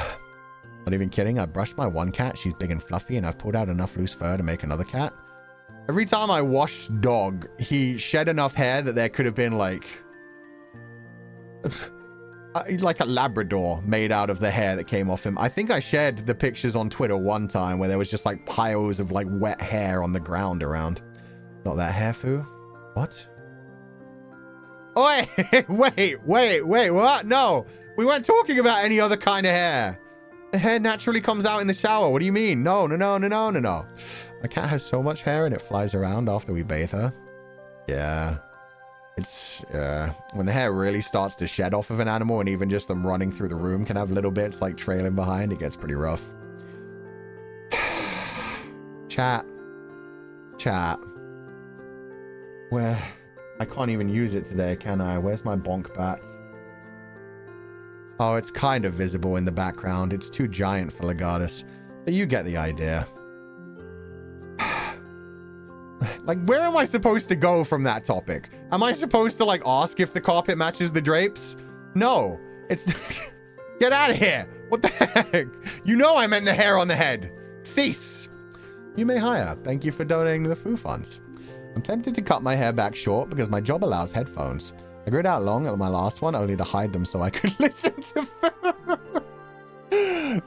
Not even kidding. I brushed my one cat. She's big and fluffy, and I've pulled out enough loose fur to make another cat. Every time I washed Dog, he shed enough hair that there could have been like a Labrador made out of the hair that came off him. I think I shared the pictures on Twitter one time where there was just like piles of like wet hair on the ground around. Not that hair, Foo. What? Oh, wait, what? No, we weren't talking about any other kind of hair. The hair naturally comes out in the shower. What do you mean? No. My cat has so much hair and it flies around after we bathe her. Yeah. It's, when the hair really starts to shed off of an animal, and even just them running through the room can have little bits like trailing behind, it gets pretty rough. Chat. Where? I can't even use it today, can I? Where's my bonk bat? Oh, it's kind of visible in the background. It's too giant for Legatus. But you get the idea. Like, where am I supposed to go from that topic? Am I supposed to, like, ask if the carpet matches the drapes? No. It's... Get out of here. What the heck? You know I meant the hair on the head. Cease. You may hire. Thank you for donating to the Foo Funds. I'm tempted to cut my hair back short because my job allows headphones. I grew it out long at my last one, only to hide them so I could listen to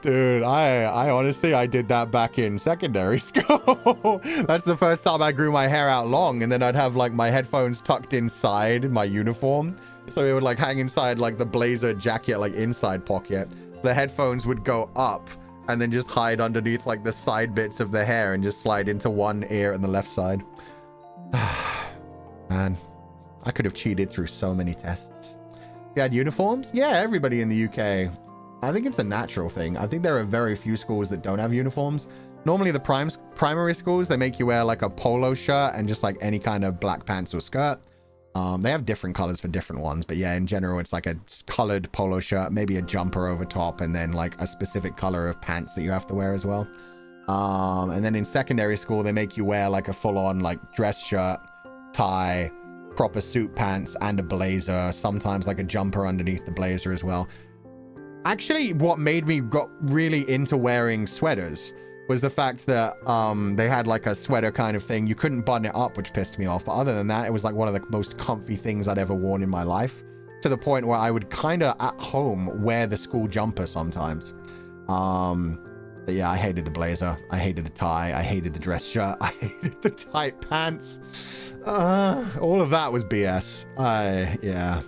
Dude, I honestly, I did that back in secondary school. That's the first time I grew my hair out long, and then I'd have like my headphones tucked inside my uniform. So it would like hang inside like the blazer jacket, like inside pocket. The headphones would go up and then just hide underneath like the side bits of the hair and just slide into one ear and the left side. Man, I could have cheated through so many tests. You had uniforms? Yeah, everybody in the UK. I think it's a natural thing. I think there are very few schools that don't have uniforms. Normally the primary schools, they make you wear like a polo shirt and just like any kind of black pants or skirt. They have different colors for different ones, but yeah, in general, it's like a colored polo shirt, maybe a jumper over top, and then like a specific color of pants that you have to wear as well. And then in secondary school, they make you wear like a full-on like dress shirt, tie, proper suit pants, and a blazer, sometimes like a jumper underneath the blazer as well. Actually, what made me got really into wearing sweaters was the fact that they had like a sweater kind of thing. You couldn't button it up, which pissed me off. But other than that, it was like one of the most comfy things I'd ever worn in my life, to the point where I would kind of at home wear the school jumper sometimes. But yeah, I hated the blazer. I hated the tie. I hated the dress shirt. I hated the tight pants. All of that was BS. Yeah.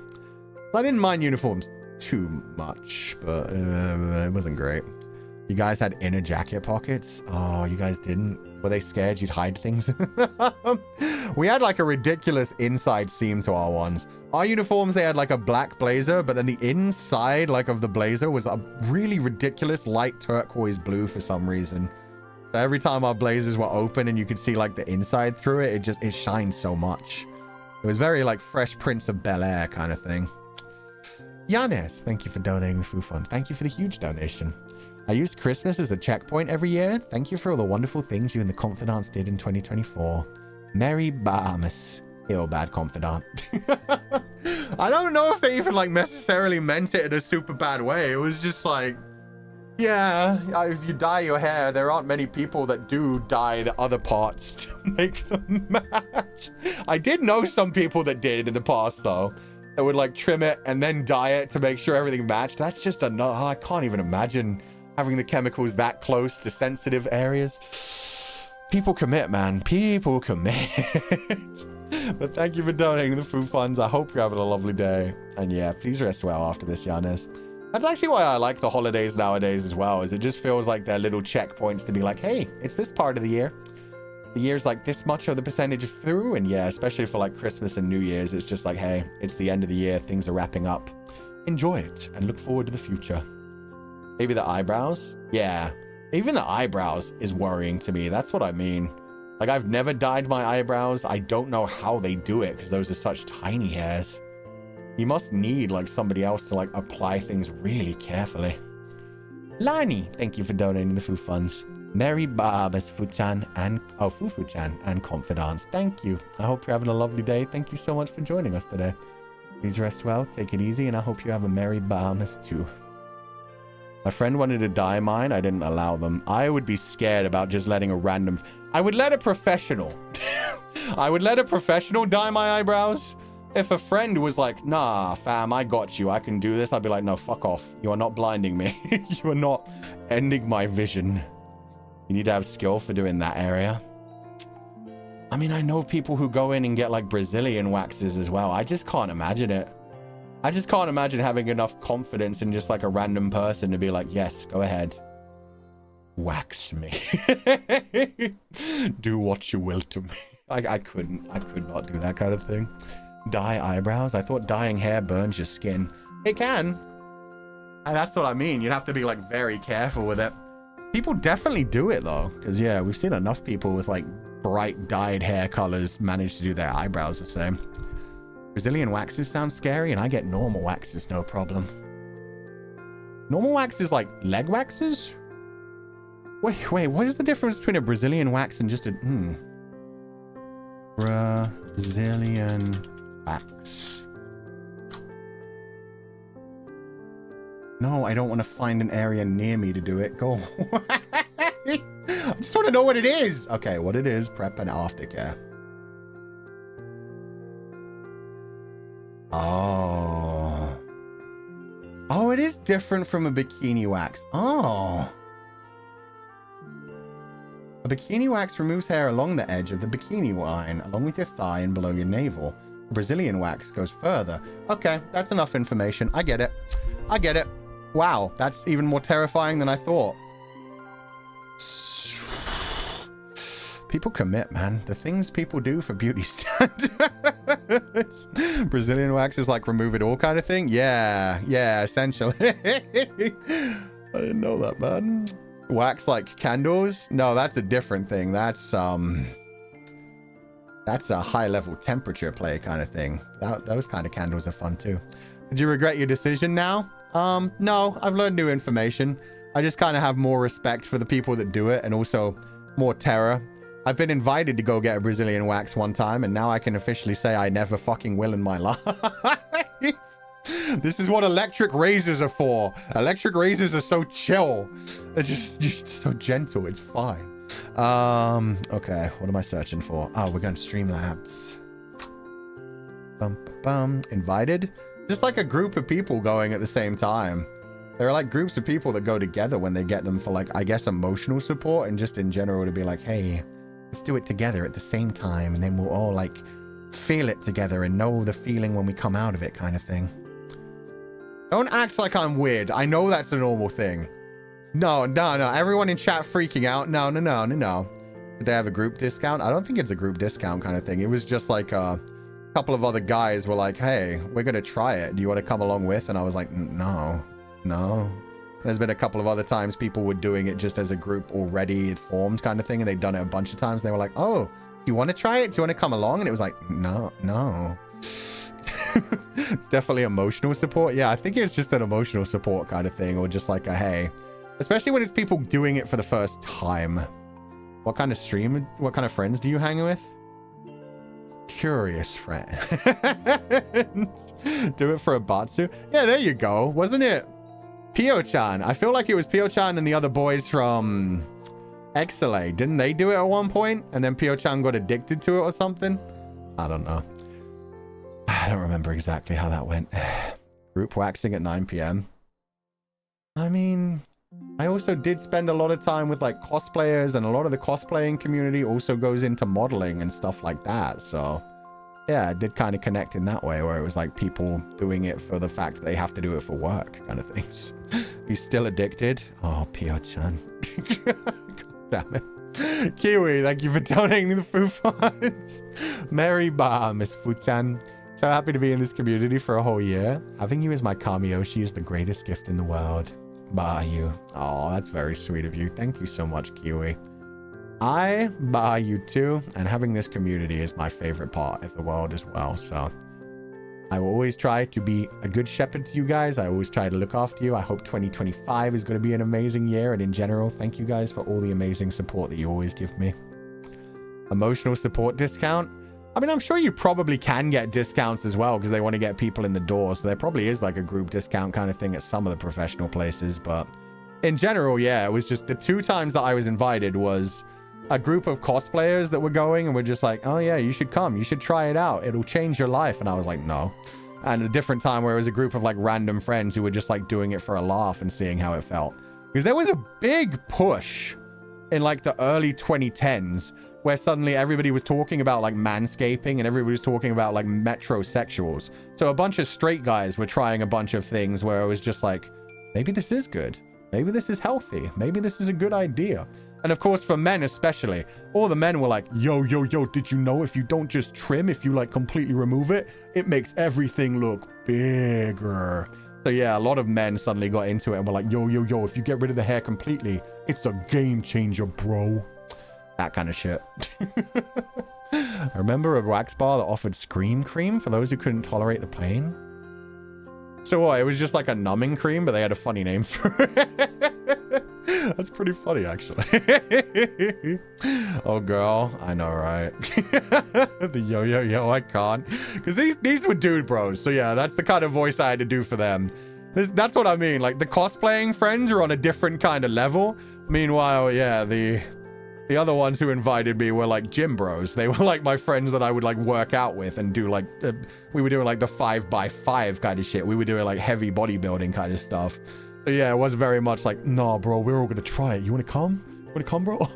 I didn't mind uniforms too much, but it wasn't great. You guys had inner jacket pockets? Oh, you guys didn't? Were they scared you'd hide things? We had like a ridiculous inside seam to our ones. Our uniforms, they had like a black blazer, but then the inside like of the blazer was a really ridiculous light turquoise blue for some reason. So every time our blazers were open and you could see like the inside through it, it shined so much. It was very like Fresh Prince of Bel-Air kind of thing. Yanis, thank you for donating the food fund. Thank you for the huge donation. I used Christmas as a checkpoint every year. Thank you for all the wonderful things you and the Comfydants did in 2024. Merry Bahamas. Ill bad Confidant. I don't know if they even like necessarily meant it in a super bad way. It was just like, yeah, if you dye your hair, there aren't many people that do dye the other parts to make them match. I did know some people that did in the past though. That would like trim it and then dye it to make sure everything matched. That's just another, I can't even imagine having the chemicals that close to sensitive areas. People commit, man. People commit. But thank you for donating the food funds. I hope you're having a lovely day. And yeah, please rest well after this, Giannis. That's actually why I like the holidays nowadays as well, is it just feels like they're little checkpoints to be like, hey, it's this part of the year. The year's like this much of the percentage through. And yeah, especially for like Christmas and New Year's, it's just like, hey, it's the end of the year. Things are wrapping up. Enjoy it and look forward to the future. Maybe the eyebrows? Yeah. Even the eyebrows is worrying to me. That's what I mean. Like, I've never dyed my eyebrows. I don't know how they do it because those are such tiny hairs. You must need, like, somebody else to, like, apply things really carefully. Lani, thank you for donating the food funds. Mary Barbas Fuchan and... Oh, Fufuchan and Confidants. Thank you. I hope you're having a lovely day. Thank you so much for joining us today. Please rest well, take it easy, and I hope you have a Merry Barbas too. My friend wanted to dye mine. I didn't allow them. I would be scared about just letting a random... I would let a professional. I would let a professional dye my eyebrows. If a friend was like, nah, fam, I got you. I can do this. I'd be like, no, fuck off. You are not blinding me. You are not ending my vision. You need to have skill for doing that area. I mean, I know people who go in and get like Brazilian waxes as well. I just can't imagine it. I just can't imagine having enough confidence in just like a random person to be like, yes, go ahead. Wax me. Do what you will to me. I could not do that kind of thing. Dye eyebrows? I thought dyeing hair burns your skin. It can. And that's what I mean. You'd have to be like very careful with it. People definitely do it though. Because yeah, we've seen enough people with like bright dyed hair colors manage to do their eyebrows the same. Brazilian waxes sound scary, and I get normal waxes, no problem. Normal wax is like leg waxes? Wait, what is the difference between a Brazilian wax and just a... Brazilian wax. No, I don't want to find an area near me to do it. Go away. I just want to know what it is. Okay, what it is, prep and aftercare. Oh. Oh, it is different from a bikini wax. Oh. A bikini wax removes hair along the edge of the bikini line, along with your thigh and below your navel. A Brazilian wax goes further. Okay, that's enough information. I get it. I get it. Wow, that's even more terrifying than I thought. People commit, man. The things people do for beauty standards. Brazilian wax is like remove it all kind of thing? Yeah, essentially. I didn't know that, man. Wax like candles? No, that's a different thing. That's a high level temperature play kind of thing. Those kind of candles are fun too. Did you regret your decision now? No, I've learned new information. I just kind of have more respect for the people that do it and also more terror. I've been invited to go get a Brazilian wax one time, and now I can officially say I never fucking will in my life. This is what electric razors are for. Electric razors are so chill. They're just so gentle. It's fine. Okay, what am I searching for? Oh, we're going to Streamlabs. Invited? Just like a group of people going at the same time. There are like groups of people that go together when they get them for like, I guess, emotional support and just in general to be like, hey, let's do it together at the same time, and then we'll all like feel it together and know the feeling when we come out of it kind of thing. Don't act like I'm weird. I know that's a normal thing. No. Everyone in chat freaking out. No. Did they have a group discount? I don't think it's a group discount kind of thing. It was just like a couple of other guys were like, hey, we're going to try it. Do you want to come along with? And I was like, no. There's been a couple of other times people were doing it just as a group already formed kind of thing. And they'd done it a bunch of times. They were like, oh, you want to try it? Do you want to come along? And it was like, no. It's definitely emotional support. Yeah, I think it's just an emotional support kind of thing. Or just like a, hey, especially when it's people doing it for the first time. What kind of friends do you hang with? Curious friend. Do it for a Batsu? Yeah, there you go. Wasn't it Pio-chan? I feel like it was Pio-chan and the other boys from XLA. Didn't they do it at one point? And then Pio-chan got addicted to it or something? I don't know. I don't remember exactly how that went. Group waxing at 9 p.m. I mean, I also did spend a lot of time with like cosplayers, and a lot of the cosplaying community also goes into modeling and stuff like that. So yeah, it did kind of connect in that way, where it was like people doing it for the fact that they have to do it for work kind of things. He's still addicted. Oh, Pio-chan. God damn it. Kiwi, thank you for donating the food funds. Mary Ba, Miss Futan. So happy to be in this community for a whole year. Having you as my Kamiyoshi is the greatest gift in the world. Bah you. Oh, that's very sweet of you. Thank you so much, Kiwi. I bah you too, and having this community is my favorite part of the world as well. So I will always try to be a good shepherd to you guys. I always try to look after you. I hope 2025 is going to be an amazing year, and in general, thank you guys for all the amazing support that you always give me. Emotional support discount. I mean, I'm sure you probably can get discounts as well because they want to get people in the door. So there probably is like a group discount kind of thing at some of the professional places. But in general, yeah, it was just the 2 times that I was invited was a group of cosplayers that were going and were just like, oh yeah, you should come. You should try it out. It'll change your life. And I was like, no. And a different time where it was a group of like random friends who were just like doing it for a laugh and seeing how it felt. Because there was a big push in like the early 2010s where suddenly everybody was talking about like manscaping and everybody was talking about like metrosexuals. So a bunch of straight guys were trying a bunch of things where it was just like, maybe this is good. Maybe this is healthy. Maybe this is a good idea. And of course, for men especially, all the men were like, yo, did you know if you don't just trim, if you like completely remove it, it makes everything look bigger. So yeah, a lot of men suddenly got into it and were like, yo, if you get rid of the hair completely, it's a game changer, bro. That kind of shit. I remember a wax bar that offered Scream Cream for those who couldn't tolerate the pain. So what? It was just like a numbing cream, but they had a funny name for it. That's pretty funny, actually. Oh, girl. I know, right? The yo, I can't. Because these were dude bros. So yeah, that's the kind of voice I had to do for them. That's what I mean. Like, the cosplaying friends are on a different kind of level. Meanwhile, yeah, the other ones who invited me were like gym bros. They were like my friends that I would like work out with and do like, we were doing like the 5x5 kind of shit. We were doing like heavy bodybuilding kind of stuff. So yeah, it was very much like, nah, bro, we're all going to try it. You want to come? Want to come, bro?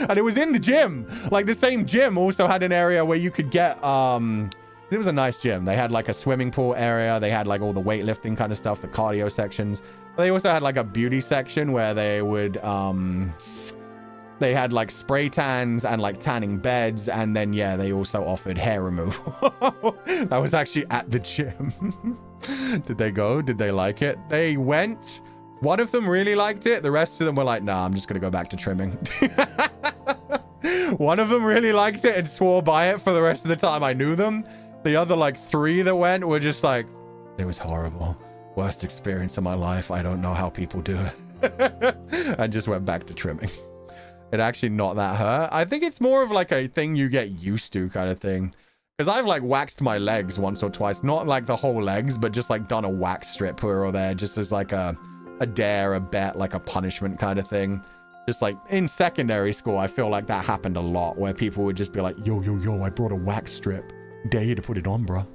And it was in the gym. Like the same gym also had an area where you could get, it was a nice gym. They had like a swimming pool area. They had like all the weightlifting kind of stuff, the cardio sections. But they also had like a beauty section where they would, they had like spray tans and like tanning beds. And then, yeah, they also offered hair removal. That was actually at the gym. Did they go? Did they like it? They went. One of them really liked it. The rest of them were like, nah, I'm just going to go back to trimming. One of them really liked it and swore by it for the rest of the time I knew them. The other like 3 that went were just like, it was horrible. Worst experience of my life. I don't know how people do it. And just went back to trimming. It actually not that hurt. I think it's more of like a thing you get used to kind of thing. Because I've like waxed my legs once or twice. Not like the whole legs, but just like done a wax strip here or there. Just as like a dare, a bet, like a punishment kind of thing. Just like in secondary school, I feel like that happened a lot. Where people would just be like, yo, I brought a wax strip. Dare you to put it on, bro.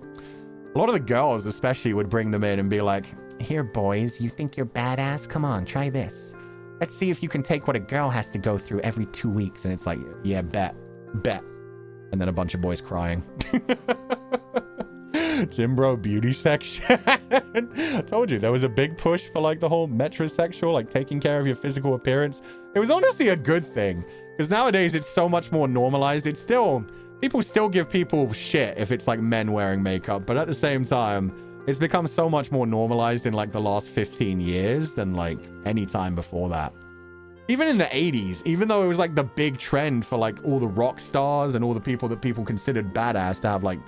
A lot of the girls especially would bring them in and be like, here, boys, you think you're badass? Come on, try this. Let's see if you can take what a girl has to go through every 2 weeks. And it's like, yeah, bet. And then a bunch of boys crying. Gym bro beauty section. I told you there was a big push for like the whole metrosexual, like taking care of your physical appearance. It was honestly a good thing because nowadays it's so much more normalized. It's still, people still give people shit if it's like men wearing makeup, but at the same time, it's become so much more normalized in like the last 15 years than like any time before that. Even in the 80s, even though it was like the big trend for like all the rock stars and all the people that people considered badass to have like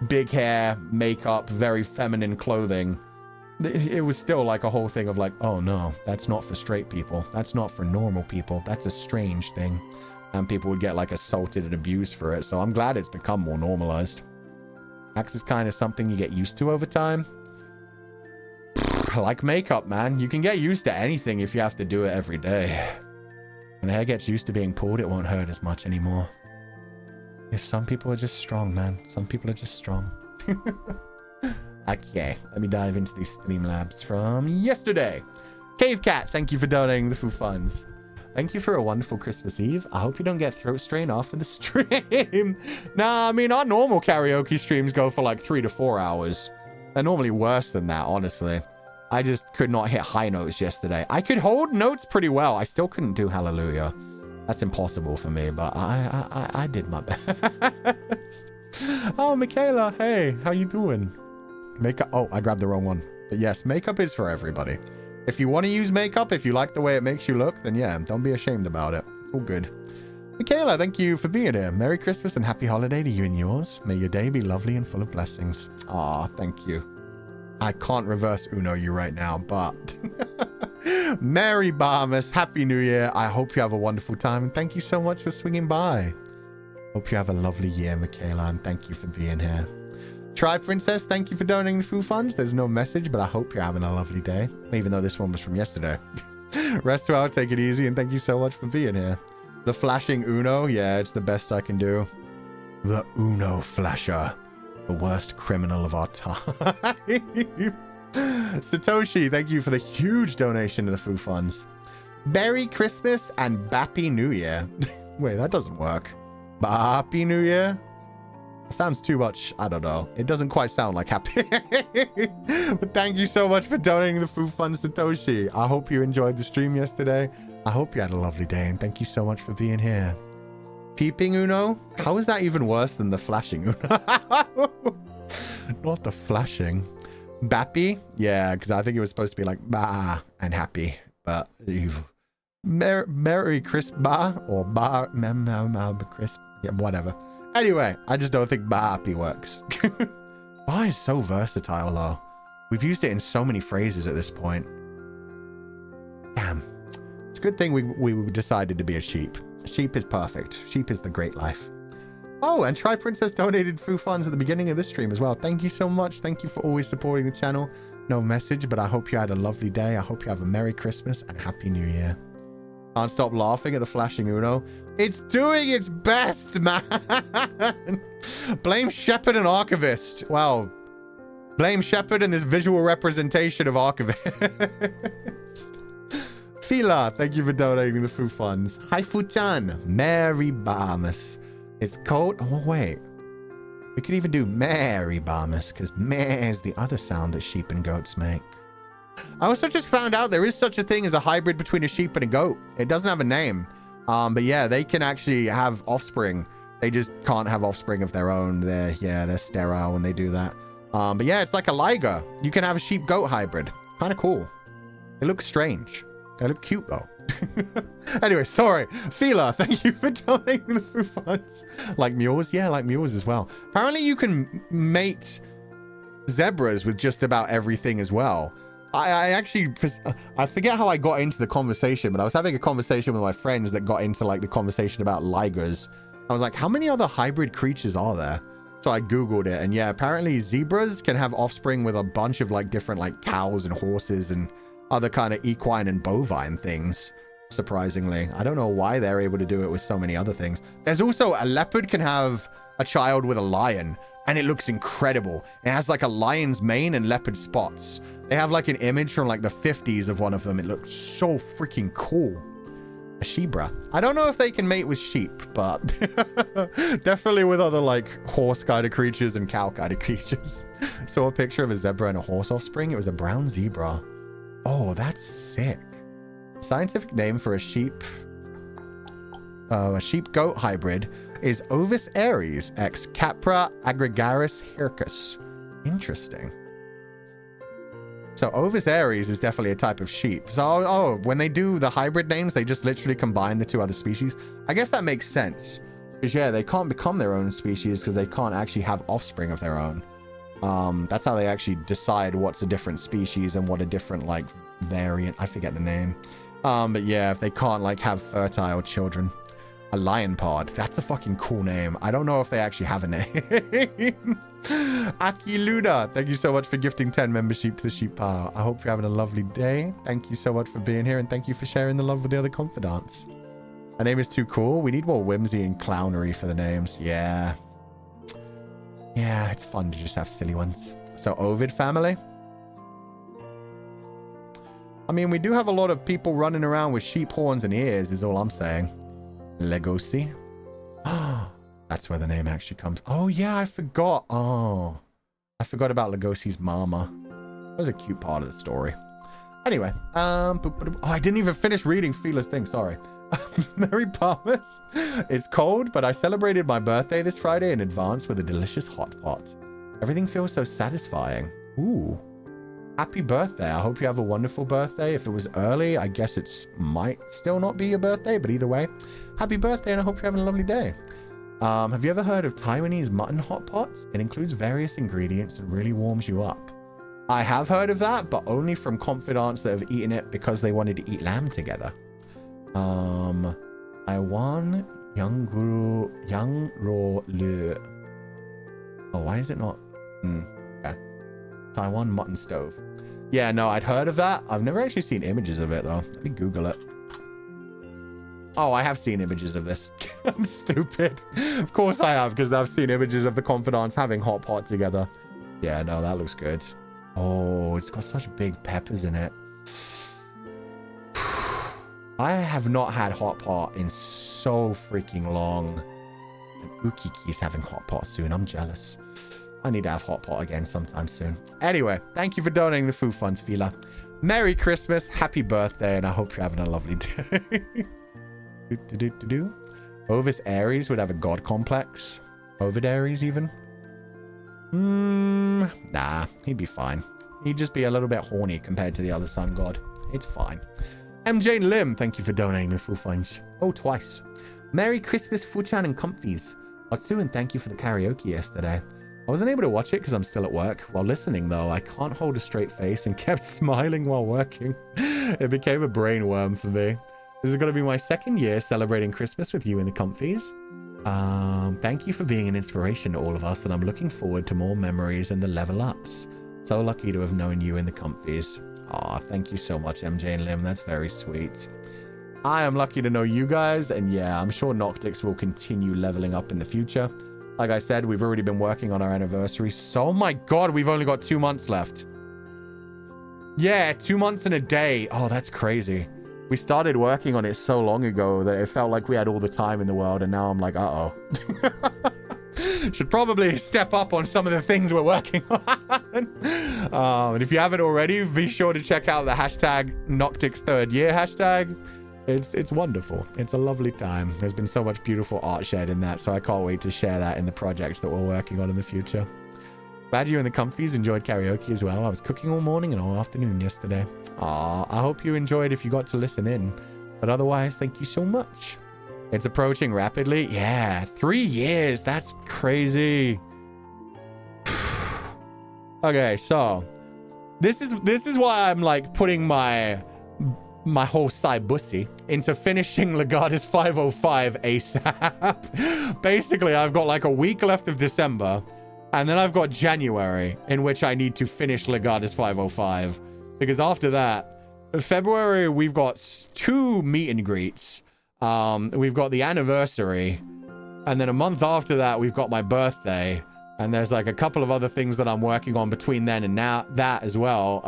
big hair, makeup, very feminine clothing, it was still like a whole thing of like, oh no, that's not for straight people. That's not for normal people. That's a strange thing. And people would get like assaulted and abused for it. So I'm glad it's become more normalized. Axe is kind of something you get used to over time. Like makeup, man. You can get used to anything if you have to do it every day. When the hair gets used to being pulled, it won't hurt as much anymore. Yeah, some people are just strong, man. Some people are just strong. Okay, let me dive into these Streamlabs from yesterday. Cave Cat, thank you for donating the food funds. Thank you for a wonderful Christmas Eve. I hope you don't get throat strain after the stream. Nah, I mean, our normal karaoke streams go for like 3 to 4 hours. They're normally worse than that, honestly. I just could not hit high notes yesterday. I could hold notes pretty well. I still couldn't do Hallelujah. That's impossible for me, but I did my best. Oh, Michaela, hey, how you doing? Makeup. Oh, I grabbed the wrong one. But yes, makeup is for everybody. If you want to use makeup, if you like the way it makes you look, then yeah, don't be ashamed about it. It's all good. Michaela, thank you for being here. Merry Christmas and happy holiday to you and yours. May your day be lovely and full of blessings. Aw, thank you. I can't reverse Uno you right now, but Merry Barmas, Happy New Year. I hope you have a wonderful time and thank you so much for swinging by. Hope you have a lovely year, Michaela, and thank you for being here. Try Princess, thank you for donating the food funds. There's no message, but I hope you're having a lovely day, even though this one was from yesterday. Rest well, take it easy, and thank you so much for being here. The flashing Uno, yeah, it's the best I can do. The Uno flasher. The worst criminal of our time. Satoshi, thank you for the huge donation to the food funds. Merry Christmas and Bappy New Year. Wait, that doesn't work. Bappy New Year? Sounds too much. I don't know. It doesn't quite sound like happy. But thank you so much for donating the food funds, Satoshi. I hope you enjoyed the stream yesterday. I hope you had a lovely day, and thank you so much for being here. Peeping Uno? How is that even worse than the flashing Uno? Not the flashing. Bappy? Yeah, because I think it was supposed to be like bah and happy. But Merry Christmas or bah Chris. Yeah, whatever. Anyway, I just don't think bappy works. Bah is so versatile though. We've used it in so many phrases at this point. Damn. It's a good thing we decided to be a sheep. Sheep is perfect. Sheep is the great life. Oh, and Try Princess donated food funds at the beginning of this stream as well. Thank you so much. Thank you for always supporting the channel. No message, but I hope you had a lovely day. I hope you have a Merry Christmas and Happy New Year. Can't stop laughing at the flashing Uno. It's doing its best, man. Blame Shepherd and Archivist. Well, blame Shepherd and this visual representation of Archivist. Fila, thank you for donating the food funds. Hi, Fuchan. Merry Barmas. It's cold. Oh, wait. We could even do Merry Barmas, because meh is the other sound that sheep and goats make. I also just found out there is such a thing as a hybrid between a sheep and a goat. It doesn't have a name. But yeah, they can actually have offspring. They just can't have offspring of their own. They're sterile when they do that. But yeah, it's like a liger. You can have a sheep-goat hybrid. Kind of cool. It looks strange. They look cute, though. Anyway, sorry. Fila, thank you for donating the food funds. Like mules? Yeah, like mules as well. Apparently, you can mate zebras with just about everything as well. I actually, I forget how I got into the conversation, but I was having a conversation with my friends that got into like the conversation about ligers. I was like, how many other hybrid creatures are there? So I Googled it, and yeah, apparently zebras can have offspring with a bunch of like different like cows and horses and other kind of equine and bovine things. Surprisingly, I don't know why they're able to do it with so many other things. There's also a leopard can have a child with a lion, and it looks incredible. It has like a lion's mane and leopard spots. They have like an image from like the 50s of one of them. It looks so freaking cool. A shebra. I don't know if they can mate with sheep, but definitely with other like horse kind of creatures and cow kind of creatures. Saw a picture of a zebra and a horse offspring. It was a brown zebra. Oh, that's sick. Scientific name for a sheep goat hybrid is Ovis aries x Capra agregaris hircus. Interesting. So Ovis aries is definitely a type of sheep. So, when they do the hybrid names, they just literally combine the two other species. I guess that makes sense. Because, yeah, they can't become their own species because they can't actually have offspring of their own. That's how they actually decide what's a different species and what a different, like, variant. I forget the name. But, yeah, if they can't, like, have fertile children. A lion pod. That's a fucking cool name. I don't know if they actually have a name. Aki Luna, thank you so much for gifting 10 membership to the Sheep Power. I hope you're having a lovely day. Thank you so much for being here, and thank you for sharing the love with the other Comfydants. Her name is too cool. We need more whimsy and clownery for the names. Yeah. Yeah, it's fun to just have silly ones. So, Ovid family. I mean, we do have a lot of people running around with sheep horns and ears, is all I'm saying. Legosi. That's where the name actually comes. Oh, yeah, I forgot. Oh, I forgot about Legosi's mama. That was a cute part of the story. Anyway, oh, I didn't even finish reading Fila's thing. Sorry. Merry Palmas. It's cold, but I celebrated my birthday this Friday in advance with a delicious hot pot. Everything feels so satisfying. Ooh. Happy birthday. I hope you have a wonderful birthday. If it was early, I guess it might still not be your birthday, but either way, happy birthday, and I hope you're having a lovely day. Have you ever heard of Taiwanese mutton hot pot? It includes various ingredients and really warms you up. I have heard of that, but only from Comfydants that have eaten it because they wanted to eat lamb together. Taiwan Yang Ro Le. Oh, why is it not? Okay. Taiwan mutton stove. Yeah, no, I'd heard of that. I've never actually seen images of it, though. Let me Google it. Oh, I have seen images of this. I'm stupid. Of course I have, because I've seen images of the Confidants having hot pot together. Yeah, no, that looks good. Oh, it's got such big peppers in it. I have not had hot pot in so freaking long. Ukiki's having hot pot soon. I'm jealous. I need to have hot pot again sometime soon. Anyway, thank you for donating the food funds, Fila. Merry Christmas, happy birthday, and I hope you're having a lovely day. Ovis Aries would have a god complex. Ovid Aries, even. Nah, he'd be fine. He'd just be a little bit horny compared to the other sun god. It's fine. MJ Lim, thank you for donating the full funds. Oh, twice. Merry Christmas, Fuchan and Comfies. Otsu, and thank you for the karaoke yesterday. I wasn't able to watch it because I'm still at work. While listening, though, I can't hold a straight face and kept smiling while working. It became a brain worm for me. This is going to be my second year celebrating Christmas with you in the Comfies. Thank you for being an inspiration to all of us, and I'm looking forward to more memories and the level ups. So lucky to have known you in the Comfies. Aw, thank you so much, MJ and Lim. That's very sweet. I am lucky to know you guys, and yeah, I'm sure Noctix will continue leveling up in the future. Like I said, we've already been working on our anniversary. So, oh my god, we've only got 2 months left. Yeah, 2 months and a day. Oh, that's crazy. We started working on it so long ago that it felt like we had all the time in the world, and now I'm like, uh-oh. Should probably step up on some of the things we're working on. And if you haven't already, be sure to check out the hashtag Noctix3rd-year hashtag. It's wonderful. It's a lovely time. There's been so much beautiful art shared in that, so I can't wait to share that in the projects that we're working on in the future. Glad you and the Comfies enjoyed karaoke as well. I was cooking all morning and all afternoon yesterday. Aw, I hope you enjoyed if you got to listen in. But otherwise, thank you so much. It's approaching rapidly. Yeah, 3 years. That's crazy. Okay, so this is why I'm like putting my whole side bussy into finishing Legatus 505 ASAP. Basically, I've got like a week left of December, and then I've got January in which I need to finish Legatus 505. Because after that, in February, we've got 2 meet and greets. We've got the anniversary, and then a month after that, we've got my birthday, and there's like a couple of other things that I'm working on between then and now, that as well.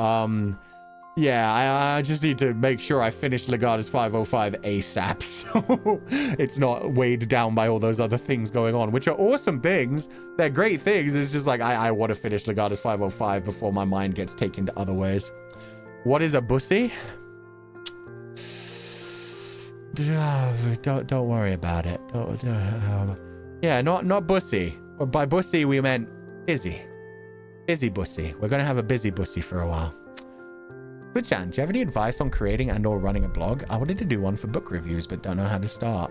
Yeah, I just need to make sure I finish Legatus 505 ASAP, so it's not weighed down by all those other things going on, which are awesome things. They're great things. It's just like, I want to finish Legatus 505 before my mind gets taken to other ways. What is a bussy? Don't worry about it. Yeah, not bussy. By bussy, we meant busy. Busy bussy. We're going to have a busy bussy for a while. Fuchan, do you have any advice on creating and or running a blog? I wanted to do one for book reviews, but don't know how to start.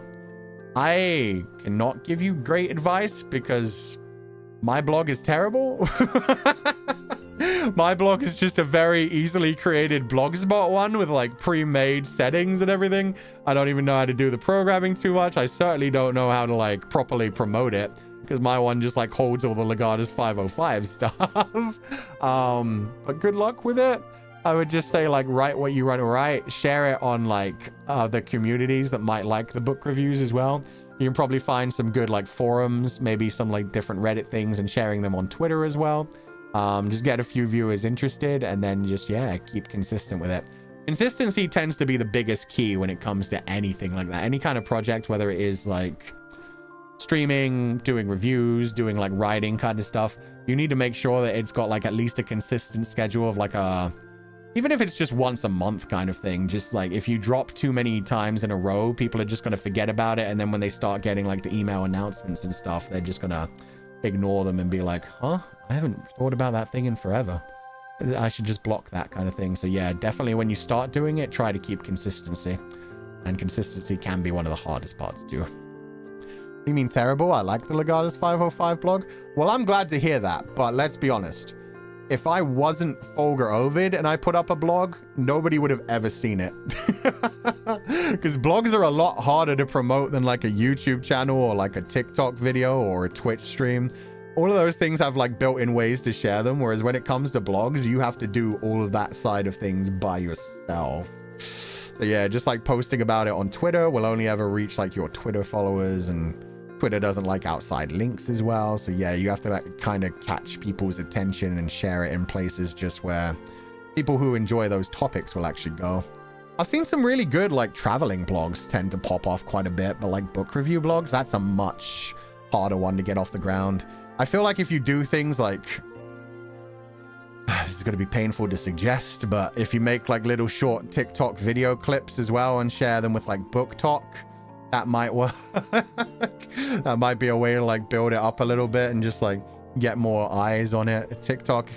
I cannot give you great advice because my blog is terrible. My blog is just a very easily created blogspot one with like pre-made settings and everything. I don't even know how to do the programming too much. I certainly don't know how to like properly promote it because my one just like holds all the Legatus 505 stuff. But good luck with it. I would just say like write what you want to write, share it on like the communities that might like the book reviews as well. You can probably find some good like forums, maybe some like different Reddit things and sharing them on Twitter as well. Just get a few viewers interested and then just, yeah, keep consistent with it. Consistency tends to be the biggest key when it comes to anything like that. Any kind of project, whether it is like streaming, doing reviews, doing like writing kind of stuff, you need to make sure that it's got like at least a consistent schedule of like even if it's just once a month kind of thing. Just like if you drop too many times in a row, people are just going to forget about it. And then when they start getting like the email announcements and stuff, they're just going to ignore them and be like, huh? I haven't thought about that thing in forever. I should just block that kind of thing. So yeah, definitely when you start doing it, try to keep consistency. And consistency can be one of the hardest parts too. You mean terrible? I like the Legatus 505 blog. Well, I'm glad to hear that, but let's be honest. If I wasn't Fulgur Ovid and I put up a blog, nobody would have ever seen it. Because blogs are a lot harder to promote than like a YouTube channel or like a TikTok video or a Twitch stream. All of those things have like built-in ways to share them. Whereas when it comes to blogs, you have to do all of that side of things by yourself. So yeah, just like posting about it on Twitter will only ever reach like your Twitter followers, and Twitter doesn't like outside links as well. So yeah, you have to like kind of catch people's attention and share it in places just where people who enjoy those topics will actually go. I've seen some really good like traveling blogs tend to pop off quite a bit, but like book review blogs, that's a much harder one to get off the ground. I feel like if you do things like, this is going to be painful to suggest, but if you make like little short TikTok video clips as well and share them with like book talk, that might work. That might be a way to like build it up a little bit and just like get more eyes on it. TikTok,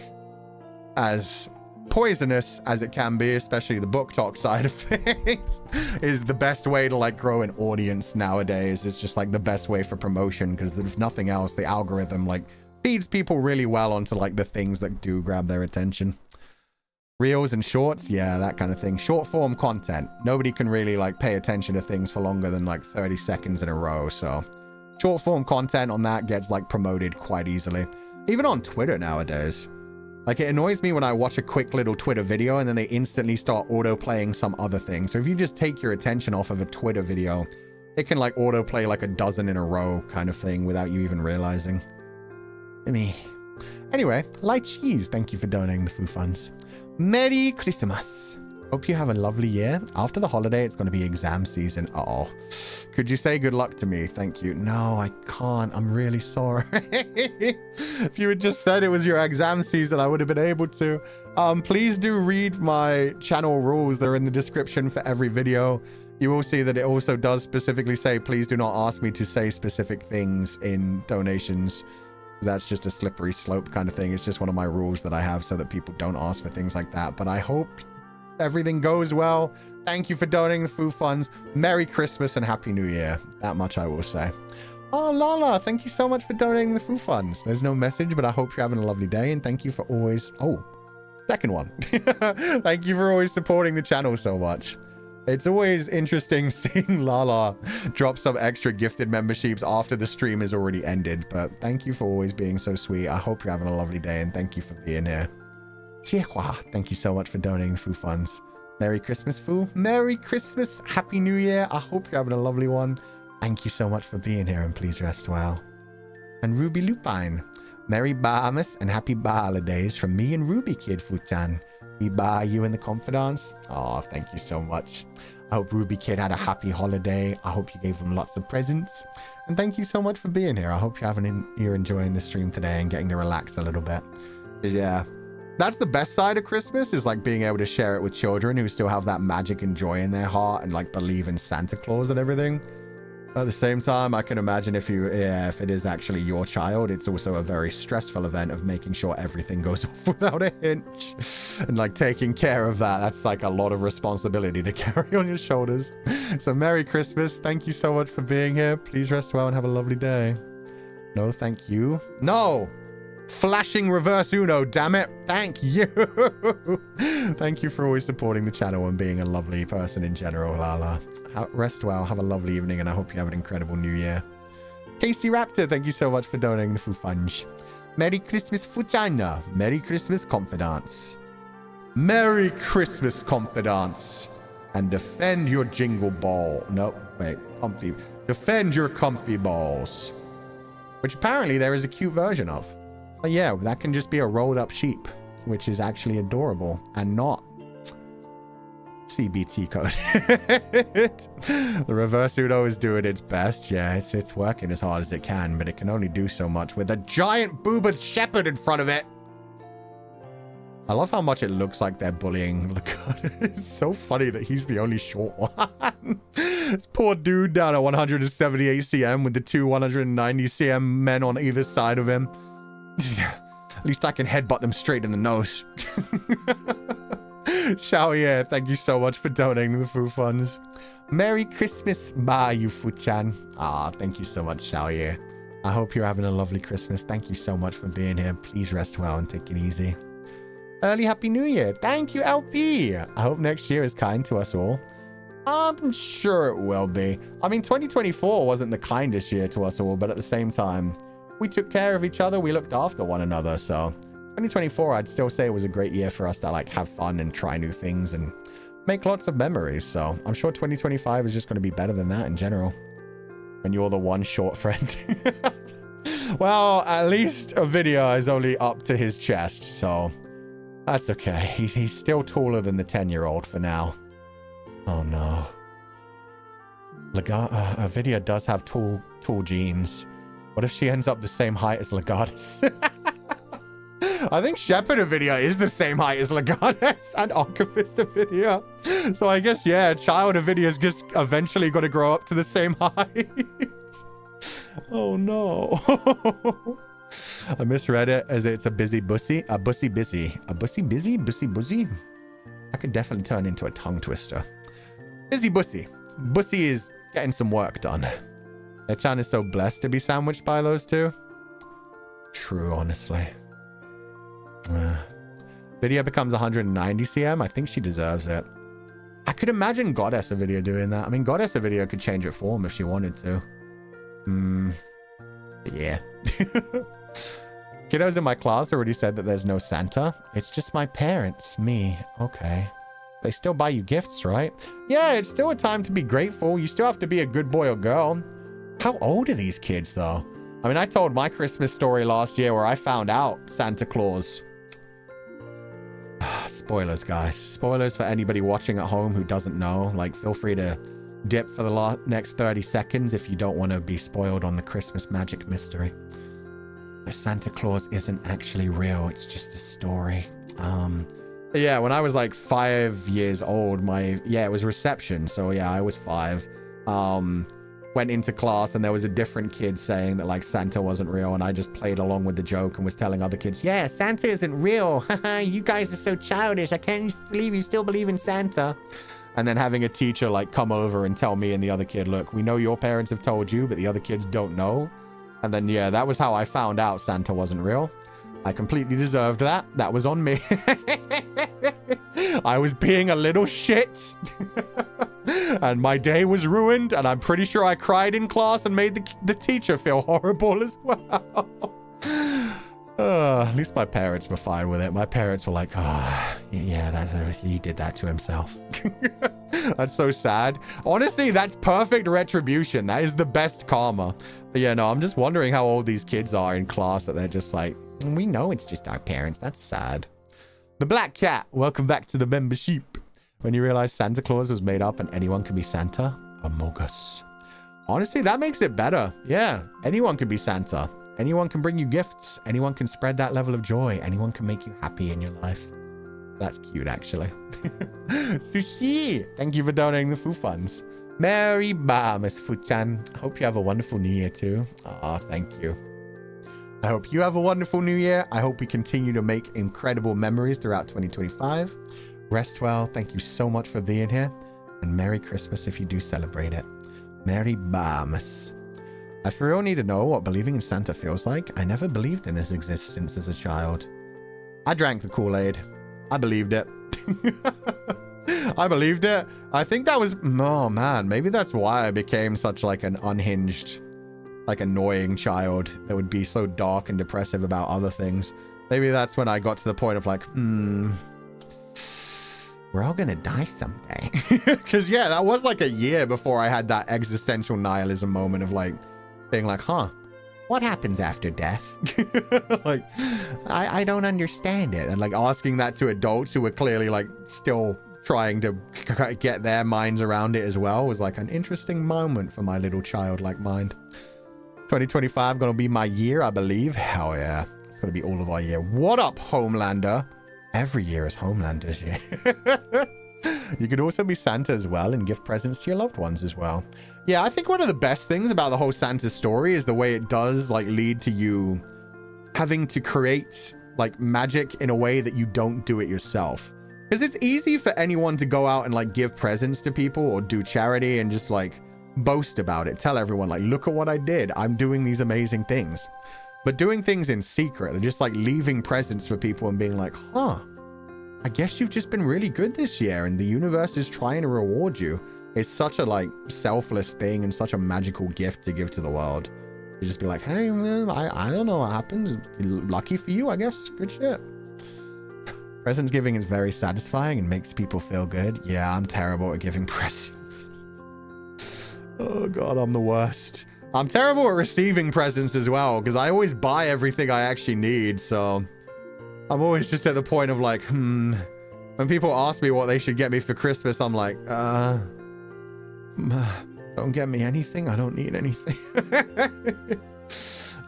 as poisonous as it can be, especially the book talk side of things, is the best way to like grow an audience nowadays. It's just like the best way for promotion, because if nothing else, the algorithm like feeds people really well onto like the things that do grab their attention. Reels and shorts, yeah, that kind of thing. Short form content. Nobody can really like pay attention to things for longer than like 30 seconds in a row. So short form content on that gets like promoted quite easily. Even on Twitter nowadays. Like it annoys me when I watch a quick little Twitter video and then they instantly start auto-playing some other thing. So if you just take your attention off of a Twitter video, it can like auto-play like a dozen in a row kind of thing without you even realizing. Anyway, Light Cheese, thank you for donating the food funds. Merry Christmas. Hope you have a lovely year. After the holiday, it's going to be exam season. Uh-oh. Could you say good luck to me? Thank you. No, I can't. I'm really sorry. If you had just said it was your exam season, I would have been able to. Please do read my channel rules. They're in the description for every video. You will see that it also does specifically say, please do not ask me to say specific things in donations. That's just a slippery slope kind of thing. It's just one of my rules that I have so that people don't ask for things like that. But I hope everything goes well. Thank you for donating the food funds. Merry Christmas and Happy New Year. That much I will say. Oh, Lala, thank you so much for donating the food funds. There's no message, but I hope you're having a lovely day. And thank you for always... Oh, second one. Thank you for always supporting the channel so much. It's always interesting seeing Lala drop some extra gifted memberships after the stream is already ended. But thank you for always being so sweet. I hope you're having a lovely day and thank you for being here. Tiehua, thank you so much for donating the food funds. Merry Christmas, Foo. Merry Christmas. Happy New Year. I hope you're having a lovely one. Thank you so much for being here and please rest well. And Ruby Lupine. Merry Bahamas and happy holidays from me and Ruby Kid Fuchan. We buy you in the Comfydants. Oh, thank you so much. I hope Ruby Kid had a happy holiday. I hope you gave them lots of presents. And thank you so much for being here. I hope you're enjoying the stream today and getting to relax a little bit. Yeah, that's the best side of Christmas, is like being able to share it with children who still have that magic and joy in their heart and like believe in Santa Claus and everything. At the same time, I can imagine if it is actually your child, it's also a very stressful event of making sure everything goes off without a hitch. And like taking care of that, that's like a lot of responsibility to carry on your shoulders. So Merry Christmas. Thank you so much for being here. Please rest well and have a lovely day. No, thank you. No! Flashing reverse Uno, damn it. Thank you. Thank you for always supporting the channel and being a lovely person in general, Lala. Rest well, have a lovely evening, and I hope you have an incredible new year. Casey Raptor, thank you so much for donating the Fufunge. Merry Christmas, Fuchana. Merry Christmas, Confidants. Merry Christmas, Confidants. And defend your jingle ball. No, wait, comfy. Defend your comfy balls. Which apparently there is a cute version of. But yeah, that can just be a rolled up sheep, which is actually adorable and not CBT code. The reverse Uno is doing its best. Yeah, it's working as hard as it can, but it can only do so much with a giant booba shepherd in front of it. I love how much it looks like they're bullying Lakota. It's so funny that he's the only short one. This poor dude down at 178 cm with the two 190 cm men on either side of him. At least I can headbutt them straight in the nose. Xiaoye, thank you so much for donating the Foo Funds. Merry Christmas, bye, you Fu-chan. Ah, thank you so much, Xiaoye. I hope you're having a lovely Christmas. Thank you so much for being here. Please rest well and take it easy. Early Happy New Year. Thank you, LP. I hope next year is kind to us all. I'm sure it will be. I mean, 2024 wasn't the kindest year to us all, but at the same time, we took care of each other. We looked after one another. So 2024, I'd still say it was a great year for us to like have fun and try new things and make lots of memories. So I'm sure 2025 is just going to be better than that in general. When you're the one short friend. Well, at least a video is only up to his chest. So that's okay. He's still taller than the 10-year-old for now. Oh no. Vidya does have tall genes. What if she ends up the same height as Legatus? I think Shepherd Avidia is the same height as Legatus and Archivist Avidia. So I guess, yeah, Child Avidia's just eventually got to grow up to the same height. Oh no. I misread it as it's a busy bussy. A bussy busy. A bussy busy? Bussy buzzy? I could definitely turn into a tongue twister. Busy bussy. Bussy is getting some work done. Echan is so blessed to be sandwiched by those two. True, honestly. Vidya becomes 190 cm. I think she deserves it. I could imagine Goddess Avidia doing that. I mean, Goddess Avidia could change her form if she wanted to. Yeah. Kiddos in my class already said that there's no Santa. It's just my parents. Me. Okay. They still buy you gifts, right? Yeah, it's still a time to be grateful. You still have to be a good boy or girl. How old are these kids, though? I mean, I told my Christmas story last year where I found out Santa Claus. Spoilers, guys. Spoilers for anybody watching at home who doesn't know. Like, feel free to dip for the next 30 seconds if you don't want to be spoiled on the Christmas magic mystery. The Santa Claus isn't actually real. It's just a story. Yeah, when I was like 5 years old, it was reception. So yeah, I was 5. Went into class and there was a different kid saying that like Santa wasn't real, and I just played along with the joke and was telling other kids, yeah, Santa isn't real. You guys are so childish. I can't believe you still believe in Santa. And then having a teacher like come over and tell me and the other kid, look, we know your parents have told you, but the other kids don't know. And then, yeah, that was how I found out Santa wasn't real. I completely deserved that. That was on me. I was being a little shit. And my day was ruined. And I'm pretty sure I cried in class and made the teacher feel horrible as well. At least my parents were fine with it. My parents were like, oh, yeah, he did that to himself. That's so sad. Honestly, that's perfect retribution. That is the best karma. But yeah, no, I'm just wondering how old these kids are in class that they're just like, we know it's just our parents. That's sad. The Black Cat, welcome back to the membership. When you realize Santa Claus was made up and anyone can be Santa, Amogus. Honestly, that makes it better. Yeah, anyone can be Santa. Anyone can bring you gifts. Anyone can spread that level of joy. Anyone can make you happy in your life. That's cute, actually. Sushi, thank you for donating the food funds. Merry ba, Miss Fuchan. Hope you have a wonderful new year too. Ah, thank you. I hope you have a wonderful new year. I hope we continue to make incredible memories throughout 2025. Rest well. Thank you so much for being here. And Merry Christmas if you do celebrate it. Merry Bamas. I for real need to know what believing in Santa feels like. I never believed in his existence as a child. I drank the Kool-Aid. I believed it. I believed it. I think that was... Oh, man. Maybe that's why I became such like an unhinged, like annoying child that would be so dark and depressive about other things. Maybe that's when I got to the point of like, we're all gonna die someday. Because yeah, that was like a year before I had that existential nihilism moment of like being like, huh, what happens after death? Like, I don't understand it. And like asking that to adults who were clearly like still trying to get their minds around it as well was like an interesting moment for my little childlike mind. 2025 gonna be my year, I believe. Hell yeah, it's gonna be all of our year. What up, Homelander? Every year is Homelander's year. You could also be Santa as well and give presents to your loved ones as well. Yeah, I think one of the best things about the whole Santa story is the way it does like lead to you having to create like magic in a way that you don't do it yourself. Because it's easy for anyone to go out and like give presents to people or do charity and just like boast about it. Tell everyone like, look at what I did. I'm doing these amazing things. But doing things in secret and just like leaving presents for people and being like, huh, I guess you've just been really good this year and the universe is trying to reward you. It's such a like selfless thing and such a magical gift to give to the world. You just be like, hey, man, I don't know what happens. Lucky for you, I guess. Good shit. Presents giving is very satisfying and makes people feel good. Yeah, I'm terrible at giving presents. Oh God, I'm the worst. I'm terrible at receiving presents as well because I always buy everything I actually need. So I'm always just at the point of like, when people ask me what they should get me for Christmas, I'm like, don't get me anything. I don't need anything.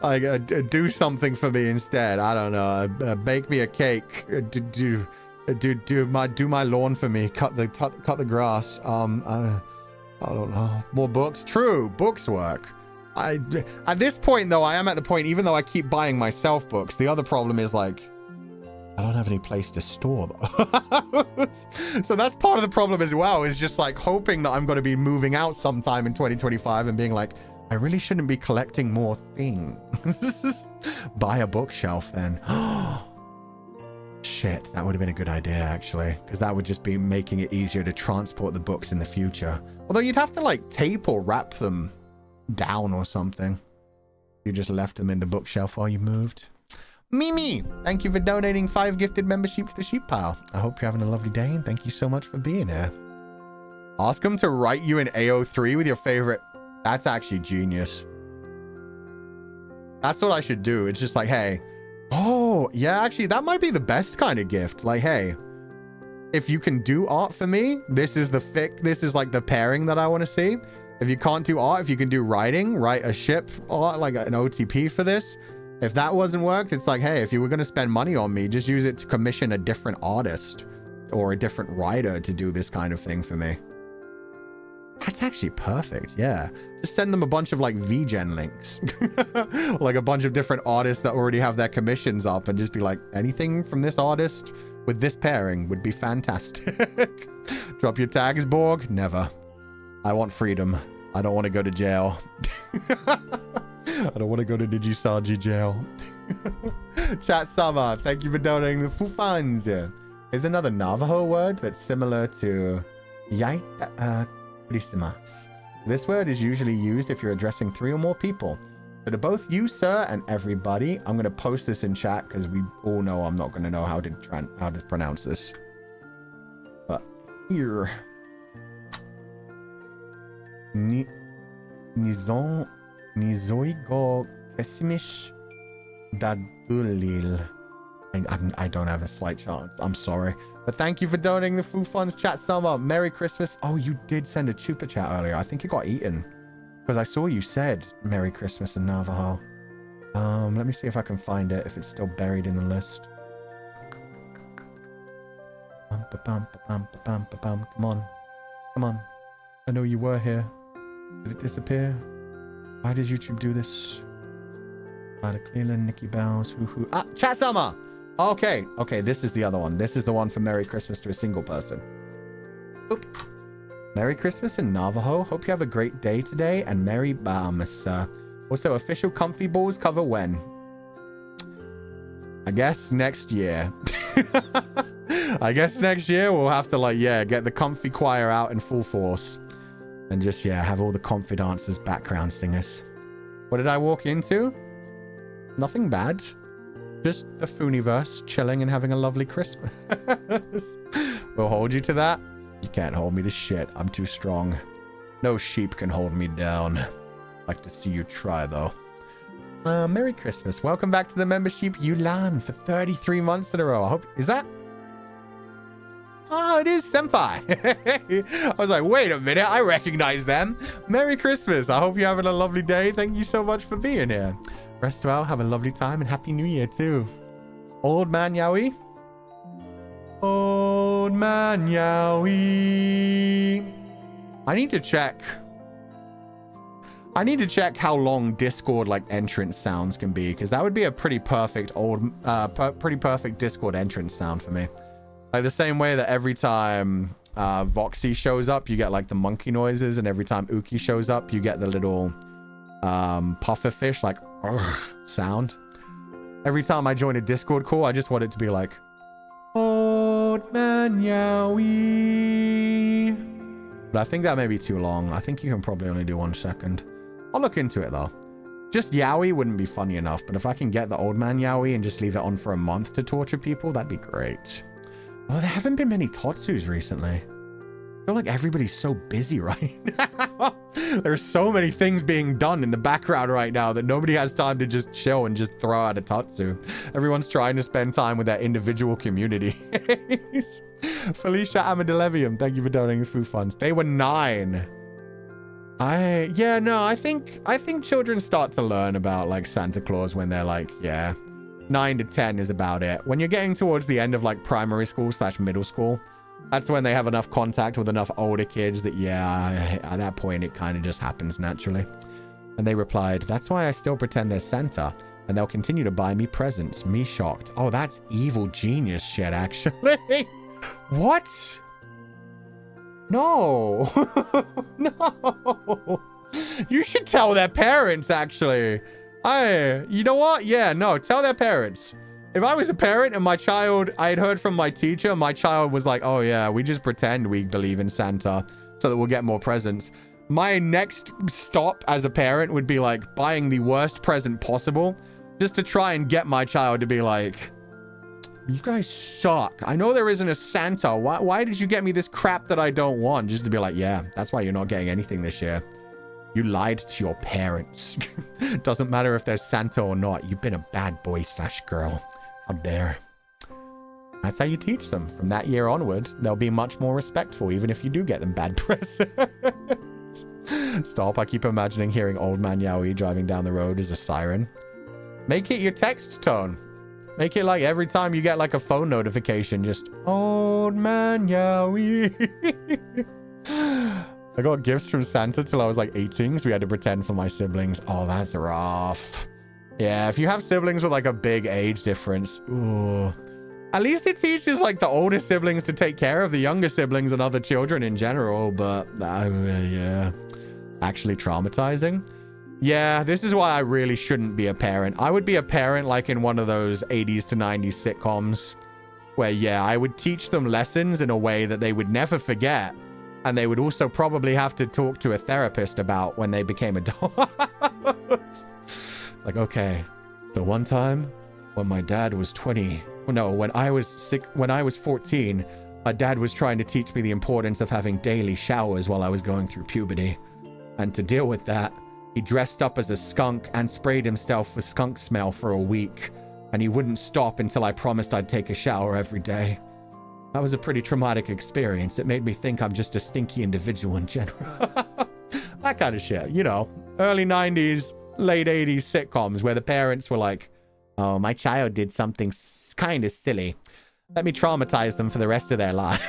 Like, do something for me instead. I don't know. Bake me a cake. Do my lawn for me. Cut the grass. I don't know. More books. True, books work. At this point though, I am at the point, even though I keep buying myself books, the other problem is like, I don't have any place to store them. So that's part of the problem as well, is just like hoping that I'm going to be moving out sometime in 2025 and being like, I really shouldn't be collecting more things. Buy a bookshelf then. Shit, that would have been a good idea actually, because that would just be making it easier to transport the books in the future. Although you'd have to like tape or wrap them down or something. You just left them in the bookshelf while you moved. Mimi, thank you for donating 5 gifted membership to the sheep pile. I hope you're having a lovely day and thank you so much for being here. Ask them to write you an AO3 with your favorite. That's actually genius. That's what I should do. It's just like, hey, oh yeah, actually that might be the best kind of gift. Like, hey, if you can do art for me, this is like the pairing that I want to see. If you can't do art, if you can do writing, write a ship art, like an OTP for this. If that wasn't worked, it's like, hey, if you were going to spend money on me, just use it to commission a different artist or a different writer to do this kind of thing for me. That's actually perfect. Yeah. Just send them a bunch of like VGen links, like a bunch of different artists that already have their commissions up and just be like, anything from this artist with this pairing would be fantastic. Drop your tags, Borg. Never. I want freedom. I don't want to go to jail. I don't want to go to Nijisanji jail. Chat Sama, thank you for donating the full funds. Here's another Navajo word that's similar to Yaita Krisis. This word is usually used if you're addressing 3 or more people. So to both you, sir, and everybody, I'm going to post this in chat because we all know I'm not going to know how to pronounce this. But here. Nizoigo Kesimish Dadulil I don't have a slight chance. I'm sorry. But thank you for donating the Foo Funds chat summer. Merry Christmas. Oh, you did send a chupa chat earlier. I think it got eaten. Because I saw you said Merry Christmas in Navajo. Let me see if I can find it, if it's still buried in the list. Come on. Come on. I know you were here. Did it disappear? Why does YouTube do this? Cleveland, Nikki Bells, hoo-hoo. Ah, chat summer! Okay, okay, this is the other one. This is the one for Merry Christmas to a single person. Oop. Merry Christmas in Navajo. Hope you have a great day today, and Merry Bahamas. Also, official Comfy Balls cover when? I guess next year. I guess next year we'll have to, like, yeah, get the Comfy Choir out in full force. And just, yeah, have all the Confidants as background singers. What did I walk into? Nothing bad. Just a Fooniverse chilling and having a lovely Christmas. We'll hold you to that. You can't hold me to shit. I'm too strong. No sheep can hold me down. Like to see you try, though. Merry Christmas. Welcome back to the membership, Yulan, for 33 months in a row. I hope... Is that... Oh, it is Senpai. I was like, wait a minute. I recognize them. Merry Christmas. I hope you're having a lovely day. Thank you so much for being here. Rest well. Have a lovely time. And Happy New Year, too. Old Man Yowie. Old Man Yowie. I need to check how long Discord like entrance sounds can be, because that would be a pretty perfect perfect Discord entrance sound for me. Like the same way that every time Voxy shows up, you get like the monkey noises, and every time Uki shows up, you get the little puffer fish like sound. Every time I join a Discord call, I just want it to be like Old Man Yowie. But I think that may be too long. I think you can probably only do 1 second. I'll look into it though. Just Yowie wouldn't be funny enough, but if I can get the Old Man Yowie and just leave it on for a month to torture people, that'd be great. Well, there haven't been many Totsus recently. I feel like everybody's so busy right now. There's so many things being done in the background right now that nobody has time to just chill and just throw out a Totsu. Everyone's trying to spend time with their individual community. Felicia Amadelevium, thank you for donating the Foo Funds. They were 9. I think children start to learn about like Santa Claus when they're like, 9 to 10 is about it. When you're getting towards the end of like primary school / middle school, that's when they have enough contact with enough older kids that, at that point, it kind of just happens naturally. And they replied, that's why I still pretend they're Santa, and they'll continue to buy me presents. Me shocked. Oh, that's evil genius shit, actually. What? No. No. You should tell their parents, actually. You know what? Yeah, no, tell their parents. If I was a parent and my child, I had heard from my teacher, my child was like, oh yeah, we just pretend we believe in Santa so that we'll get more presents. My next stop as a parent would be like buying the worst present possible just to try and get my child to be like, you guys suck. I know there isn't a Santa. Why did you get me this crap that I don't want? Just to be like, yeah, that's why you're not getting anything this year. You lied to your parents. Doesn't matter if there's Santa or not. You've been a bad boy / girl. How dare. That's how you teach them. From that year onward, they'll be much more respectful, even if you do get them bad presents. Stop. I keep imagining hearing Old Man Yowie driving down the road as a siren. Make it your text tone. Make it like every time you get like a phone notification, just Old Man Yowie. I got gifts from Santa till I was like 18, so we had to pretend for my siblings. Oh, that's rough. Yeah, if you have siblings with like a big age difference, ooh. At least it teaches like the older siblings to take care of the younger siblings and other children in general, but yeah. Actually traumatizing. Yeah, this is why I really shouldn't be a parent. I would be a parent like in one of those 80s to 90s sitcoms where, yeah, I would teach them lessons in a way that they would never forget. And they would also probably have to talk to a therapist about when they became adults. It's like, okay, the one time when my dad was 20, no, when I was 14, my dad was trying to teach me the importance of having daily showers while I was going through puberty. And to deal with that, he dressed up as a skunk and sprayed himself with skunk smell for a week. and he wouldn't stop until I promised I'd take a shower every day. That was a pretty traumatic experience. It made me think I'm just a stinky individual in general. That kind of shit, you know, early 90s, late 80s sitcoms where the parents were like, oh, my child did something kind of silly. Let me traumatize them for the rest of their lives.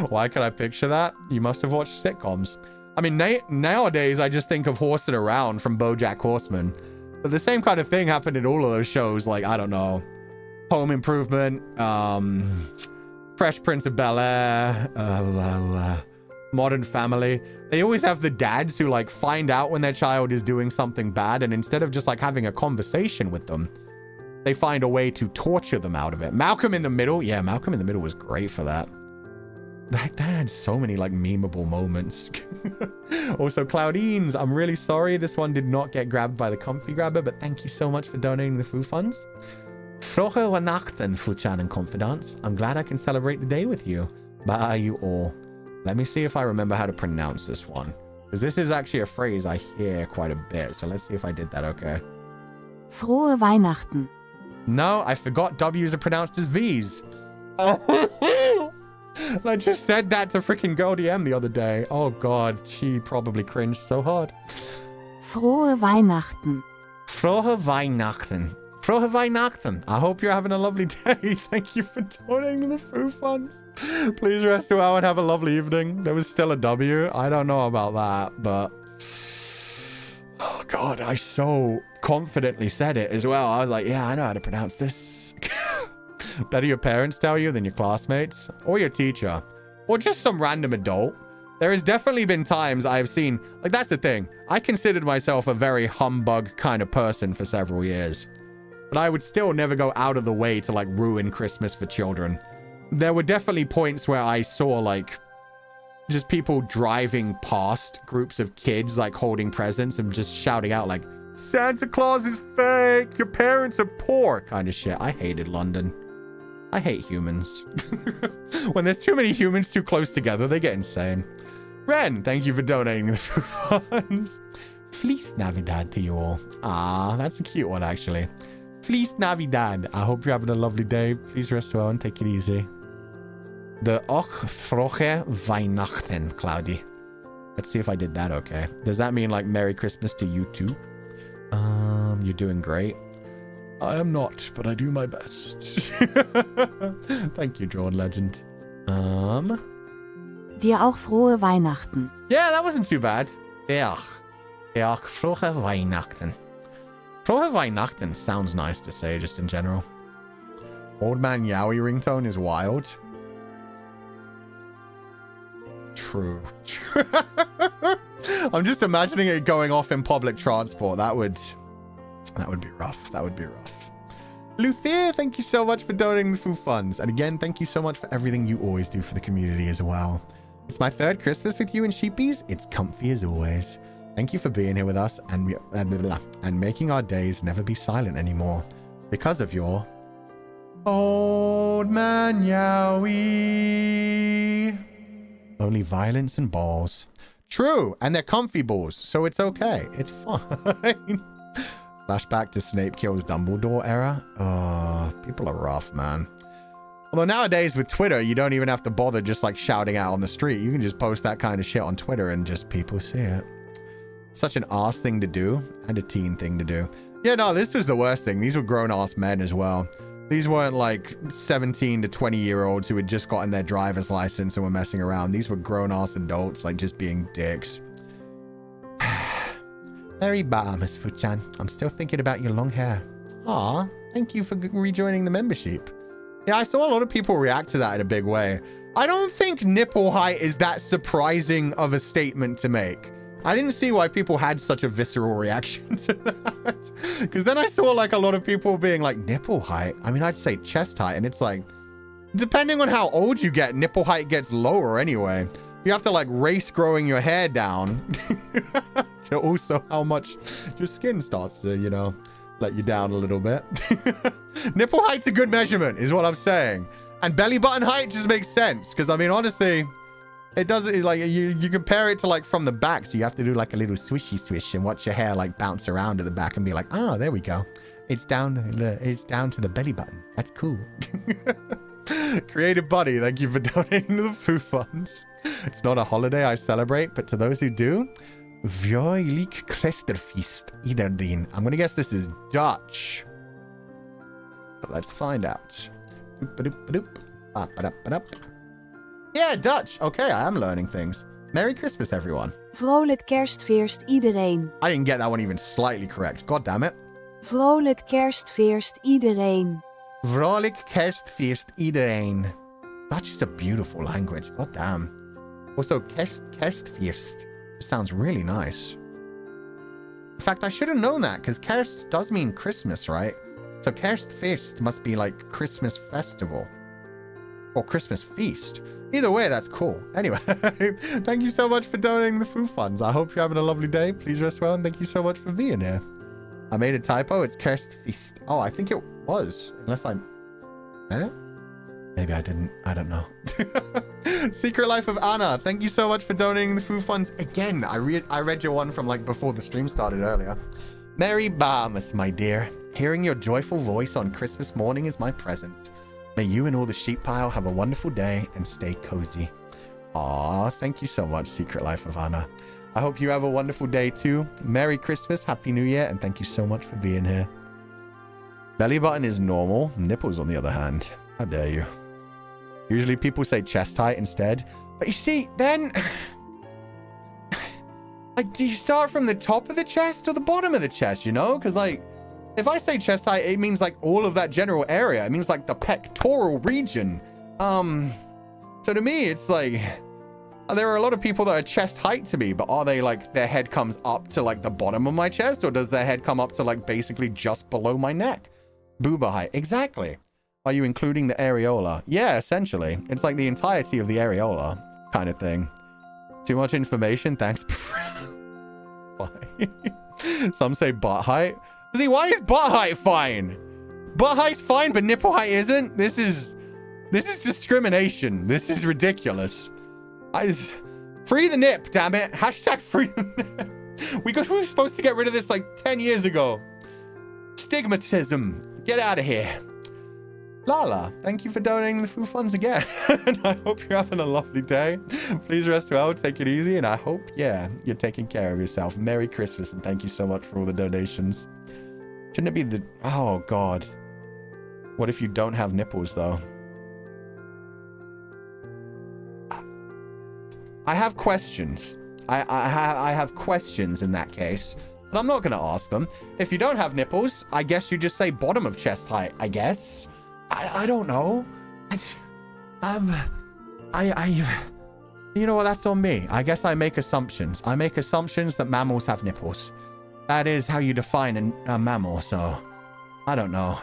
Why can I picture that? You must have watched sitcoms. I mean, nowadays, I just think of Horsing Around from BoJack Horseman. But the same kind of thing happened in all of those shows, like, I don't know, Home Improvement, Fresh Prince of Bel-Air, Modern Family. They always have the dads who, like, find out when their child is doing something bad, and instead of just, like, having a conversation with them, they find a way to torture them out of it. Malcolm in the Middle. Yeah, Malcolm in the Middle was great for that. That had so many, like, memeable moments. Also, Claudines, I'm really sorry this one did not get grabbed by the Comfy Grabber, but thank you so much for donating the food funds. Frohe Weihnachten, Fuchan and Comfydants. I'm glad I can celebrate the day with you. Bye, you all. Let me see if I remember how to pronounce this one. Because this is actually a phrase I hear quite a bit. So let's see if I did that okay. Frohe Weihnachten. No, I forgot W's are pronounced as V's. I just said that to freaking Girl DM the other day. Oh god, she probably cringed so hard. Frohe Weihnachten. Frohe Weihnachten. Frohe Weihnachten. I hope you're having a lovely day. Thank you for donating the food funds. Please rest well and have a lovely evening. There was still a W. I don't know about that, but... oh god, I so confidently said it as well. I was like, yeah, I know how to pronounce this. Better your parents tell you than your classmates or your teacher or just some random adult. There has definitely been times I've seen, like, that's the thing. I considered myself a very humbug kind of person for several years, but I would still never go out of the way to, like, ruin Christmas for children. There were definitely points where I saw, like, just people driving past groups of kids, like, holding presents and just shouting out, like, Santa Claus is fake, your parents are poor, kind of shit. I hated London. I hate humans. When there's too many humans too close together, they get insane. Ren, thank you for donating the food funds. Feliz Navidad to you all. Ah, that's a cute one, actually. Feliz Navidad. I hope you're having a lovely day. Please rest well and take it easy. The Och Frohe Weihnachten, Cloudy. Let's see if I did that okay. Does that mean, like, Merry Christmas to you too? You're doing great. I am not, but I do my best. Thank you, Drawn Legend. Dir auch frohe Weihnachten. Yeah, that wasn't too bad. Frohe Weihnachten. Frohe Weihnachten sounds nice to say just in general. Old Man Yowie ringtone is wild. True. I'm just imagining it going off in public transport. That would be rough. That would be rough. Luthier, thank you so much for donating the food funds. And again, thank you so much for everything you always do for the community as well. It's my third Christmas with you and Sheepies. It's comfy as always. Thank you for being here with us and making our days never be silent anymore. Because of your Old Man Yowie. Only violence and balls. True, and they're comfy balls, so it's okay. It's fine. Flashback to Snape kills Dumbledore era. Oh, people are rough, man. Although nowadays with Twitter, you don't even have to bother just like shouting out on the street. You can just post that kind of shit on Twitter and just people see it. It's such an ass thing to do and a teen thing to do. Yeah, no, this was the worst thing. These were grown-ass men as well. These weren't like 17 to 20-year-olds who had just gotten their driver's license and were messing around. These were grown-ass adults, like just being dicks. Very bad, Miss Fuchan. I'm still thinking about your long hair. Aw, thank you for rejoining the membership. Yeah, I saw a lot of people react to that in a big way. I don't think nipple height is that surprising of a statement to make. I didn't see why people had such a visceral reaction to that. Because then I saw like a lot of people being like, nipple height? I mean, I'd say chest height. And it's like, depending on how old you get, nipple height gets lower anyway. You have to like race growing your hair down to also how much your skin starts to, you know, let you down a little bit. Nipple height's a good measurement is what I'm saying. And belly button height just makes sense. Because I mean, honestly, it doesn't like you compare it to like from the back. So you have to do like a little swishy swish and watch your hair like bounce around to the back and be like, oh, there we go. It's down to the belly button. That's cool. Creative Buddy, thank you for donating to the food funds. It's not a holiday I celebrate, but to those who do, Vjoilik Kresterfeest Iderdien. I'm gonna guess this is Dutch. But let's find out. Yeah, Dutch. Okay, I am learning things. Merry Christmas, everyone. Vrolijk kerstfeest iedereen. I didn't get that one even slightly correct. God damn it. Vrolijk kerstfeest iedereen. Vrolijk kerstfeest iedereen. Dutch is a beautiful language. God damn. Also, kerstfeest sounds really nice. In fact, I should have known that because kerst does mean Christmas, right? So kerstfeest must be like Christmas festival or Christmas feast. Either way, that's cool. Anyway, thank you so much for donating the food funds. I hope you're having a lovely day. Please rest well, and thank you so much for being here. I made a typo. It's kerstfeest. Oh, I think it was. Unless I'm... Eh? Maybe I didn't. I don't know. Secret Life of Anna. Thank you so much for donating the food funds. Again, I read your one from like before the stream started earlier. Merry Barmas, my dear. Hearing your joyful voice on Christmas morning is my present. May you and all the sheep pile have a wonderful day and stay cozy. Aw, thank you so much, Secret Life of Anna. I hope you have a wonderful day too. Merry Christmas, Happy New Year, and thank you so much for being here. Belly button is normal. Nipples, on the other hand. How dare you? Usually people say chest height instead. But you see, then... like, do you start from the top of the chest or the bottom of the chest, you know? Because, like, if I say chest height, it means, like, all of that general area. It means, like, the pectoral region. So to me, it's like... there are a lot of people that are chest height to me, but are they, like, their head comes up to, like, the bottom of my chest? Or does their head come up to, like, basically just below my neck? Booba height. Exactly. Are you including the areola? Yeah, essentially. It's like the entirety of the areola kind of thing. Too much information? Thanks. Some say butt height. See, why is butt height fine? Butt height's fine, but nipple height isn't? This is discrimination. This is ridiculous. Free the nip, damn it. Hashtag free the nip. We were supposed to get rid of this like 10 years ago. Stigmatism. Get out of here. Lala, thank you for donating the food funds again. And I hope you're having a lovely day. Please rest well, take it easy, and I hope, yeah, you're taking care of yourself. Merry Christmas, and thank you so much for all the donations. Shouldn't it be the... oh, God. What if you don't have nipples, though? I have questions. I have questions in that case, but I'm not going to ask them. If you don't have nipples, I guess you just say bottom of chest height, I guess. I don't know. You know what? That's on me. I guess I make assumptions. I make assumptions that mammals have nipples. That is how you define a mammal, so I don't know.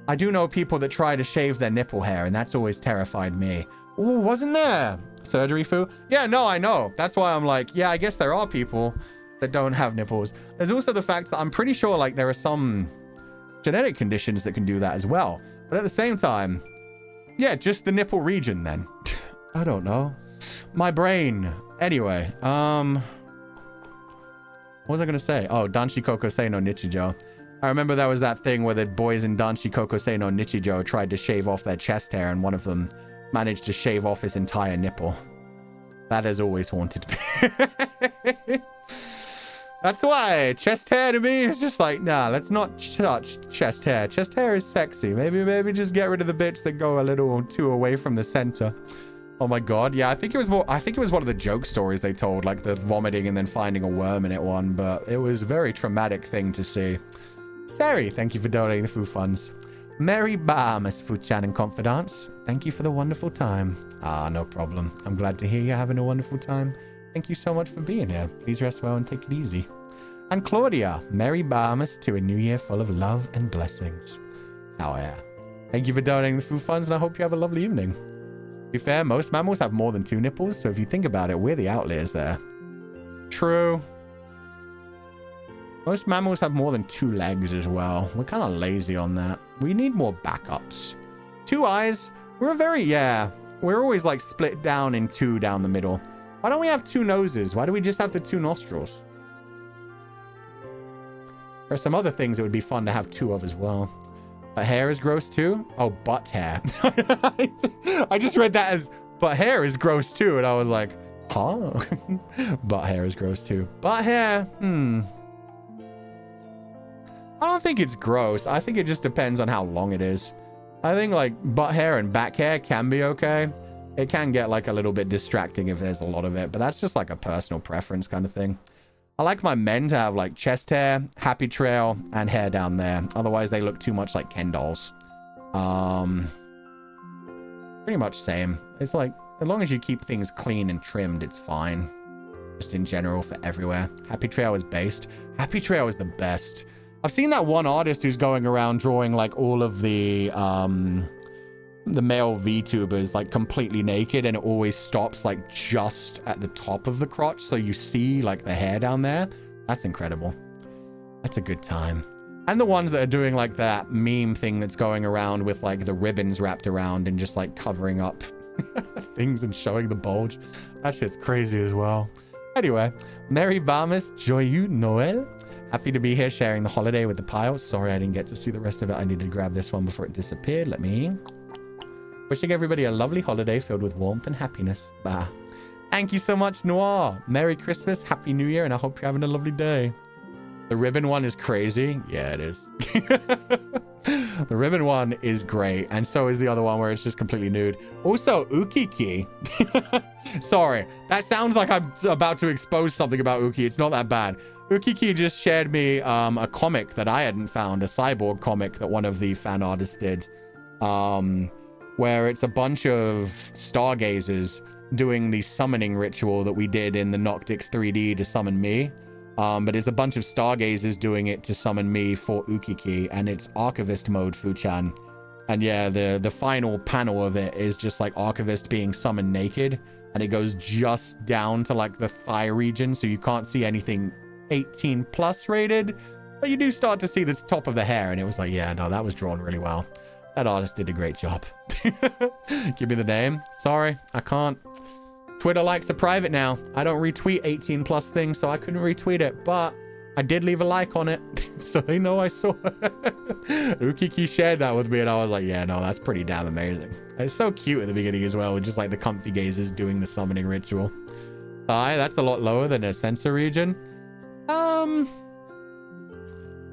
I do know people that try to shave their nipple hair, and that's always terrified me. Ooh, wasn't there? Surgery foo? Yeah, no, I know. That's why I'm like, yeah, I guess there are people that don't have nipples. There's also the fact that I'm pretty sure like there are some genetic conditions that can do that as well. But at the same time, yeah, just the nipple region then. I don't know. My brain. Anyway, what was I going to say? Oh, Danshi Kokosei no Nichijo. I remember there was that thing where the boys in Danshi Kokosei no Nichijo tried to shave off their chest hair, and one of them managed to shave off his entire nipple. That has always haunted me. That's why chest hair to me is just like, nah, let's not touch chest hair. Chest hair is sexy. Maybe just get rid of the bits that go a little too away from the center. Oh my God. Yeah, I think it was one of the joke stories they told, like the vomiting and then finding a worm in it one, but it was a very traumatic thing to see. Sari, thank you for donating the food funds. Merry Barmas, Fuchan and Comfydants. Thank you for the wonderful time. Ah, no problem. I'm glad to hear you're having a wonderful time. Thank you so much for being here. Please rest well and take it easy. And Claudia, Merry Barmas to a new year full of love and blessings. Oh yeah. Thank you for donating the food funds, and I hope you have a lovely evening. To be fair, most mammals have more than 2 nipples, so if you think about it, we're the outliers there. True. Most mammals have more than 2 legs as well. We're kind of lazy on that. We need more backups. 2 eyes. We're always like split down in 2 down the middle. Why don't we have 2 noses? Why do we just have the 2 nostrils? There are some other things it would be fun to have 2 of as well. But hair is gross too? Oh, butt hair. I just read that as, but hair is gross too. And I was like, huh? Butt hair is gross too. Butt hair, I don't think it's gross. I think it just depends on how long it is. I think like butt hair and back hair can be okay. It can get like a little bit distracting if there's a lot of it, but that's just like a personal preference kind of thing. I like my men to have like chest hair, happy trail, and hair down there. Otherwise they look too much like Ken dolls. Pretty much same. It's like, as long as you keep things clean and trimmed, it's fine. Just in general for everywhere. Happy trail is based. Happy trail is the best. I've seen that one artist who's going around drawing like all of the male VTubers like completely naked, and it always stops like just at the top of the crotch, so you see like the hair down there. That's incredible. That's a good time. And the ones that are doing like that meme thing that's going around with like the ribbons wrapped around and just like covering up things and showing the bulge. That shit's crazy as well. Anyway, Merry Barmas, Joyeux Noël. Happy to be here sharing the holiday with the pile. Sorry I didn't get to see the rest of it. I needed to grab this one before it disappeared. Let me... Wishing everybody a lovely holiday filled with warmth and happiness. Bah. Thank you so much, Noir. Merry Christmas, Happy New Year, and I hope you're having a lovely day. The ribbon one is crazy. Yeah, it is. The ribbon one is great, and so is the other one where it's just completely nude. Also, Ukiki. Sorry, that sounds like I'm about to expose something about Uki. It's not that bad. Ukiki just shared me a comic that I hadn't found, a cyborg comic that one of the fan artists did. Where it's a bunch of stargazers doing the summoning ritual that we did in the Noctix 3D to summon me. But it's a bunch of stargazers doing it to summon me for Ukiki, and it's Archivist mode, Fuchan. And yeah, the final panel of it is just like Archivist being summoned naked, and it goes just down to like the thigh region, so you can't see anything 18 plus rated, but you do start to see the top of the hair, and it was like, yeah, no, that was drawn really well. That artist did a great job. Give me the name. Sorry, I can't. Twitter likes are private now. I don't retweet 18 plus things, so I couldn't retweet it, but I did leave a like on it, so they know I saw it. Ukiki shared that with me, and I was like, yeah, no, that's pretty damn amazing. And it's so cute at the beginning as well, with just like the comfy gazes doing the summoning ritual. That's a lot lower than a sensor region.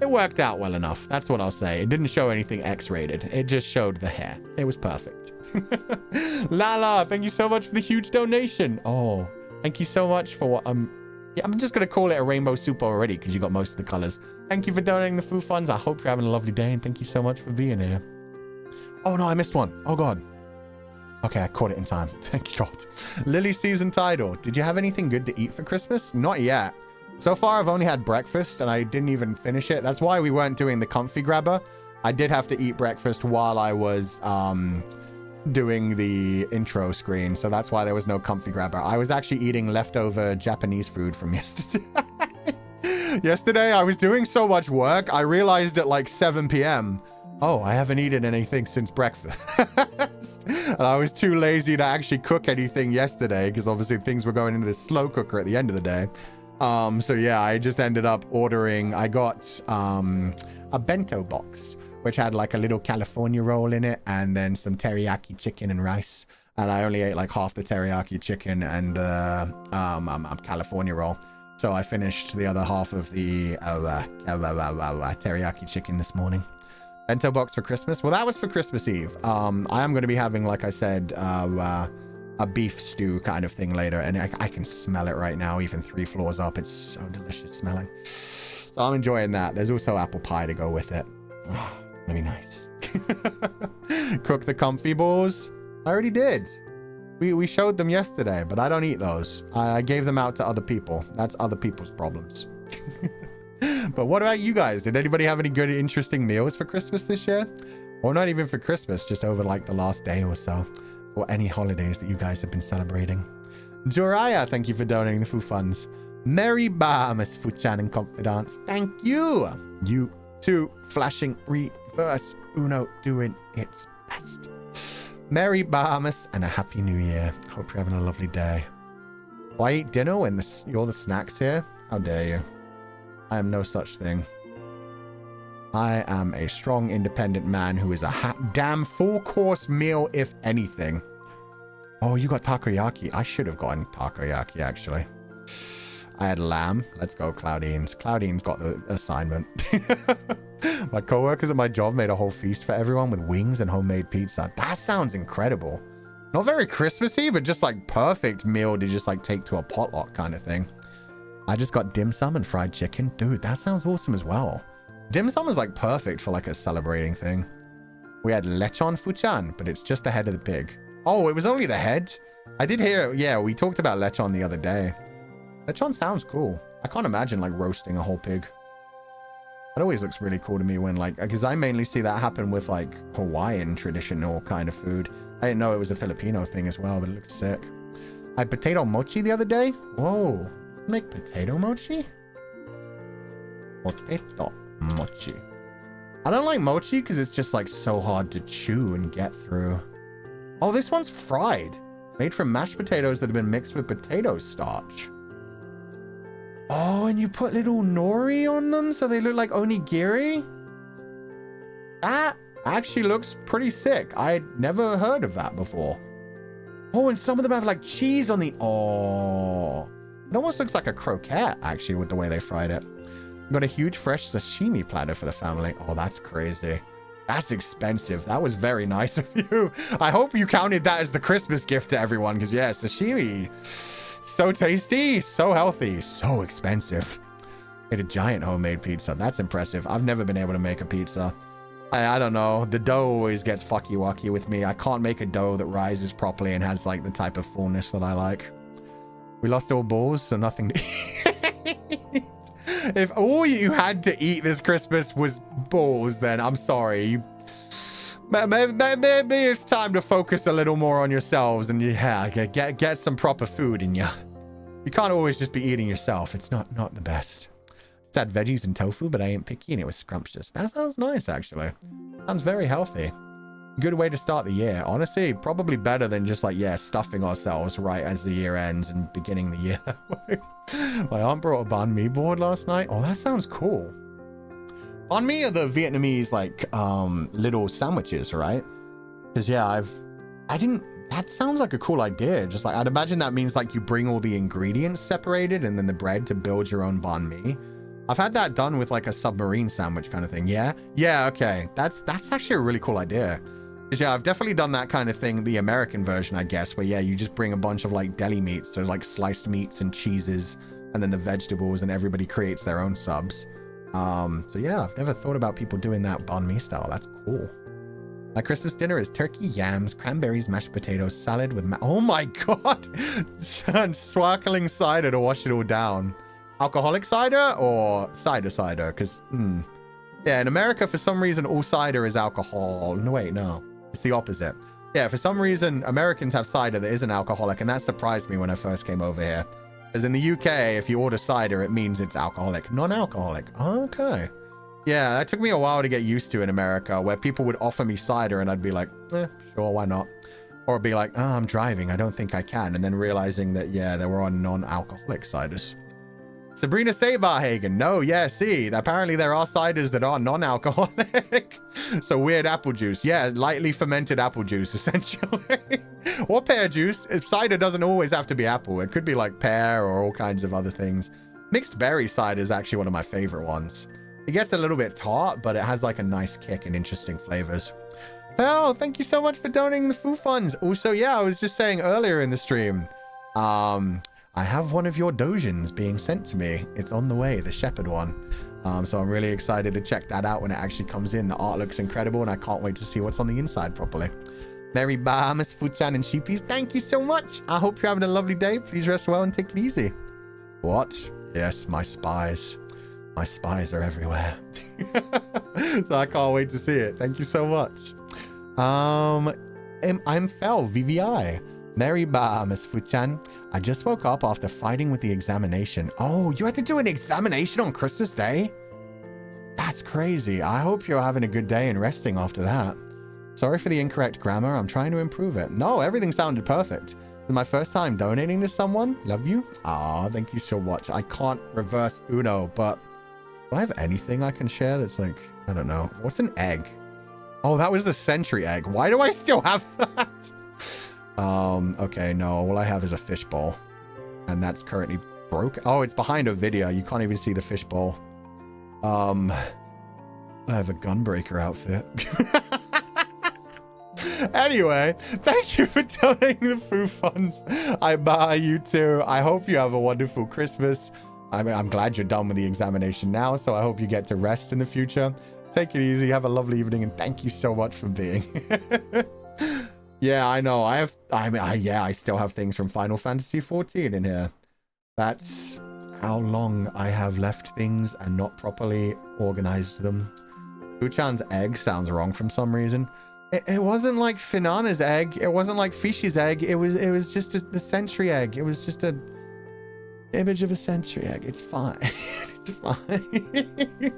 It worked out well enough. That's what I'll say. It didn't show anything X-rated. It just showed the hair. It was perfect. Lala, thank you so much for the huge donation. Oh, thank you so much for what yeah, I'm just going to call it a rainbow soup already because you got most of the colors. Thank you for donating the food funds. I hope you're having a lovely day, and thank you so much for being here. Oh, no, I missed one. Oh, God. Okay, I caught it in time. Thank God. Lily Season Tidal. Did you have anything good to eat for Christmas? Not yet. So far, I've only had breakfast, and I didn't even finish it. That's why we weren't doing the comfy grabber. I did have to eat breakfast while I was doing the intro screen, so that's why there was no comfy grabber. I was actually eating leftover Japanese food from yesterday. Yesterday, I was doing so much work, I realized at like 7 p.m., oh, I haven't eaten anything since breakfast. And I was too lazy to actually cook anything yesterday, because obviously things were going into the slow cooker at the end of the day. So yeah, I just ended up ordering, I got a bento box, which had like a little California roll in it, and then some teriyaki chicken and rice. And I only ate like half the teriyaki chicken and the California roll. So I finished the other half of the teriyaki chicken this morning. Bento box for Christmas? Well, that was for Christmas Eve. I am going to be having, like I said, a beef stew kind of thing later, and I can smell it right now, even 3 floors up. It's so delicious smelling. So I'm enjoying that. There's also apple pie to go with it. Oh, it's gonna be nice. Cook the comfy balls. I already did. We showed them yesterday, but I don't eat those. I gave them out to other people. That's other people's problems. But what about you guys? Did anybody have any good, interesting meals for Christmas this year? Or not even for Christmas, just over like the last day or so. Or any holidays that you guys have been celebrating. Joraya, thank you for donating the food funds. Merry Bahamas, Fuchan and Comfydants. Thank you. You too, flashing reverse Uno doing its best. Merry Bahamas and a Happy New Year. Hope you're having a lovely day. Why eat dinner when you're the snacks here? How dare you? I am no such thing. I am a strong, independent man who is a damn full-course meal, if anything. Oh, you got takoyaki. I should have gotten takoyaki, actually. I had lamb. Let's go, Cloudines. Cloudines got the assignment. My co-workers at my job made a whole feast for everyone with wings and homemade pizza. That sounds incredible. Not very Christmassy, but just like perfect meal to just like take to a potluck kind of thing. I just got dim sum and fried chicken. Dude, that sounds awesome as well. Dim sum is like perfect for like a celebrating thing. We had lechon fuchan, but it's just the head of the pig. Oh, it was only the head? I did hear, yeah, we talked about lechon the other day. Lechon sounds cool. I can't imagine like roasting a whole pig. It always looks really cool to me when like, because I mainly see that happen with like Hawaiian traditional kind of food. I didn't know it was a Filipino thing as well, but it looks sick. I had potato mochi the other day. Whoa, make potato mochi? Potato mochi. I don't like mochi because it's just like so hard to chew and get through. Oh, this one's fried. Made from mashed potatoes that have been mixed with potato starch. Oh, and you put little nori on them so they look like onigiri? That actually looks pretty sick. I had never heard of that before. Oh, and some of them have like cheese on the... Oh. It almost looks like a croquette, actually, with the way they fried it. Got a huge fresh sashimi platter for the family. Oh, that's crazy. That's expensive. That was very nice of you. I hope you counted that as the Christmas gift to everyone, because yeah, sashimi... So tasty, so healthy, so expensive. Made a giant homemade pizza. That's impressive. I've never been able to make a pizza. I don't know. The dough always gets fucky-wucky with me. I can't make a dough that rises properly and has like the type of fullness that I like. We lost all balls, so nothing to eat. If all you had to eat this Christmas was balls, then I'm sorry. Maybe it's time to focus a little more on yourselves and get some proper food in you. You can't always just be eating yourself. It's not the best. It's had veggies and tofu, but I ain't picky and it was scrumptious. That sounds nice, actually. Sounds very healthy. Good way to start the year. Honestly, probably better than just like, yeah, stuffing ourselves right as the year ends and beginning the year that way. My aunt brought a banh mi board last night. Oh, that sounds cool. Banh mi are the Vietnamese, like, little sandwiches, right? Because, yeah, that sounds like a cool idea. Just like, I'd imagine that means, like, you bring all the ingredients separated and then the bread to build your own banh mi. I've had that done with, like, a submarine sandwich kind of thing. Yeah? Yeah, okay. That's actually a really cool idea. Because, yeah, I've definitely done that kind of thing, the American version, I guess, where, yeah, you just bring a bunch of, like, deli meats, so, like, sliced meats and cheeses, and then the vegetables, and everybody creates their own subs. So yeah, I've never thought about people doing that banh mi style. That's cool. My Christmas dinner is turkey, yams, cranberries, mashed potatoes, salad with oh my god! Sparkling cider to wash it all down. Alcoholic cider or cider? Because, yeah, in America, for some reason, all cider is alcohol. No, wait, no. It's the opposite. Yeah, for some reason, Americans have cider that isn't alcoholic, and that surprised me when I first came over here. Because in the UK, if you order cider, it means it's alcoholic, non-alcoholic. Okay. Yeah, that took me a while to get used to in America, where people would offer me cider and I'd be like, sure, why not? Or be like, oh, I'm driving, I don't think I can. And then realizing that, yeah, there were non-alcoholic ciders. Sabrina Saberhagen. No, yeah, see, apparently there are ciders that are non-alcoholic. So weird apple juice. Yeah, lightly fermented apple juice, essentially. Or pear juice. Cider doesn't always have to be apple. It could be like pear or all kinds of other things. Mixed berry cider is actually one of my favorite ones. It gets a little bit tart, but it has like a nice kick and interesting flavors. Oh, thank you so much for donating the food funds. Also, yeah, I was just saying earlier in the stream, I have one of your dojins being sent to me. It's on the way, the shepherd one. So I'm really excited to check that out when it actually comes in. The art looks incredible, and I can't wait to see what's on the inside properly. Mary Bahamas, Fuchan, and Sheepies, thank you so much. I hope you're having a lovely day. Please rest well and take it easy. What? Yes, my spies. My spies are everywhere. So I can't wait to see it. Thank you so much. I'm Fel, VVI. Mary Bahamas, Fuchan. I just woke up after fighting with the examination. Oh, you had to do an examination on Christmas Day? That's crazy. I hope you're having a good day and resting after that. Sorry for the incorrect grammar. I'm trying to improve it. No, everything sounded perfect. This is my first time donating to someone. Love you. Aw, thank you so much. I can't reverse Uno, but do I have anything I can share that's like I don't know. What's an egg? Oh, that was the century egg. Why do I still have that? Okay, no. All I have is a fishbowl. And that's currently broken. Oh, it's behind a video. You can't even see the fishbowl. I have a gunbreaker outfit. Anyway, thank you for donating the food funds. I buy you too. I hope you have a wonderful Christmas. I'm glad you're done with the examination now, so I hope you get to rest in the future. Take it easy. Have a lovely evening, and thank you so much for being. Yeah, I know. I still have things from Final Fantasy 14 in here. That's how long I have left things and not properly organized them. Fuchan's egg sounds wrong for some reason. It wasn't like Finana's egg. It wasn't like Fishy's egg. It was just a century egg. It was just an image of a century egg. It's fine. It's fine.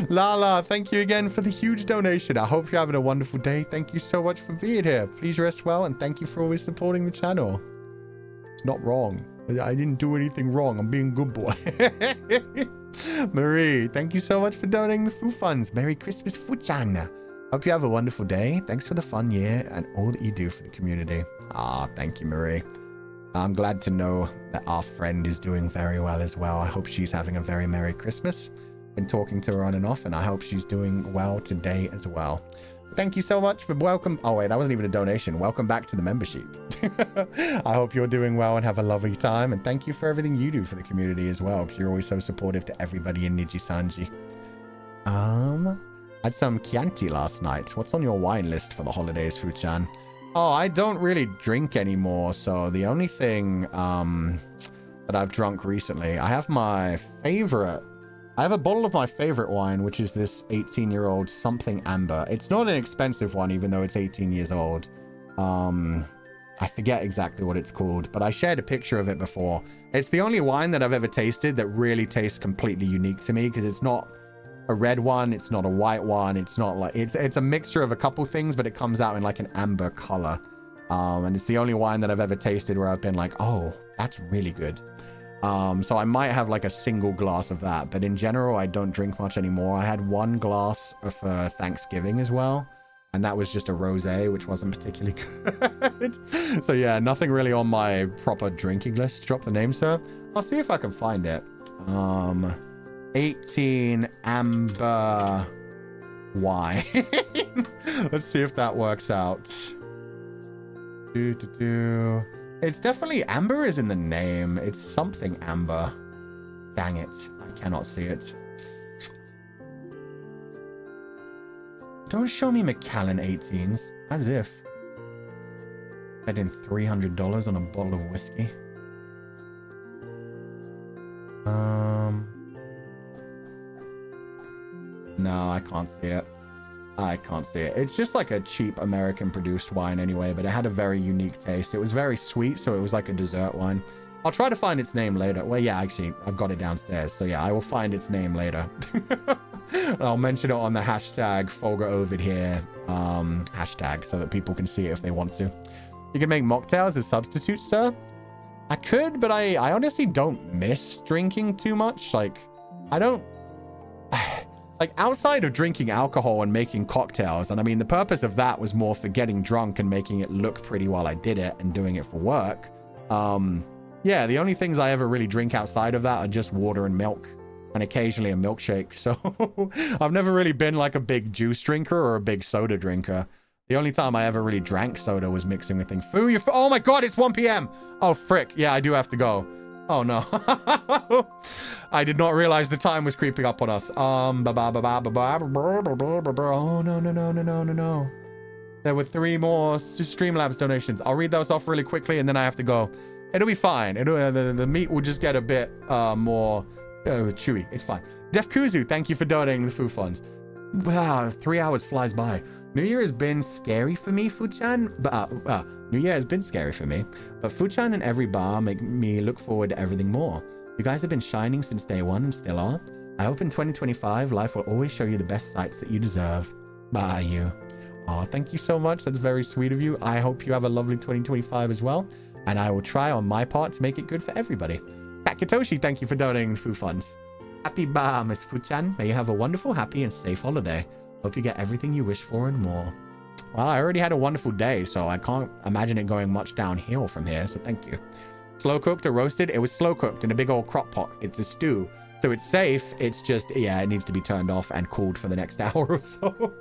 Lala, thank you again for the huge donation. I hope you're having a wonderful day. Thank you so much for being here. Please rest well, and thank you for always supporting the channel. It's not wrong. I didn't do anything wrong. I'm being a good boy. Marie, thank you so much for donating the food funds. Merry Christmas, Fuchan. Hope you have a wonderful day. Thanks for the fun year and all that you do for the community. Thank you, Marie. I'm glad to know that our friend is doing very well as well. I hope she's having a very Merry Christmas. Been talking to her on and off, and I hope she's doing well today as well. Thank you so much for welcome. Oh, wait, that wasn't even a donation. Welcome back to the membership. I hope you're doing well and have a lovely time. And thank you for everything you do for the community as well, because you're always so supportive to everybody in Nijisanji. Had some Chianti last night. What's on your wine list for the holidays, Fuchan? Oh, I don't really drink anymore. So the only thing that I've drunk recently, I have a bottle of my favorite wine, which is this 18-year-old something amber. It's not an expensive one, even though it's 18 years old. I forget exactly what it's called, but I shared a picture of it before. It's the only wine that I've ever tasted that really tastes completely unique to me, because it's not a red one, it's not a white one, it's not like it's a mixture of a couple things, but it comes out in like an amber color. And it's the only wine that I've ever tasted where I've been like, oh, that's really good. So I might have like a single glass of that, but in general, I don't drink much anymore. I had one glass for Thanksgiving as well, and that was just a rosé, which wasn't particularly good. So yeah, nothing really on my proper drinking list. Drop the name, sir. I'll see if I can find it. 18 amber wine. Let's see if that works out. It's definitely amber is in the name. It's something amber. Dang it. I cannot see it. Don't show me Macallan 18s. As if. Spending $300 on a bottle of whiskey. No, I can't see it. I can't see it. It's just like a cheap American produced wine anyway, but it had a very unique taste. It was very sweet, so it was like a dessert wine. I'll try to find its name later. Well, yeah, actually, I've got it downstairs. So yeah, I will find its name later. I'll mention it on the hashtag Fulgur Ovid here. Hashtag, so that people can see it if they want to. You can make mocktails as substitutes, sir? I could, but I honestly don't miss drinking too much. Like, I don't... Like, outside of drinking alcohol and making cocktails, and I mean, the purpose of that was more for getting drunk and making it look pretty while I did it and doing it for work. Yeah, the only things I ever really drink outside of that are just water and milk, and occasionally a milkshake. So I've never really been like a big juice drinker or a big soda drinker. The only time I ever really drank soda was mixing with things. Oh my god, it's 1 p.m. Oh, frick. Yeah, I do have to go. Oh, no. I did not realize the time was creeping up on us. Oh, no. There were 3 more Streamlabs donations. I'll read those off really quickly, and then I have to go. It'll be fine. The meat will just get a bit more chewy. It's fine. Def Kuzu, thank you for donating the food funds. Wow, 3 hours flies by. New Year has been scary for me, Fuchan. New Year has been scary for me, but Fuchan and every bar make me look forward to everything more. You guys have been shining since day one and still are. I hope in 2025, life will always show you the best sights that you deserve. Bye, you. Oh, thank you so much. That's very sweet of you. I hope you have a lovely 2025 as well, and I will try on my part to make it good for everybody. Kakitoshi, thank you for donating the food funds. Happy Ba, Miss Fuchan. May you have a wonderful, happy, and safe holiday. Hope you get everything you wish for and more. Well, I already had a wonderful day, so I can't imagine it going much downhill from here, so thank you. Slow cooked or roasted? It was slow cooked in a big old crock pot. It's a stew. So it's safe. It's just, yeah, it needs to be turned off and cooled for the next hour or so.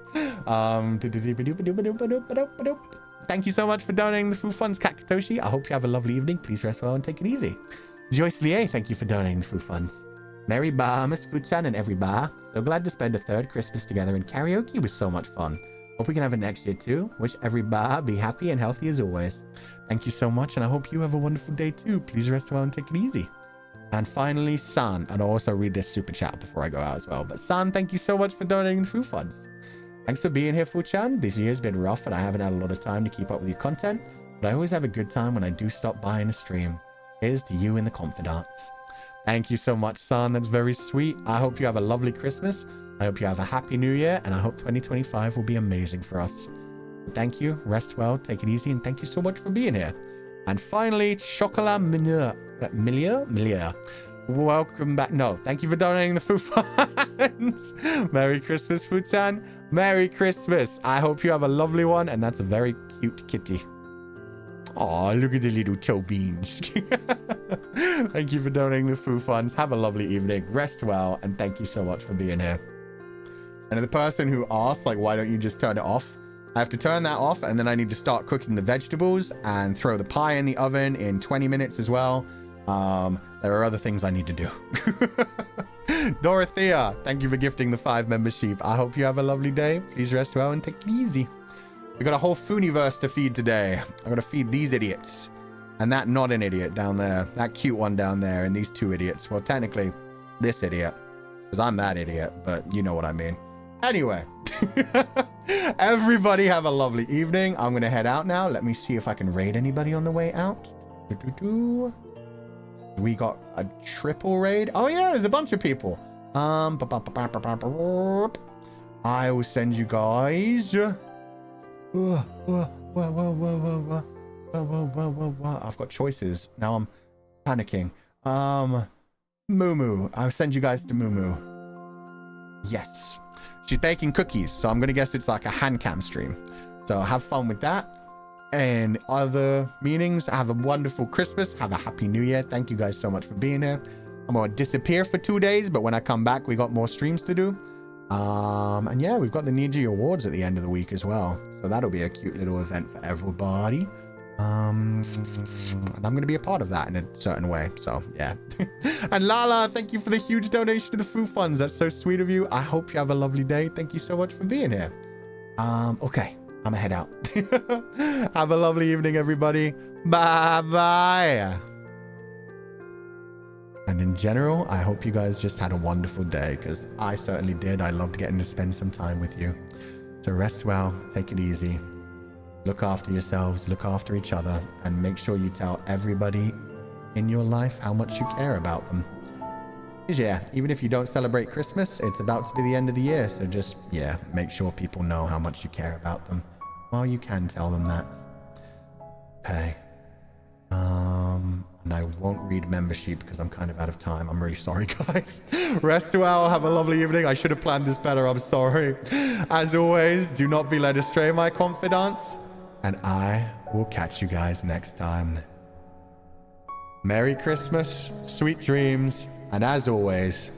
Thank you so much for donating the food funds, Kat Katoshi. I hope you have a lovely evening. Please rest well and take it easy. Joyce Lie, thank you for donating the food funds. Merry Ba, Miss Fuchan, and every Ba. So glad to spend a third Christmas together in karaoke. It was so much fun. Hope we can have it next year too. Wish every Ba be happy and healthy as always. Thank you so much, and I hope you have a wonderful day too. Please rest well and take it easy. And finally, San, and I'll also read this super chat before I go out as well. But San, thank you so much for donating the food funds. Thanks for being here, Fuchan. This year's been rough, and I haven't had a lot of time to keep up with your content, but I always have a good time when I do stop by in a stream. Here's to you and the Comfydants. Thank you so much, San. That's very sweet. I hope you have a lovely Christmas. I hope you have a happy new year, and I hope 2025 will be amazing for us. Thank you. Rest well. Take it easy, and thank you so much for being here. And finally, Chocolat Milieu. Welcome back. No, thank you for donating the food funds. Merry Christmas, Futan. Merry Christmas. I hope you have a lovely one, and that's a very cute kitty. Oh, look at the little toe beans. Thank you for donating the food funds. Have a lovely evening. Rest well, and thank you so much for being here. And the person who asked, like, why don't you just turn it off? I have to turn that off, and then I need to start cooking the vegetables and throw the pie in the oven in 20 minutes as well. There are other things I need to do. Dorothea, thank you for gifting the 5 membership. I hope you have a lovely day. Please rest well and take it easy. We got a whole Fooniverse to feed today. I'm gonna feed these idiots. And that not an idiot down there. That cute one down there, and these 2 idiots. Well, technically, this idiot. Because I'm that idiot, but you know what I mean. Anyway. Everybody have a lovely evening. I'm gonna head out now. Let me see if I can raid anybody on the way out. We got a triple raid. Oh yeah, there's a bunch of people. I will send you guys. I've got choices. Now I'm panicking. Moo. I'll send you guys to Moo. Yes. She's baking cookies, so I'm gonna guess it's like a hand cam stream. So have fun with that. And other meanings, have a wonderful Christmas. Have a happy new year. Thank you guys so much for being here. I'm gonna disappear for 2 days, but when I come back, we got more streams to do. And yeah, we've got the Niji Awards at the end of the week as well. So that'll be a cute little event for everybody. And I'm going to be a part of that in a certain way. So yeah. And Lala, thank you for the huge donation to the food funds. That's so sweet of you. I hope you have a lovely day. Thank you so much for being here. Okay, I'm gonna head out. Have a lovely evening, everybody. Bye. And in general, I hope you guys just had a wonderful day, because I certainly did. I loved getting to spend some time with you. So rest well, take it easy, look after yourselves, look after each other, and make sure you tell everybody in your life how much you care about them. Because yeah, even if you don't celebrate Christmas, it's about to be the end of the year. So just, yeah, make sure people know how much you care about them while you can tell them that. Okay. And I won't read membership because I'm kind of out of time. I'm really sorry, guys. Rest well. Have a lovely evening. I should have planned this better. I'm sorry. As always, do not be led astray, my confidants. And I will catch you guys next time. Merry Christmas, sweet dreams, and as always,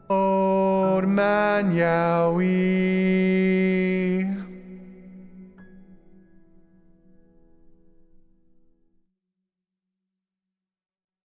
Old Man Yowie.